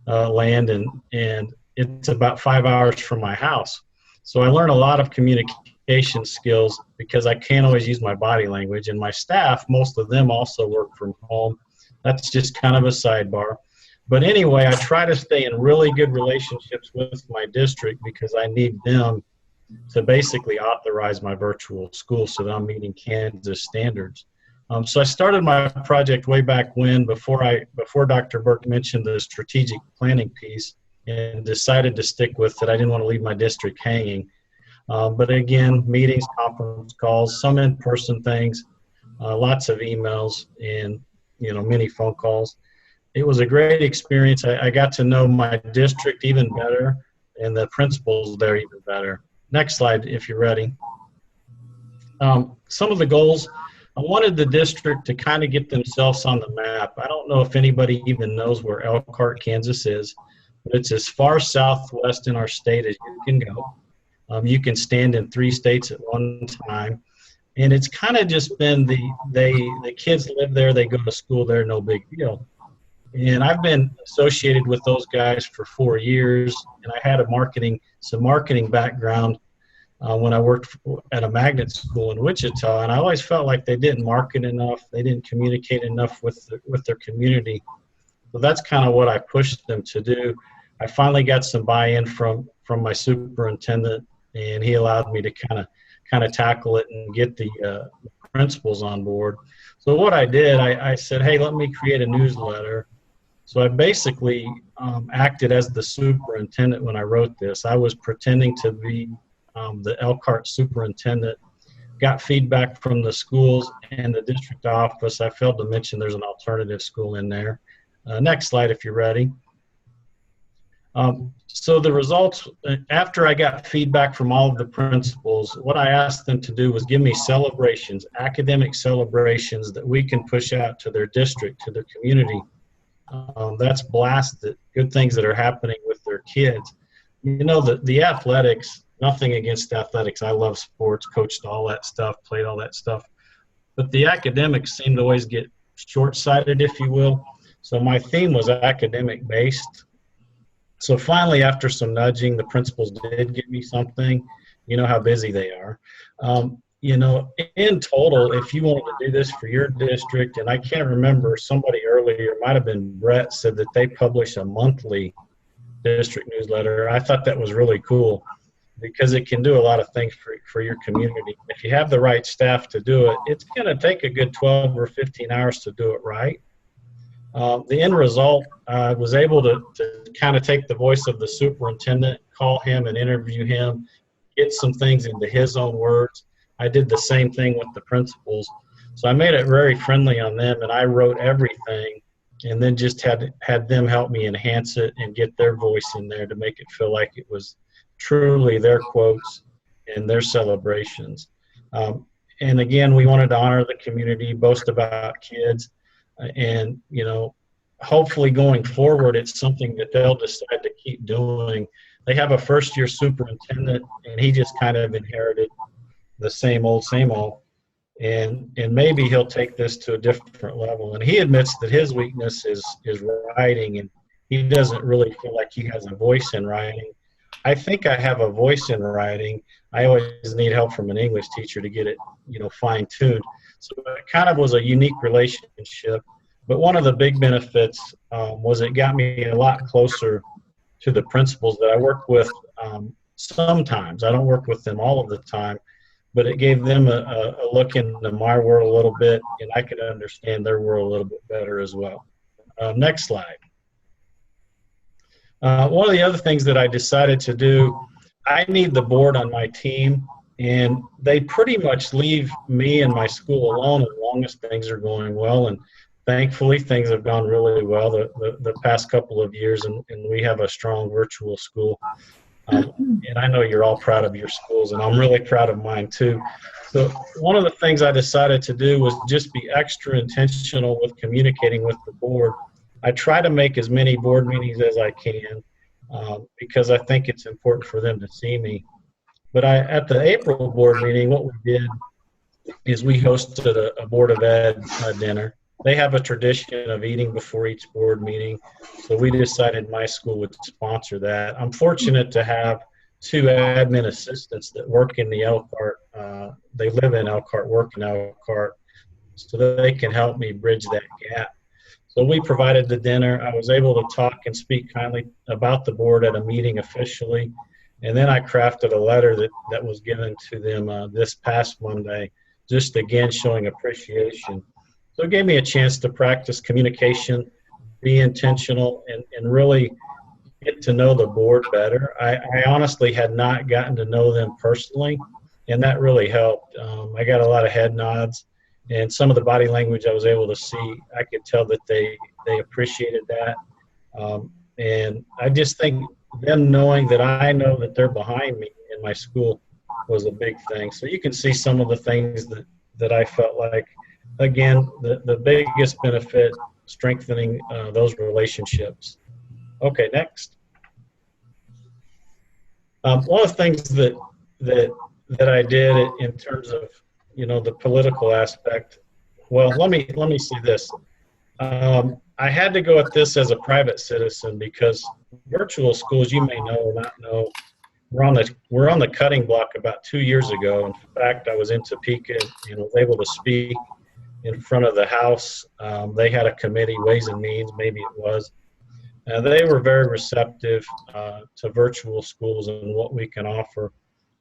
land, and it's about 5 hours from my house. So I learn a lot of communication skills because I can't always use my body language. And my staff, most of them also work from home. That's just kind of a sidebar. But anyway, I try to stay in really good relationships with my district because I need them to basically authorize my virtual school so that I'm meeting Kansas standards. So I started my project way back when, before Dr. Burke mentioned the strategic planning piece, and decided to stick with it. I didn't want to leave my district hanging. But again, meetings, conference calls, some in-person things, lots of emails, and many phone calls. It was a great experience. I got to know my district even better and the principals there even better. Next slide, if you're ready. Some of the goals, I wanted the district to kind of get themselves on the map. I don't know if anybody even knows where Elkhart, Kansas is, but it's as far southwest in our state as you can go. You can stand in 3 states at one time. And it's kind of just been the kids live there, they go to school there, no big deal. And I've been associated with those guys for 4 years, and I had some marketing background when I worked at a magnet school in Wichita, and I always felt like they didn't market enough, they didn't communicate enough with their community. So that's kind of what I pushed them to do. I finally got some buy-in from my superintendent, and he allowed me to kind of tackle it and get the principals on board. So what I did, I said, hey, let me create a newsletter. So I basically acted as the superintendent when I wrote this. I was pretending to be the Elkhart superintendent got feedback from the schools and the district office. I failed to mention there's an alternative school in there. Next slide if you're ready. So the results, after I got feedback from all of the principals, what I asked them to do was give me celebrations, academic celebrations that we can push out to their district, to their community. That's blasted, good things that are happening with their kids. You know, the athletics, nothing against athletics. I love sports, coached all that stuff, played all that stuff. But the academics seem to always get short-sighted, if you will. So my theme was academic based. So finally, after some nudging, the principals did give me something. You know how busy they are. You know, in total, if you wanted to do this for your district, and I can't remember, somebody earlier, might have been Brett, said that they publish a monthly district newsletter. I thought that was really cool because it can do a lot of things for your community. If you have the right staff to do it, it's going to take a good 12 or 15 hours to do it right. The end result, I was able to kind of take the voice of the superintendent, call him and interview him, get some things into his own words. I did the same thing with the principals. So I made it very friendly on them, and I wrote everything and then just had them help me enhance it and get their voice in there to make it feel like it was truly their quotes and their celebrations. And again, we wanted to honor the community, boast about kids, and, you know, hopefully going forward, it's something that they'll decide to keep doing. They have a first-year superintendent, and he just kind of inherited the same old, and maybe he'll take this to a different level. And he admits that his weakness is writing, and he doesn't really feel like he has a voice in writing. I think I have a voice in writing. I always need help from an English teacher to get it, you know, fine-tuned. So it kind of was a unique relationship. But one of the big benefits was it got me a lot closer to the principals that I work with sometimes. I don't work with them all of the time, but it gave them a look into my world a little bit, and I could understand their world a little bit better as well. Next slide. One of the other things that I decided to do, I need the board on my team, and they pretty much leave me and my school alone as long as things are going well. And thankfully, things have gone really well the past couple of years, and we have a strong virtual school. And I know you're all proud of your schools, and I'm really proud of mine too. So one of the things I decided to do was just be extra intentional with communicating with the board. I try to make as many board meetings as I can because I think it's important for them to see me. But at the April board meeting, what we did is we hosted a Board of Ed dinner. They have a tradition of eating before each board meeting, so we decided my school would sponsor that. I'm fortunate to have 2 admin assistants that work in the Elkhart. They live in Elkhart, work in Elkhart, so that they can help me bridge that gap. So we provided the dinner. I was able to talk and speak kindly about the board at a meeting officially, and then I crafted a letter that was given to them this past Monday, just again showing appreciation. So it gave me a chance to practice communication, be intentional, and really get to know the board better. I honestly had not gotten to know them personally, and that really helped. I got a lot of head nods, and some of the body language I was able to see, I could tell that they appreciated that. And I just think them knowing that I know that they're behind me in my school was a big thing. So you can see some of the things that I felt like, again, the biggest benefit, strengthening those relationships. Okay, next. One of the things that I did in terms of, you know, the political aspect, well, let me say this. I had to go at this as a private citizen because virtual schools, you may know or not know, we're on the cutting block about 2 years ago. In fact, I was in Topeka and was able to speak in front of the House. They had a committee, Ways and Means, maybe it was. They were very receptive to virtual schools and what we can offer.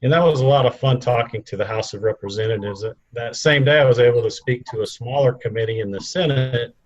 And that was a lot of fun talking to the House of Representatives. That same day, I was able to speak to a smaller committee in the Senate,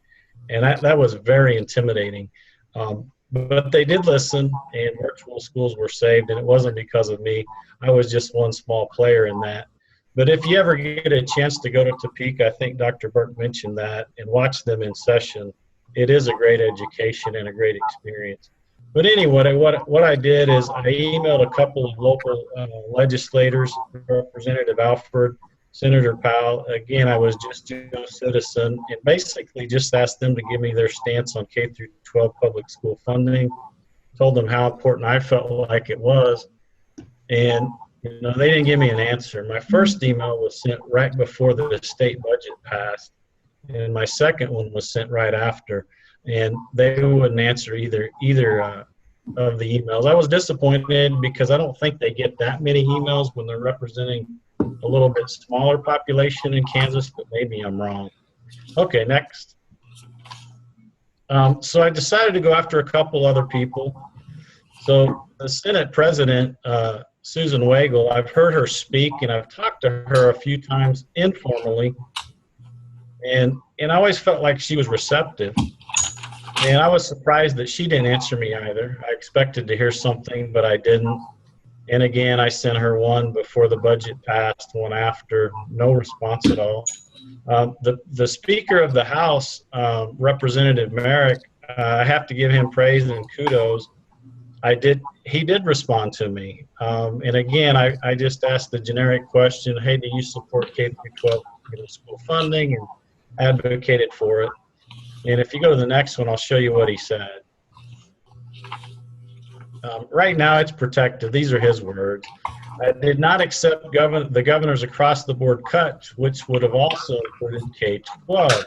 and that was very intimidating. But they did listen, and virtual schools were saved, and it wasn't because of me. I was just one small player in that. But if you ever get a chance to go to Topeka, I think Dr. Burke mentioned that, and watch them in session, it is a great education and a great experience. But anyway, what I did is I emailed a couple of local legislators, Representative Alford, Senator Powell. Again, I was just a citizen, and basically just asked them to give me their stance on K through 12 public school funding. Told them how important I felt like it was, and they didn't give me an answer. My first email was sent right before the state budget passed, and my second one was sent right after, and they wouldn't answer either of the emails. I was disappointed because I don't think they get that many emails when they're representing a little bit smaller population in Kansas, but maybe I'm wrong. Okay, next. So I decided to go after a couple other people. So the Senate President, Susan Wagle, I've heard her speak, and I've talked to her a few times informally, and I always felt like she was receptive. And I was surprised that she didn't answer me either. I expected to hear something, but I didn't. And again, I sent her one before the budget passed, one after, no response at all. The Speaker of the House, Representative Merrick, I have to give him praise and kudos. He did respond to me. And again, I just asked the generic question, hey, do you support K through 12 middle school funding, and advocated for it. And if you go to the next one, I'll show you what he said. Right now, it's protected. These are his words. I did not accept the governor's across-the-board cut, which would have also included K-12.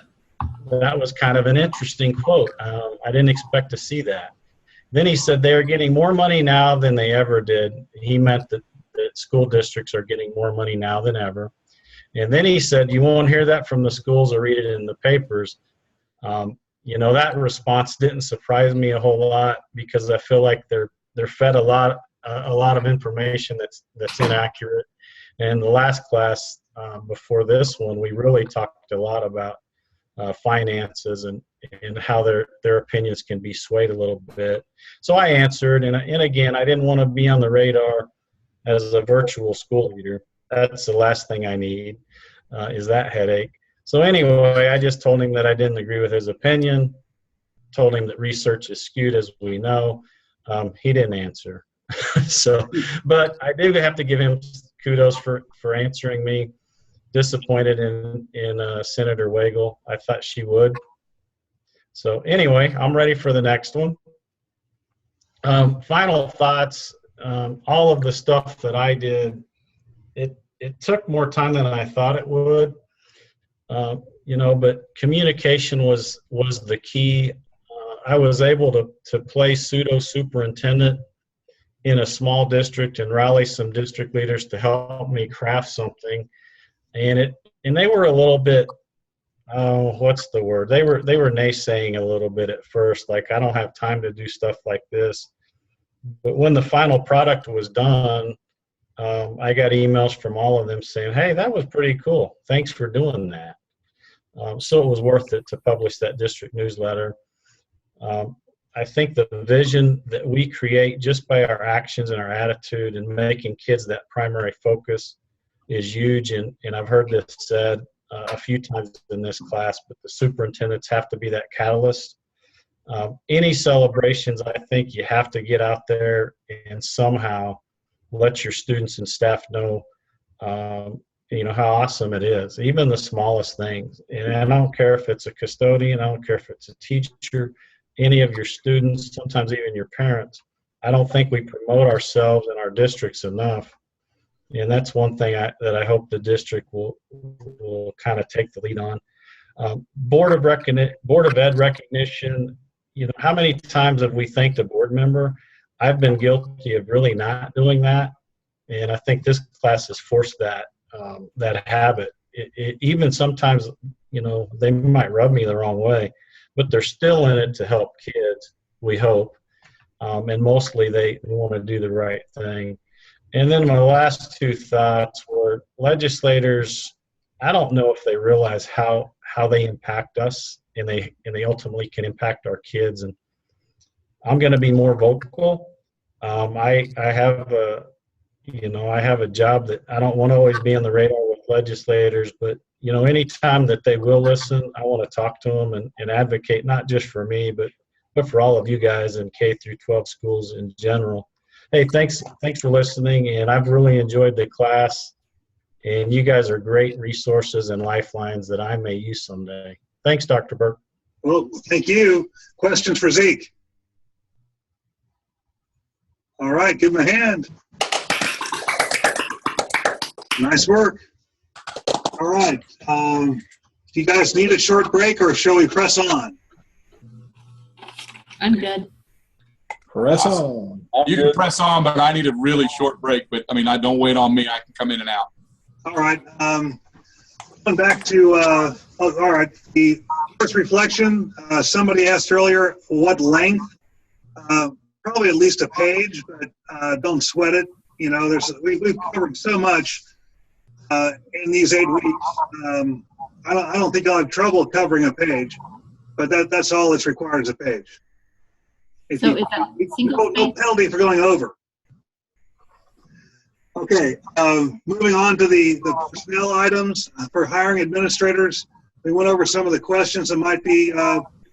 That was kind of an interesting quote. I didn't expect to see that. Then he said they are getting more money now than they ever did. He meant that school districts are getting more money now than ever. And then he said, you won't hear that from the schools or read it in the papers. That response didn't surprise me a whole lot, because I feel like they're fed a lot of information that's inaccurate. And the last class before this one, we really talked a lot about finances and how their opinions can be swayed a little bit. So I answered, and again, I didn't want to be on the radar as a virtual school leader. That's the last thing I need, is that headache. So anyway, I just told him that I didn't agree with his opinion, told him that research is skewed, as we know. He didn't answer. But I do have to give him kudos for answering me. Disappointed in Senator Wagle. I thought she would. So anyway, I'm ready for the next one. Final thoughts. All of the stuff that I did, it took more time than I thought it would. But communication was the key. I was able to play pseudo superintendent in a small district and rally some district leaders to help me craft something. And they were a little bit, what's the word? They were naysaying a little bit at first, like, I don't have time to do stuff like this. But when the final product was done, I got emails from all of them saying, hey, that was pretty cool. Thanks for doing that. So it was worth it to publish that district newsletter. I think the vision that we create just by our actions and our attitude and making kids that primary focus is huge. And I've heard this said a few times in this class, but the superintendents have to be that catalyst. Any celebrations, I think you have to get out there and somehow let your students and staff know, how awesome it is, even the smallest things. And I don't care if it's a custodian, I don't care if it's a teacher, any of your students, sometimes even your parents. I don't think we promote ourselves and our districts enough. And that's one thing that I hope the district will kind of take the lead on. Board of Ed recognition, how many times have we thanked a board member? I've been guilty of really not doing that. And I think this class has forced that habit. Even sometimes, they might rub me the wrong way, but they're still in it to help kids, we hope. And mostly they want to do the right thing. And then my last two thoughts were legislators. I don't know if they realize how they impact us, and they ultimately can impact our kids. And I'm going to be more vocal. I have a job that I don't want to always be on the radar with legislators, but anytime that they will listen, I want to talk to them and advocate, not just for me, but for all of you guys in K through 12 schools in general. Hey, thanks for listening, and I've really enjoyed the class, and you guys are great resources and lifelines that I may use someday. Thanks, Dr. Burke. Well, thank you. Questions for Zeke? All right, give him a hand. Nice work. All right. Do you guys need a short break, or shall we press on? I'm good. Press on. You can press on, but I need a really short break. But I mean, don't wait on me. I can come in and out. All right. Going back to, all right, the first reflection, somebody asked earlier, what length? Probably at least a page, but don't sweat it. We've covered so much in these 8 weeks. I don't think I'll have trouble covering a page, but that's all that's required is a page. So is that single No penalty for going over. Okay, moving on to the personnel items for hiring administrators. We went over some of the questions that might be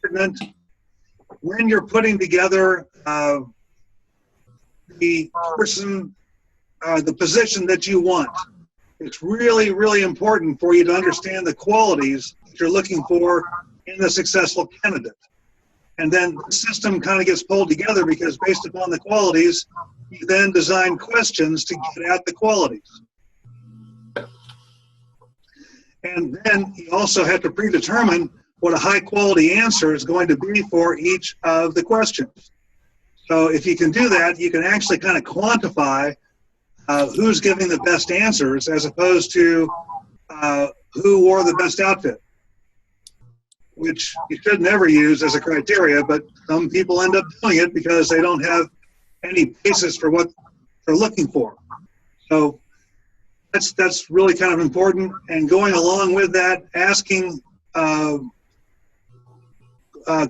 pertinent. When you're putting together the person, the position that you want, it's really, really important for you to understand the qualities that you're looking for in a successful candidate. And then the system kind of gets pulled together because based upon the qualities, you then design questions to get at the qualities. And then you also have to predetermine what a high quality answer is going to be for each of the questions. So if you can do that, you can actually kind of quantify who's giving the best answers as opposed to who wore the best outfit, which you should never use as a criteria, but some people end up doing it because they don't have any basis for what they're looking for. So that's really kind of important. And going along with that, asking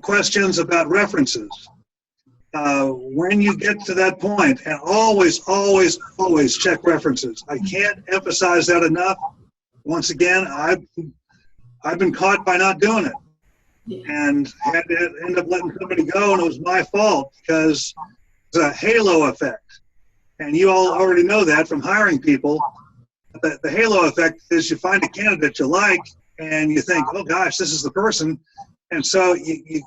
questions about references. When you get to that point, and always, always, always check references. I can't emphasize that enough. Once again, I've been caught by not doing it. And had to end up letting somebody go, and it was my fault because it's a halo effect. And you all already know that from hiring people. The halo effect is you find a candidate you like, and you think, oh gosh, this is the person. And so if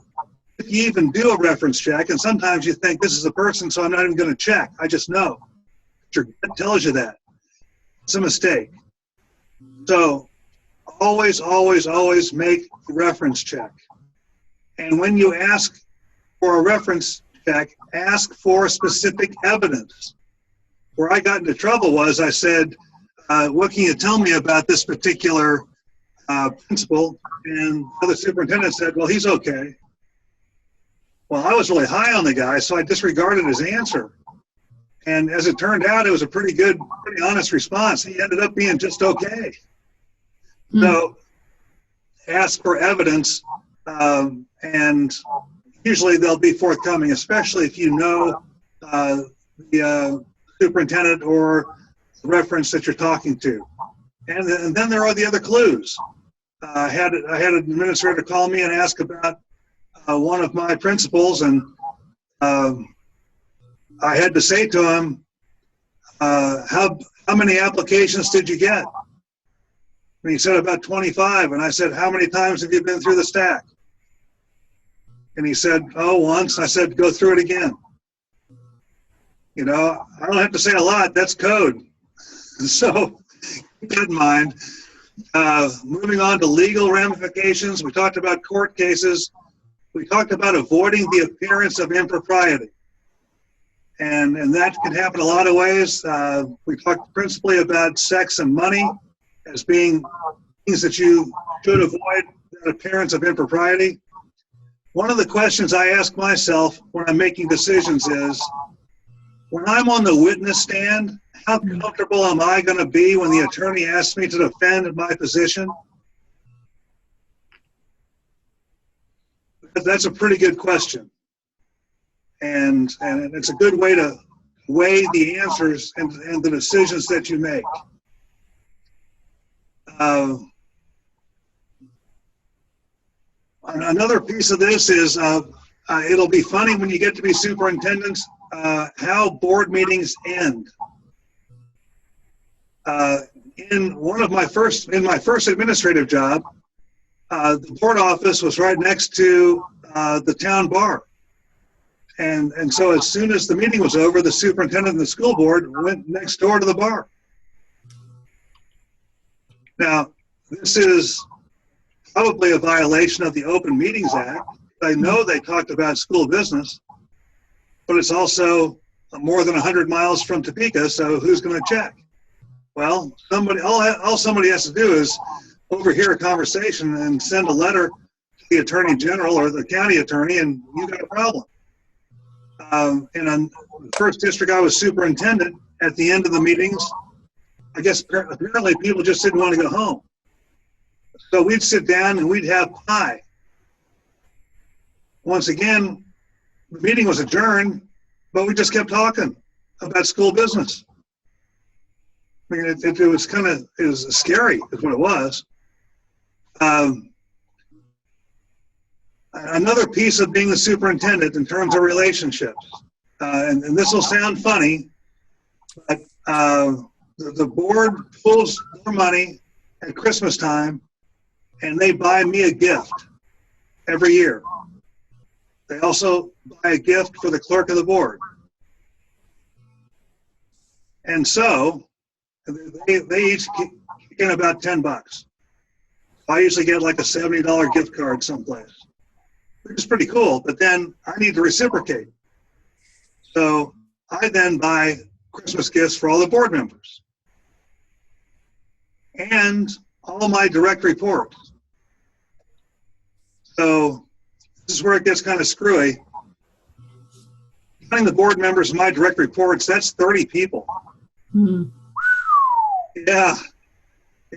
you even do a reference check, and sometimes you think this is the person, so I'm not even going to check. I just know. Your gut tells you that. It's a mistake. So always, always, always make a reference check. And when you ask for a reference check, ask for specific evidence. Where I got into trouble was I said, what can you tell me about this particular principal? And the other superintendent said, well, he's okay. Well, I was really high on the guy, so I disregarded his answer. And as it turned out, it was a pretty good, pretty honest response. He ended up being just okay. So ask for evidence, and usually they'll be forthcoming, especially if you know the superintendent or the reference that you're talking to. And then there are the other clues. I had an administrator call me and ask about one of my principals, and I had to say to him, how many applications did you get? And he said about 25. And I said, how many times have you been through the stack? And he said, oh, once. I said, go through it again. You know, I don't have to say a lot. That's code. So keep that in mind. Moving on to legal ramifications. We talked about court cases. We talked about avoiding the appearance of impropriety. And that can happen a lot of ways. We talked principally about sex and money as being things that you should avoid, that appearance of impropriety. One of the questions I ask myself when I'm making decisions is, when I'm on the witness stand, how comfortable am I going to be when the attorney asks me to defend my position? That's a pretty good question. And it's a good way to weigh the answers and the decisions that you make. Another piece of this is it'll be funny when you get to be superintendents how board meetings end. In my first administrative job, the board office was right next to the town bar. And so as soon as the meeting was over, the superintendent and the school board went next door to the bar. Now, this is probably a violation of the Open Meetings Act. I know they talked about school business, but it's also more than 100 miles from Topeka, so who's going to check? Well, all somebody has to do is overhear a conversation and send a letter to the attorney general or the county attorney, and you got a problem. In the first district I was superintendent, at the end of the meetings, I guess apparently people just didn't want to go home. So we'd sit down and we'd have pie. Once again, the meeting was adjourned, but we just kept talking about school business. I mean, it was scary, is what it was. Another piece of being the superintendent in terms of relationships, and this will sound funny, but the board pulls their money at Christmas time and they buy me a gift every year. They also buy a gift for the clerk of the board. And so they each kick in about $10. I usually get like a $70 gift card someplace, which is pretty cool, but then I need to reciprocate. So I then buy Christmas gifts for all the board members and all my direct reports. So this is where it gets kind of screwy. Counting the board members and my direct reports, that's 30 people. Mm-hmm. Yeah.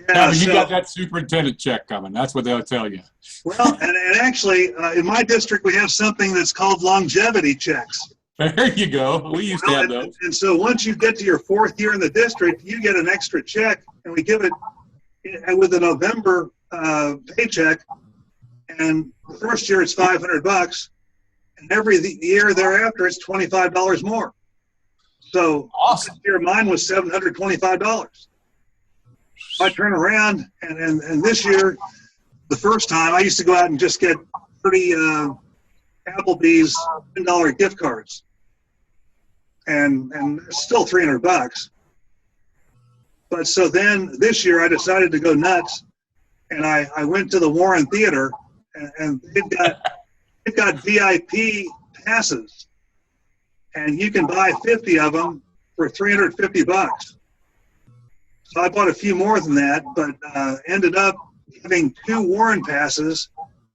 Yeah, you got that superintendent check coming. That's what they'll tell you. Well, and actually, in my district, we have something that's called longevity checks. There you go. We used to have those. And so once you get to your 4th year in the district, you get an extra check, and we give it with a November paycheck. And the first year it's $500, and every year thereafter it's $25 more. So awesome. This year mine was $725. I turn around, and this year, the first time, I used to go out and just get 30 Applebee's $10 gift cards, and it's still $300. But so then this year, I decided to go nuts, and I went to the Warren Theater, and they've got VIP passes, and you can buy 50 of them for $350. So I bought a few more than that, but ended up giving 2 Warren passes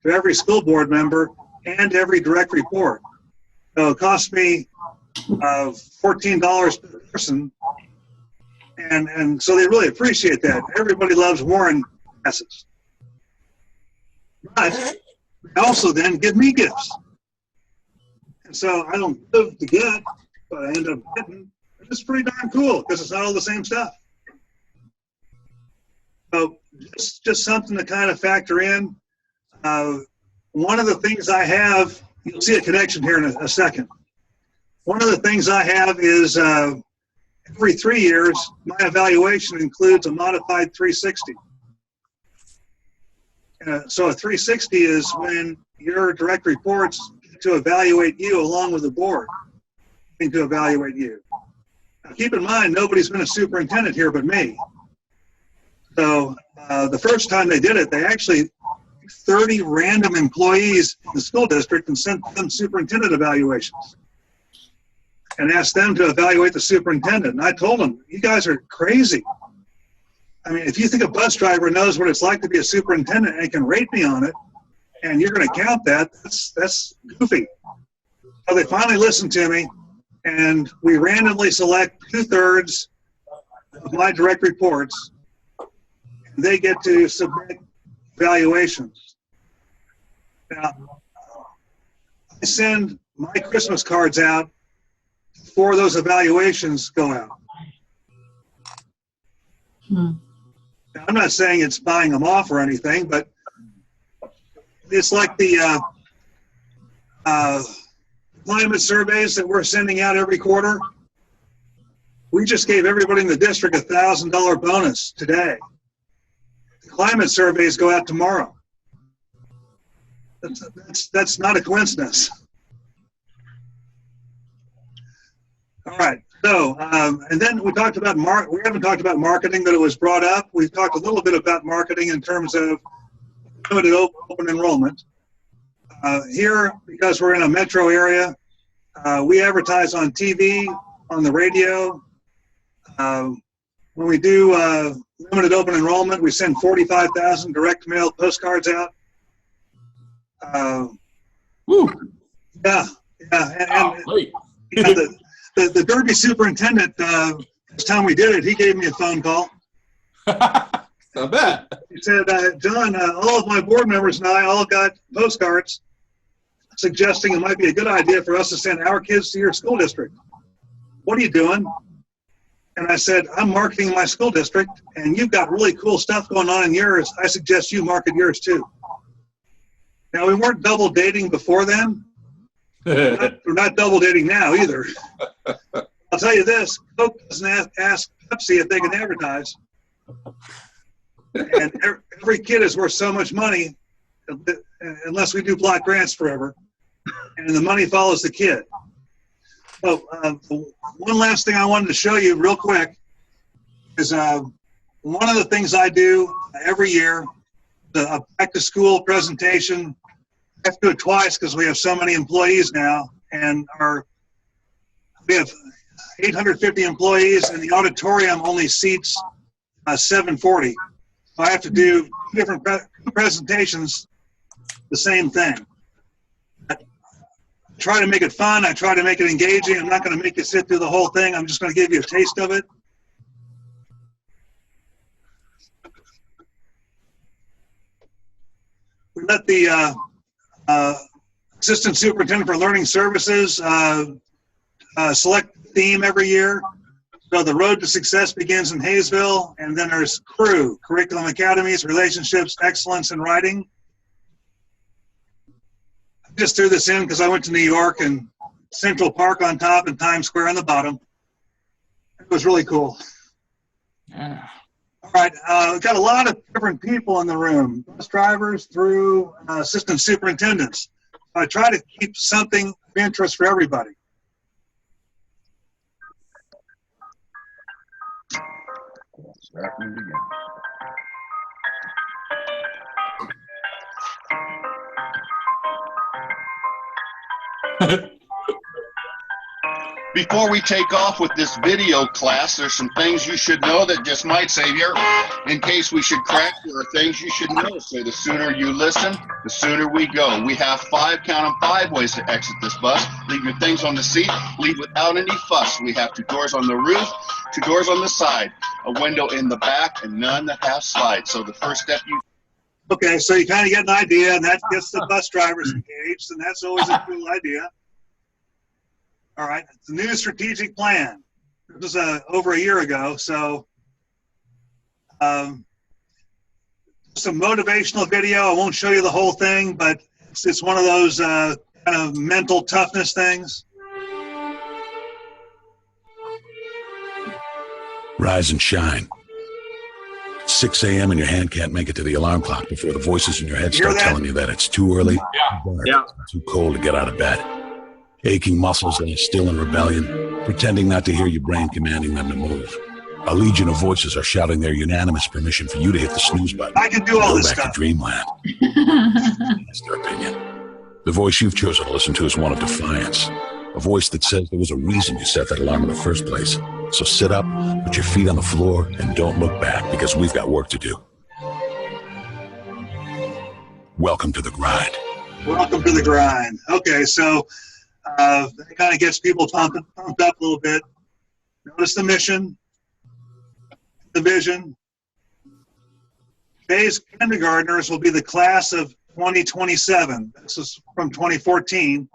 to every school board member and every direct report. So it cost me $14 per person, and so they really appreciate that. Everybody loves Warren passes. But they also then give me gifts. And so I don't live to get, but I end up getting. It's pretty darn cool because it's not all the same stuff. So just something to kind of factor in. One of the things I have, you'll see a connection here in a second. One of the things I have is every 3 years, my evaluation includes a modified 360. So a 360 is when your direct reports get to evaluate you along with the board to evaluate you. Now, keep in mind, nobody's been a superintendent here but me. So the first time they did it, they actually 30 random employees in the school district and sent them superintendent evaluations and asked them to evaluate the superintendent. And I told them, you guys are crazy. I mean, if you think a bus driver knows what it's like to be a superintendent and can rate me on it, and you're going to count that, that's goofy. So they finally listened to me, and we randomly select 2/3 of my direct reports. They get to submit evaluations. Now, I send my Christmas cards out before those evaluations go out. I'm not saying it's buying them off or anything, but it's like the climate surveys that we're sending out every quarter. We just gave everybody in the district a $1,000 bonus today. The climate surveys go out tomorrow. That's not a coincidence. All right. So, and then we talked about we haven't talked about marketing, but it was brought up. We've talked a little bit about marketing in terms of limited open enrollment. Here, because we're in a metro area, we advertise on TV, on the radio. When we do limited open enrollment, we send 45,000 direct mail postcards out. Woo. Yeah. And the Derby superintendent, this time we did it, he gave me a phone call. I bet. He said, John, all of my board members and I all got postcards suggesting it might be a good idea for us to send our kids to your school district. What are you doing? And I said, I'm marketing my school district, and you've got really cool stuff going on in yours. I suggest you market yours too. Now, we weren't double dating before then. We're not double dating now either. I'll tell you this, Coke doesn't ask Pepsi if they can advertise. And every kid is worth so much money unless we do block grants forever. And the money follows the kid. So one last thing I wanted to show you real quick is one of the things I do every year, a back-to-school presentation. I have to do it twice because we have so many employees now, and we have 850 employees, and the auditorium only seats 740. So I have to do different presentations, the same thing. I try to make it fun. I try to make it engaging. I'm not going to make you sit through the whole thing. I'm just going to give you a taste of it. We let the Assistant Superintendent for Learning Services select the theme every year. So the Road to Success begins in Hayesville, and then there's CREW, Curriculum Academies, Relationships, Excellence in Writing. I just threw this in because I went to New York, and Central Park on top and Times Square on the bottom. It was really cool. Yeah. All right, we've got a lot of different people in the room, bus drivers through assistant superintendents. I try to keep something of interest for everybody. Before we take off with this video class, there's some things you should know that just might save you. In case we should crack, there are things you should know. So the sooner you listen, the sooner we go. We have 5 ways to exit this bus. Leave your things on the seat. Leave without any fuss. We have 2 doors on the roof, 2 doors on the side, a window in the back, and none that have slides. So the first step you... Okay, so you kind of get an idea, and that gets the bus drivers engaged, and that's always a cool idea. All right, it's the new strategic plan. It was over a year ago, so some motivational video. I won't show you the whole thing, but it's one of those kind of mental toughness things. Rise and shine. 6 a.m. and your hand can't make it to the alarm clock before the voices in your head start telling you that it's too early, too cold to get out of bed. Aching muscles lie still in rebellion, pretending not to hear your brain commanding them to move. A legion of voices are shouting their unanimous permission for you to hit the snooze button. I can do all this stuff. Go back to dreamland. That's their opinion. The voice you've chosen to listen to is one of defiance. A voice that says there was a reason you set that alarm in the first place. So sit up, put your feet on the floor, and don't look back, because we've got work to do. Welcome to the grind. Welcome to the grind. Okay, so that kind of gets people pumped up a little bit. Notice the mission, the vision. Today's kindergartners will be the class of 2027. This is from 2014.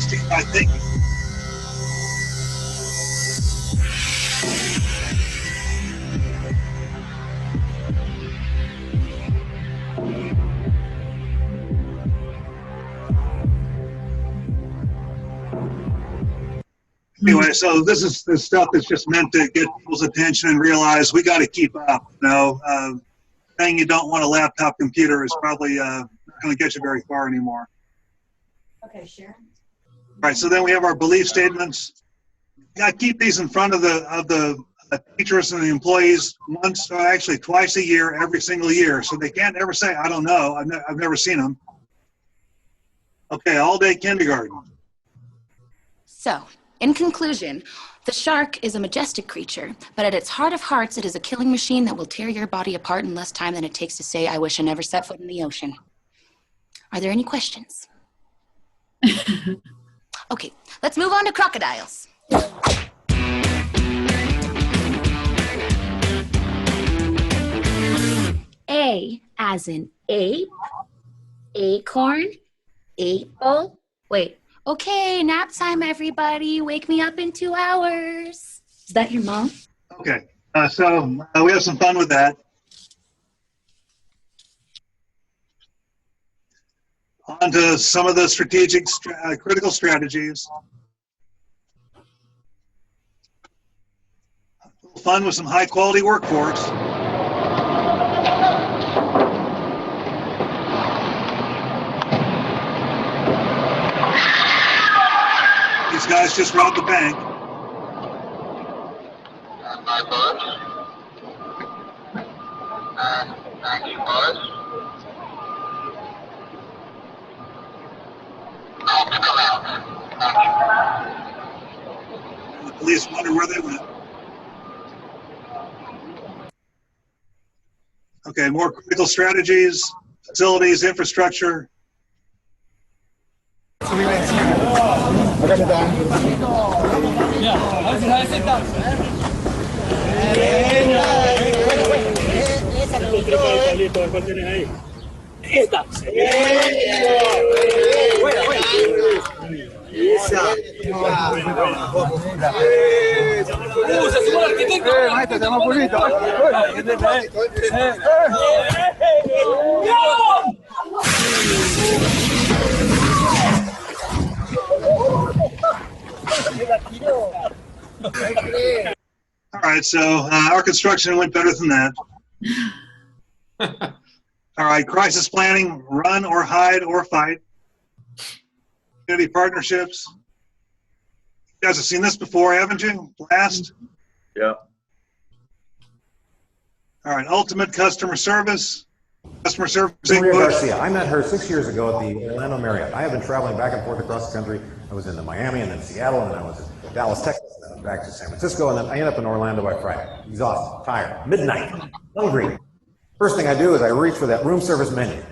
16, I think. Anyway, so this is the stuff that's just meant to get people's attention and realize we got to keep up. You know, saying you don't want a laptop computer is probably not going to get you very far anymore. Okay, Sharon. All right, so then we have our belief statements. I keep these in front of the teachers and the employees once, or actually twice a year, every single year, so they can't ever say, I don't know, I've never seen them. Okay, all day kindergarten. So, in conclusion, the shark is a majestic creature, but at its heart of hearts, it is a killing machine that will tear your body apart in less time than it takes to say, I wish I never set foot in the ocean. Are there any questions? Okay, let's move on to crocodiles. A as in ape, acorn, apple. Wait, okay, nap time, everybody. Wake me up in 2 hours. Is that your mom? Okay, so we have some fun with that. On to some of the strategic, critical strategies. Fun with some high-quality workforce. These guys just robbed the bank. Thank you, bud. Hope to come out. And the police wonder where they went. Okay, more critical strategies, facilities, infrastructure. All right, so our construction went better than that. All right, crisis planning, run or hide or fight. Community partnerships. You guys have seen this before, haven't you? Blast. Yeah. All right, ultimate customer service. Customer service. Maria Garcia. I met her 6 years ago at the Orlando Marriott. I have been traveling back and forth across the country. I was in Miami and then Seattle and then I was in Dallas, Texas, and then back to San Francisco, and then I end up in Orlando by Friday. Exhausted, tired, midnight, hungry. First thing I do is I reach for that room service menu.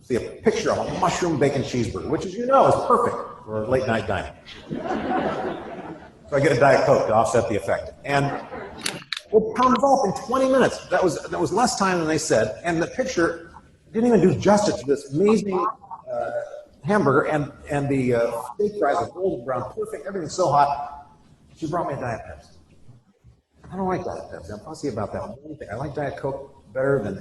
See a picture of a mushroom bacon cheeseburger, which, as you know, is perfect for late night dining. So I get a Diet Coke to offset the effect. And it comes off in 20 minutes. That was less time than they said. And the picture didn't even do justice to this amazing hamburger and the steak fries are golden brown, perfect. Everything's so hot. She brought me a Diet Pepsi. I don't like Diet Pepsi. I'm fussy about that one thing. I like Diet Coke better than.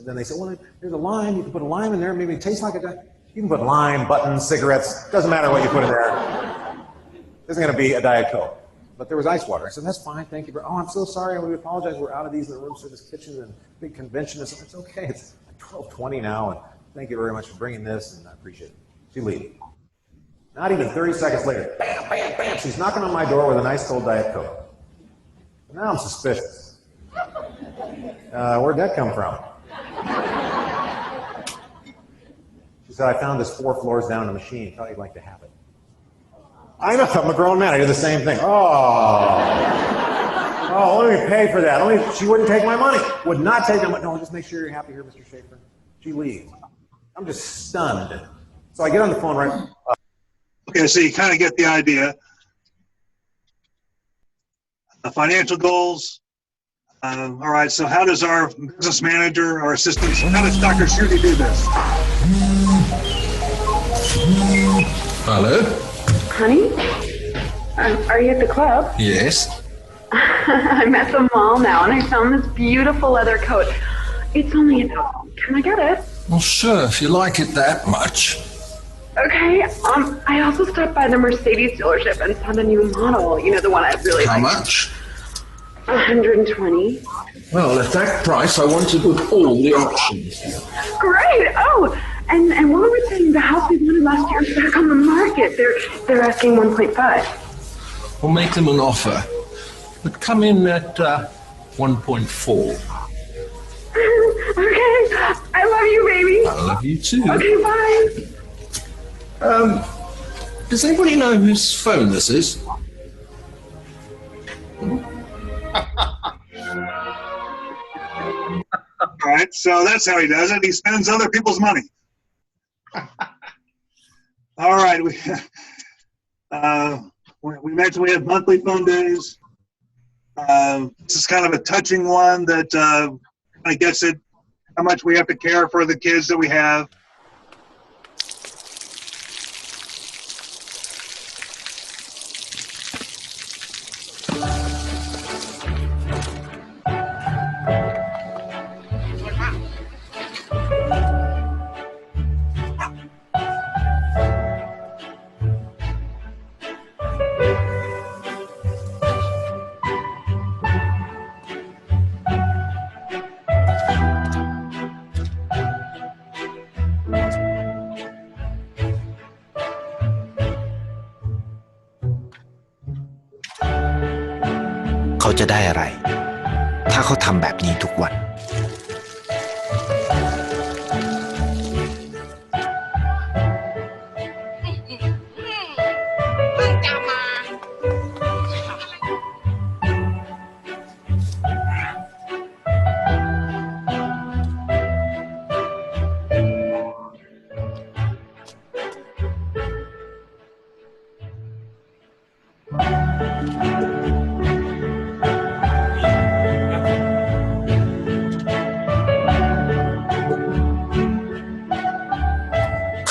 Then they said, well, there's a lime. You can put a lime in there. Maybe it tastes like a Diet. You can put lime, buttons, cigarettes. Doesn't matter what you put in there. There's going to be a Diet Coke. But there was ice water. I said, that's fine, thank you. Oh, I'm so sorry. We apologize. We're out of these in the room service kitchen and big convention. It's okay. It's 12:20 now, and thank you very much for bringing this, and I appreciate it. She leaves. Not even 30 seconds later, bam, bam, bam, she's knocking on my door with an ice cold Diet Coke. Now I'm suspicious. Where'd that come from? She said, I found this 4 floors down in the machine. Thought you'd like to have it. I know, I'm a grown man. I do the same thing. Oh, let me pay for that. She wouldn't take my money. Would not take my money. No, just make sure you're happy here, Mr. Schaefer. She leaves. I'm just stunned. So I get on the phone right. Okay, so you kind of get the idea. Financial goals. All right, so how does our business manager, our assistant, how does Dr. Shruti do this? Hello? Honey? Are you at the club? Yes. I'm at the mall now, and I found this beautiful leather coat. It's only $1,000. Can I get it? Well, sure, if you like it that much. Okay. I also stopped by the Mercedes dealership and saw the new model. You know, the one I really like. How much? 120. Well, at that price, I want it with all the options. Great. Oh, and what were we saying? The house we wanted last year is back on the market. They're asking 1.5. We'll make them an offer, but come in at 1.4. Okay. I love you, baby. I love you too. Okay, bye. Does anybody know whose phone this is? All right, so that's how he does it. He spends other people's money. All right, we mentioned we have monthly fun days. This is kind of a touching one that kind of gets at how much we have to care for the kids that we have.เขาจะได้อะไรถ้าเขาทำแบบนี้ทุกวัน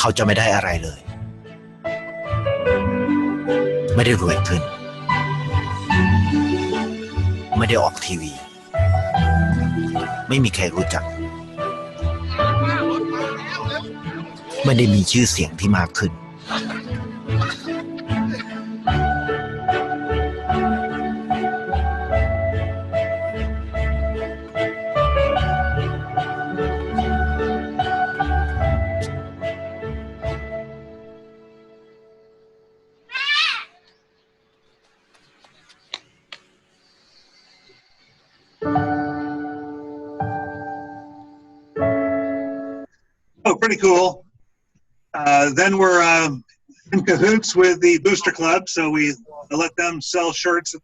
เขาจะไม่ได้อะไรเลย ไม่ได้รวยขึ้น ไม่ได้ออกทีวี ไม่มีใครรู้จัก ไม่ได้มีชื่อเสียงที่มากขึ้น Oh, pretty cool. Then we're in cahoots with the Booster Club, so we let them sell shirts at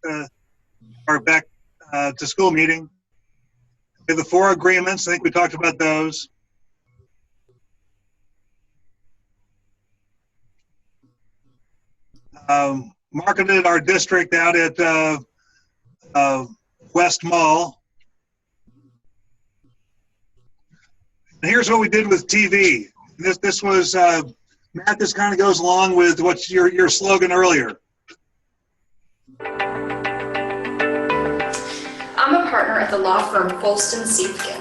our back to school meeting. We have the 4 agreements. I think we talked about those. Marketed our district out at West Mall. And here's what we did with TV. This was, Matt, this kind of goes along with what's your slogan earlier. I'm a partner at the law firm Colston Seathkin,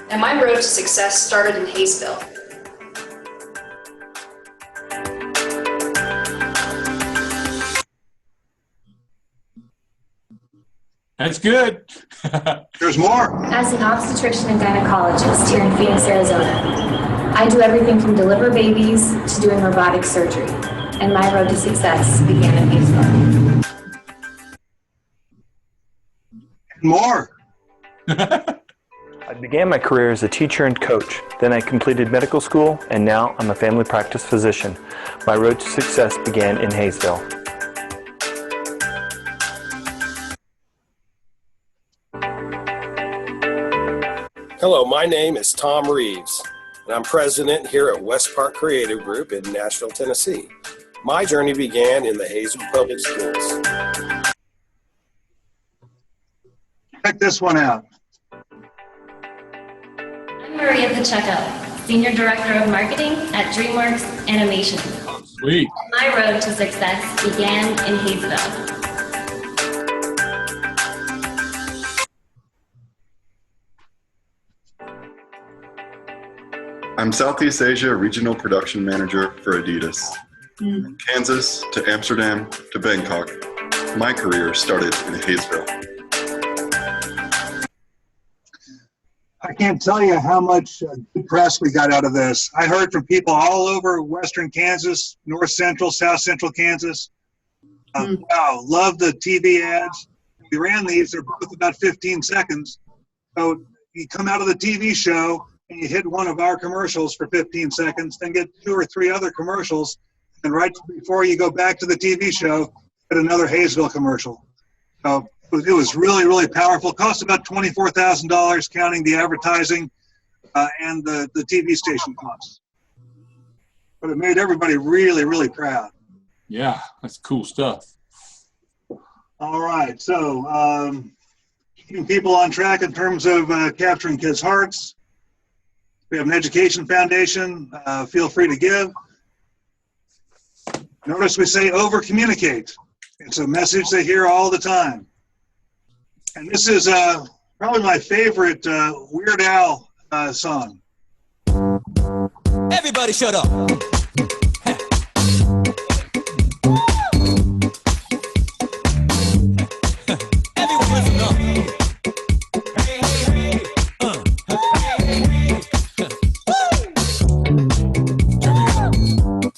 and my road to success started in Hayesville. That's good. There's more. As an obstetrician and gynecologist here in Phoenix, Arizona, I do everything from deliver babies to doing robotic surgery, and my road to success began in Hayesville. More. I began my career as a teacher and coach. Then I completed medical school, and now I'm a family practice physician. My road to success began in Hayesville. Hello, my name is Tom Reeves, and I'm president here at West Park Creative Group in Nashville, Tennessee. My journey began in the Hayesville Public Schools. Check this one out. I'm Maria Pacheco, Senior Director of Marketing at DreamWorks Animation. Sweet. My road to success began in Hayesville. I'm Southeast Asia Regional Production Manager for Adidas. From Kansas to Amsterdam to Bangkok, my career started in Hayesville. I can't tell you how much good press we got out of this. I heard from people all over western Kansas, north central, south central Kansas. Wow, love the TV ads. We ran these, they're both about 15 seconds. So you come out of the TV show and you hit one of our commercials for 15 seconds, then get 2 or 3 other commercials, and right before you go back to the TV show, get another Hayesville commercial. So it was really, really powerful. Cost about $24,000 counting the advertising and the TV station costs. But it made everybody really, really proud. Yeah, that's cool stuff. All right, so keeping people on track in terms of capturing kids' hearts. We have an education foundation. Feel free to give. Notice we say over-communicate. It's a message they hear all the time. And this is probably my favorite Weird Al song. Everybody shut up. Everyone listen up. Hey, hey, hey.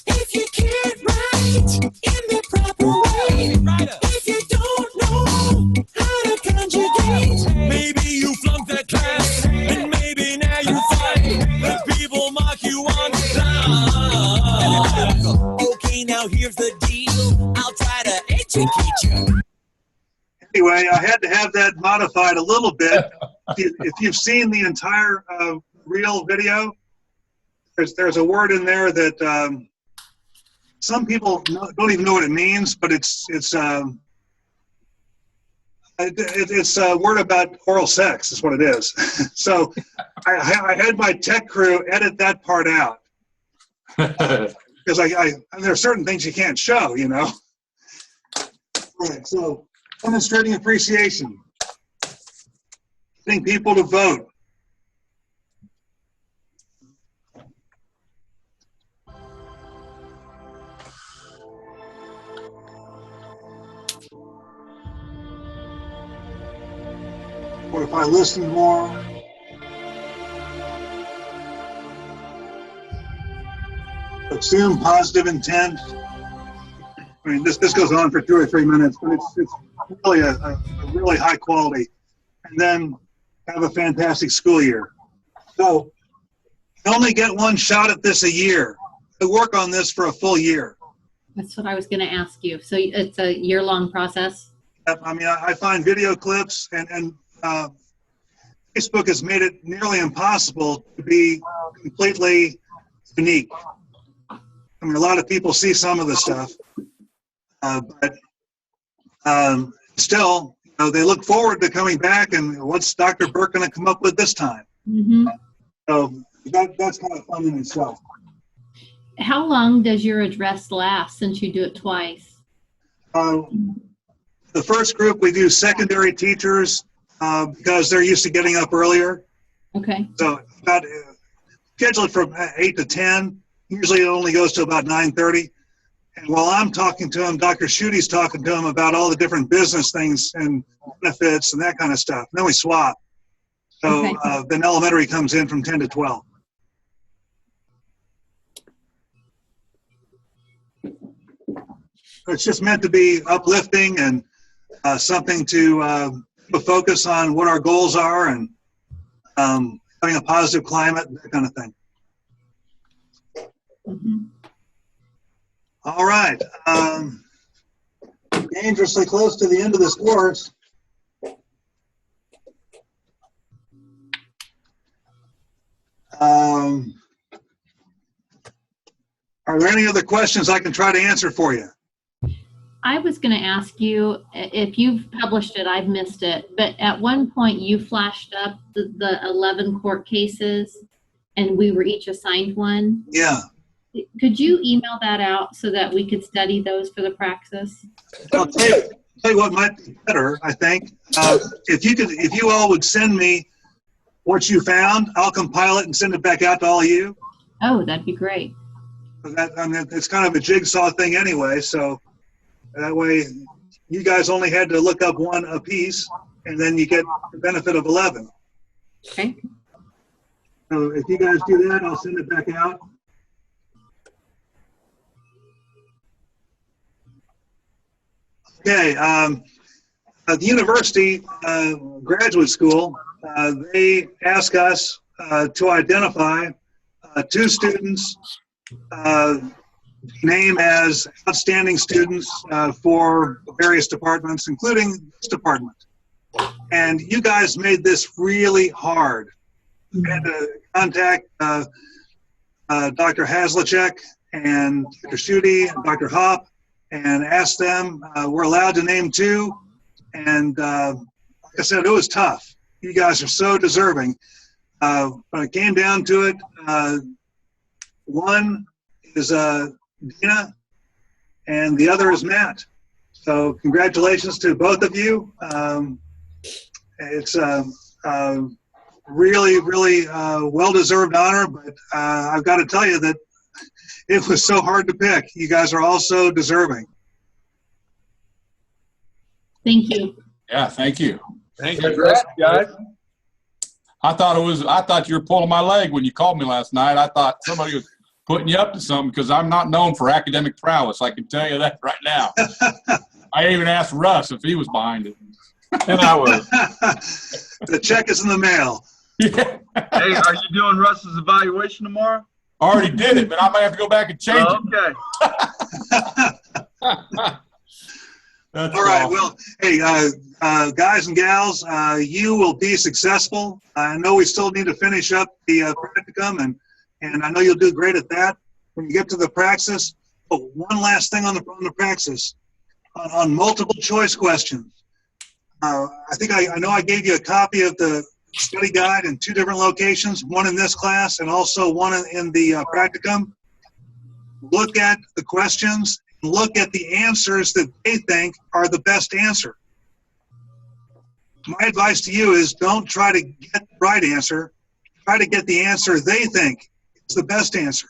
If you can't write in the proper way, if you don't know how to conjugate, maybe you flunked that class, and maybe now you find that people mock you on the class. Okay, now here's the deal. I'll try to educate you. Anyway, I had to have that modified a little bit. If you've seen the entire real video, there's a word in there that some people don't even know what it means, but it's a word about oral sex is what it is. So I had my tech crew edit that part out because there are certain things you can't show, you know. Right, so demonstrating appreciation, getting people to vote. What if I listen more? Assume positive intent. I mean, this goes on for 2 or 3 minutes, but it's really a really high quality. And then have a fantastic school year. So you only get one shot at this a year. I work on this for a full year. That's what I was going to ask you. So it's a year-long process? I mean, I find video clips, and Facebook has made it nearly impossible to be completely unique. I mean, a lot of people see some of the stuff, but still, you know, they look forward to coming back and what's Dr. Burke going to come up with this time? Mm-hmm. So that's kind of fun in itself. How long does your address last since you do it twice? The first group, we do secondary teachers because they're used to getting up earlier. Okay. So about schedule it from 8 to 10. Usually it only goes to about 9:30. And while I'm talking to him, Dr. Schuette's talking to him about all the different business things and benefits and that kind of stuff. And then we swap. So Okay. then elementary comes in from 10 to 12. It's just meant to be uplifting and something to focus on what our goals are and having a positive climate, that kind of thing. Mm-hmm. All right. Dangerously close to the end of this course. Are there any other questions I can try to answer for you? I was going to ask you, if you've published it, I've missed it, but at one point you flashed up the 11 court cases and we were each assigned one. Yeah. Could you email that out so that we could study those for the praxis? I'll tell you what might be better, I think. If you all would send me what you found, I'll compile it and send it back out to all of you. Oh, that'd be great. It's kind of a jigsaw thing anyway, so that way you guys only had to look up one apiece, and then you get the benefit of 11. Okay. So if you guys do that, I'll send it back out. Okay. At the university graduate school, they ask us to identify 2 students named as outstanding students for various departments, including this department. And you guys made this really hard. We had to contact Dr. Haslachek and Dr. Schutte and Dr. Hopp and ask them. We're allowed to name 2. And like I said, it was tough. You guys are so deserving. When it came down to it, one is Dina, and the other is Matt. So congratulations to both of you. It's really, really well-deserved honor, but I've got to tell you that it was so hard to pick. You guys are all so deserving. Thank you. Yeah, thank you. Thank you, guys. I thought you were pulling my leg when you called me last night. I thought somebody was putting you up to something because I'm not known for academic prowess. I can tell you that right now. I even asked Russ if he was behind it. And I was. The check is in the mail. Yeah. Hey, are you doing Russ's evaluation tomorrow? I already did it, but I might have to go back and change it. Okay. All right. Well, hey, guys and gals, you will be successful. I know we still need to finish up the practicum, and I know you'll do great at that. When you get to the praxis, one last thing on the praxis, on multiple choice questions. I think I know I gave you a copy of the study guide in 2 different locations, one in this class and also one in the practicum. Look at the questions. Look at the answers that they think are the best answer. My advice to you is don't try to get the right answer. Try to get the answer they think is the best answer.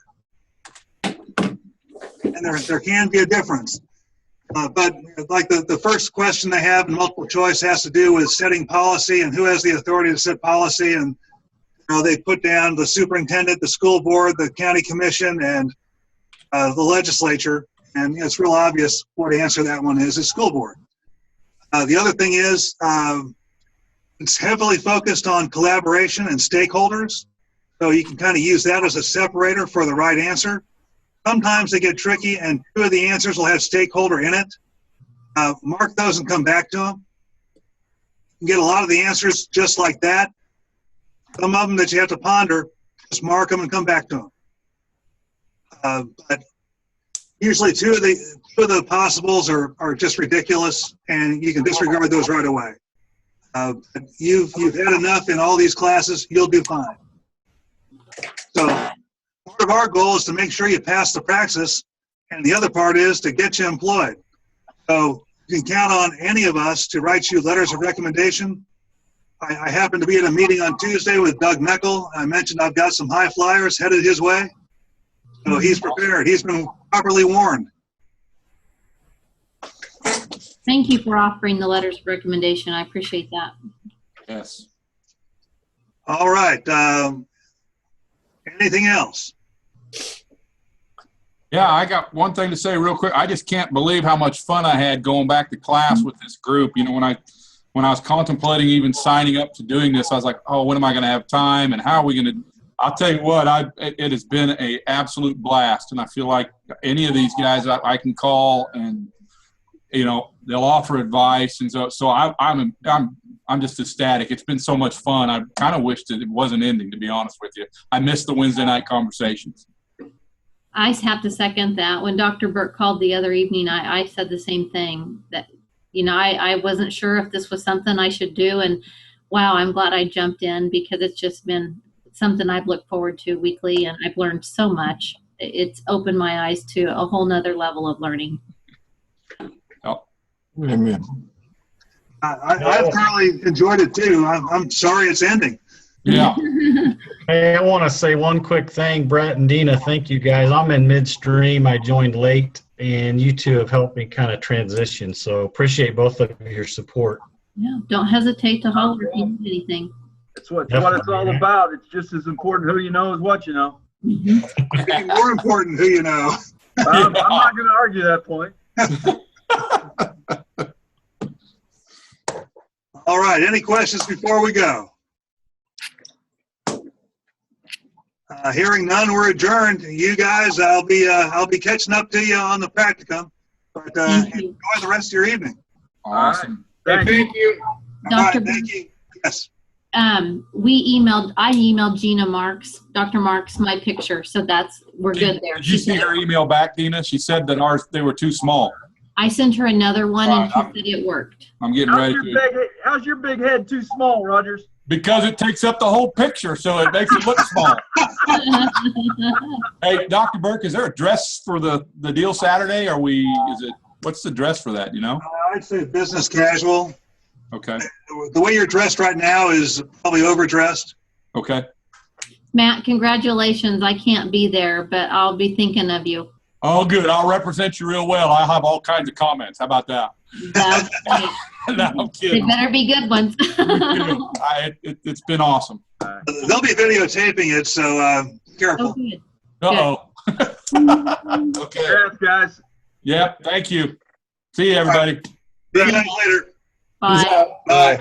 And there can be a difference. But like the first question they have in multiple choice has to do with setting policy and who has the authority to set policy. And they put down the superintendent, the school board, the county commission, and the legislature. And it's real obvious what answer that one is school board. The other thing is it's heavily focused on collaboration and stakeholders. So you can kind of use that as a separator for the right answer. Sometimes they get tricky and 2 of the answers will have stakeholder in it. Mark those and come back to them. You can get a lot of the answers just like that. Some of them that you have to ponder, just mark them and come back to them. But usually 2 of the possibles are just ridiculous, and you can disregard those right away. You've had enough in all these classes, you'll do fine. So part of our goal is to make sure you pass the praxis, and the other part is to get you employed. So you can count on any of us to write you letters of recommendation. I happen to be at a meeting on Tuesday with Doug Meckel. I mentioned I've got some high flyers headed his way. So he's prepared. He's been properly warned. Thank you for offering the letters of recommendation. I appreciate that. Yes. All right. Anything else? Yeah, I got one thing to say real quick. I just can't believe how much fun I had going back to class with this group. When I was contemplating even signing up to doing this, I was like, oh, when am I going to have time and how are we going to I'll tell you what, it has been an absolute blast, and I feel like any of these guys I can call, and they'll offer advice, and so I'm just ecstatic. It's been so much fun. I kind of wish that it wasn't ending, to be honest with you. I missed the Wednesday night conversations. I have to second that. When Dr. Burke called the other evening, I said the same thing, that I wasn't sure if this was something I should do, and wow, I'm glad I jumped in because it's just been something I've looked forward to weekly, and I've learned so much. it's opened my eyes to a whole nother level of learning. Oh, amen. I've thoroughly enjoyed it too. I'm sorry it's ending. Yeah. Hey, I want to say one quick thing, Brett and Dina. Thank you guys. I'm in midstream. I joined late, and you two have helped me kind of transition. So appreciate both of your support. Yeah, don't hesitate to holler if you need anything. That's what it's all about. It's just as important who you know as what you know. Maybe more important who you know. I'm not going to argue that point. All right. Any questions before we go? Hearing none, we're adjourned. You guys, I'll be catching up to you on the practicum. But enjoy the rest of your evening. Awesome. Thank you. All right, Dr. thank you. Yes. I emailed Gina Marks, Dr. Marks, my picture. So we're good there. Did you see her email back, Dina? She said that they were too small. I sent her another one and she said it worked. I'm getting ready to. How's your big head too small, Rogers? Because it takes up the whole picture, so it makes it look small. Hey, Dr. Burke, is there a dress for the deal Saturday? What's the dress for that, you know? I'd say business casual. Okay. The way you're dressed right now is probably overdressed. Okay. Matt, congratulations. I can't be there, but I'll be thinking of you. Oh, good. I'll represent you real well. I'll have all kinds of comments. How about that? No, I'm They kidding. better be good ones. It's been awesome. They'll be videotaping it, so careful. Oh, good. Uh-oh. Okay. Congrats, guys. Yep. Thank you. See you, everybody. See you guys later. Bye. Bye.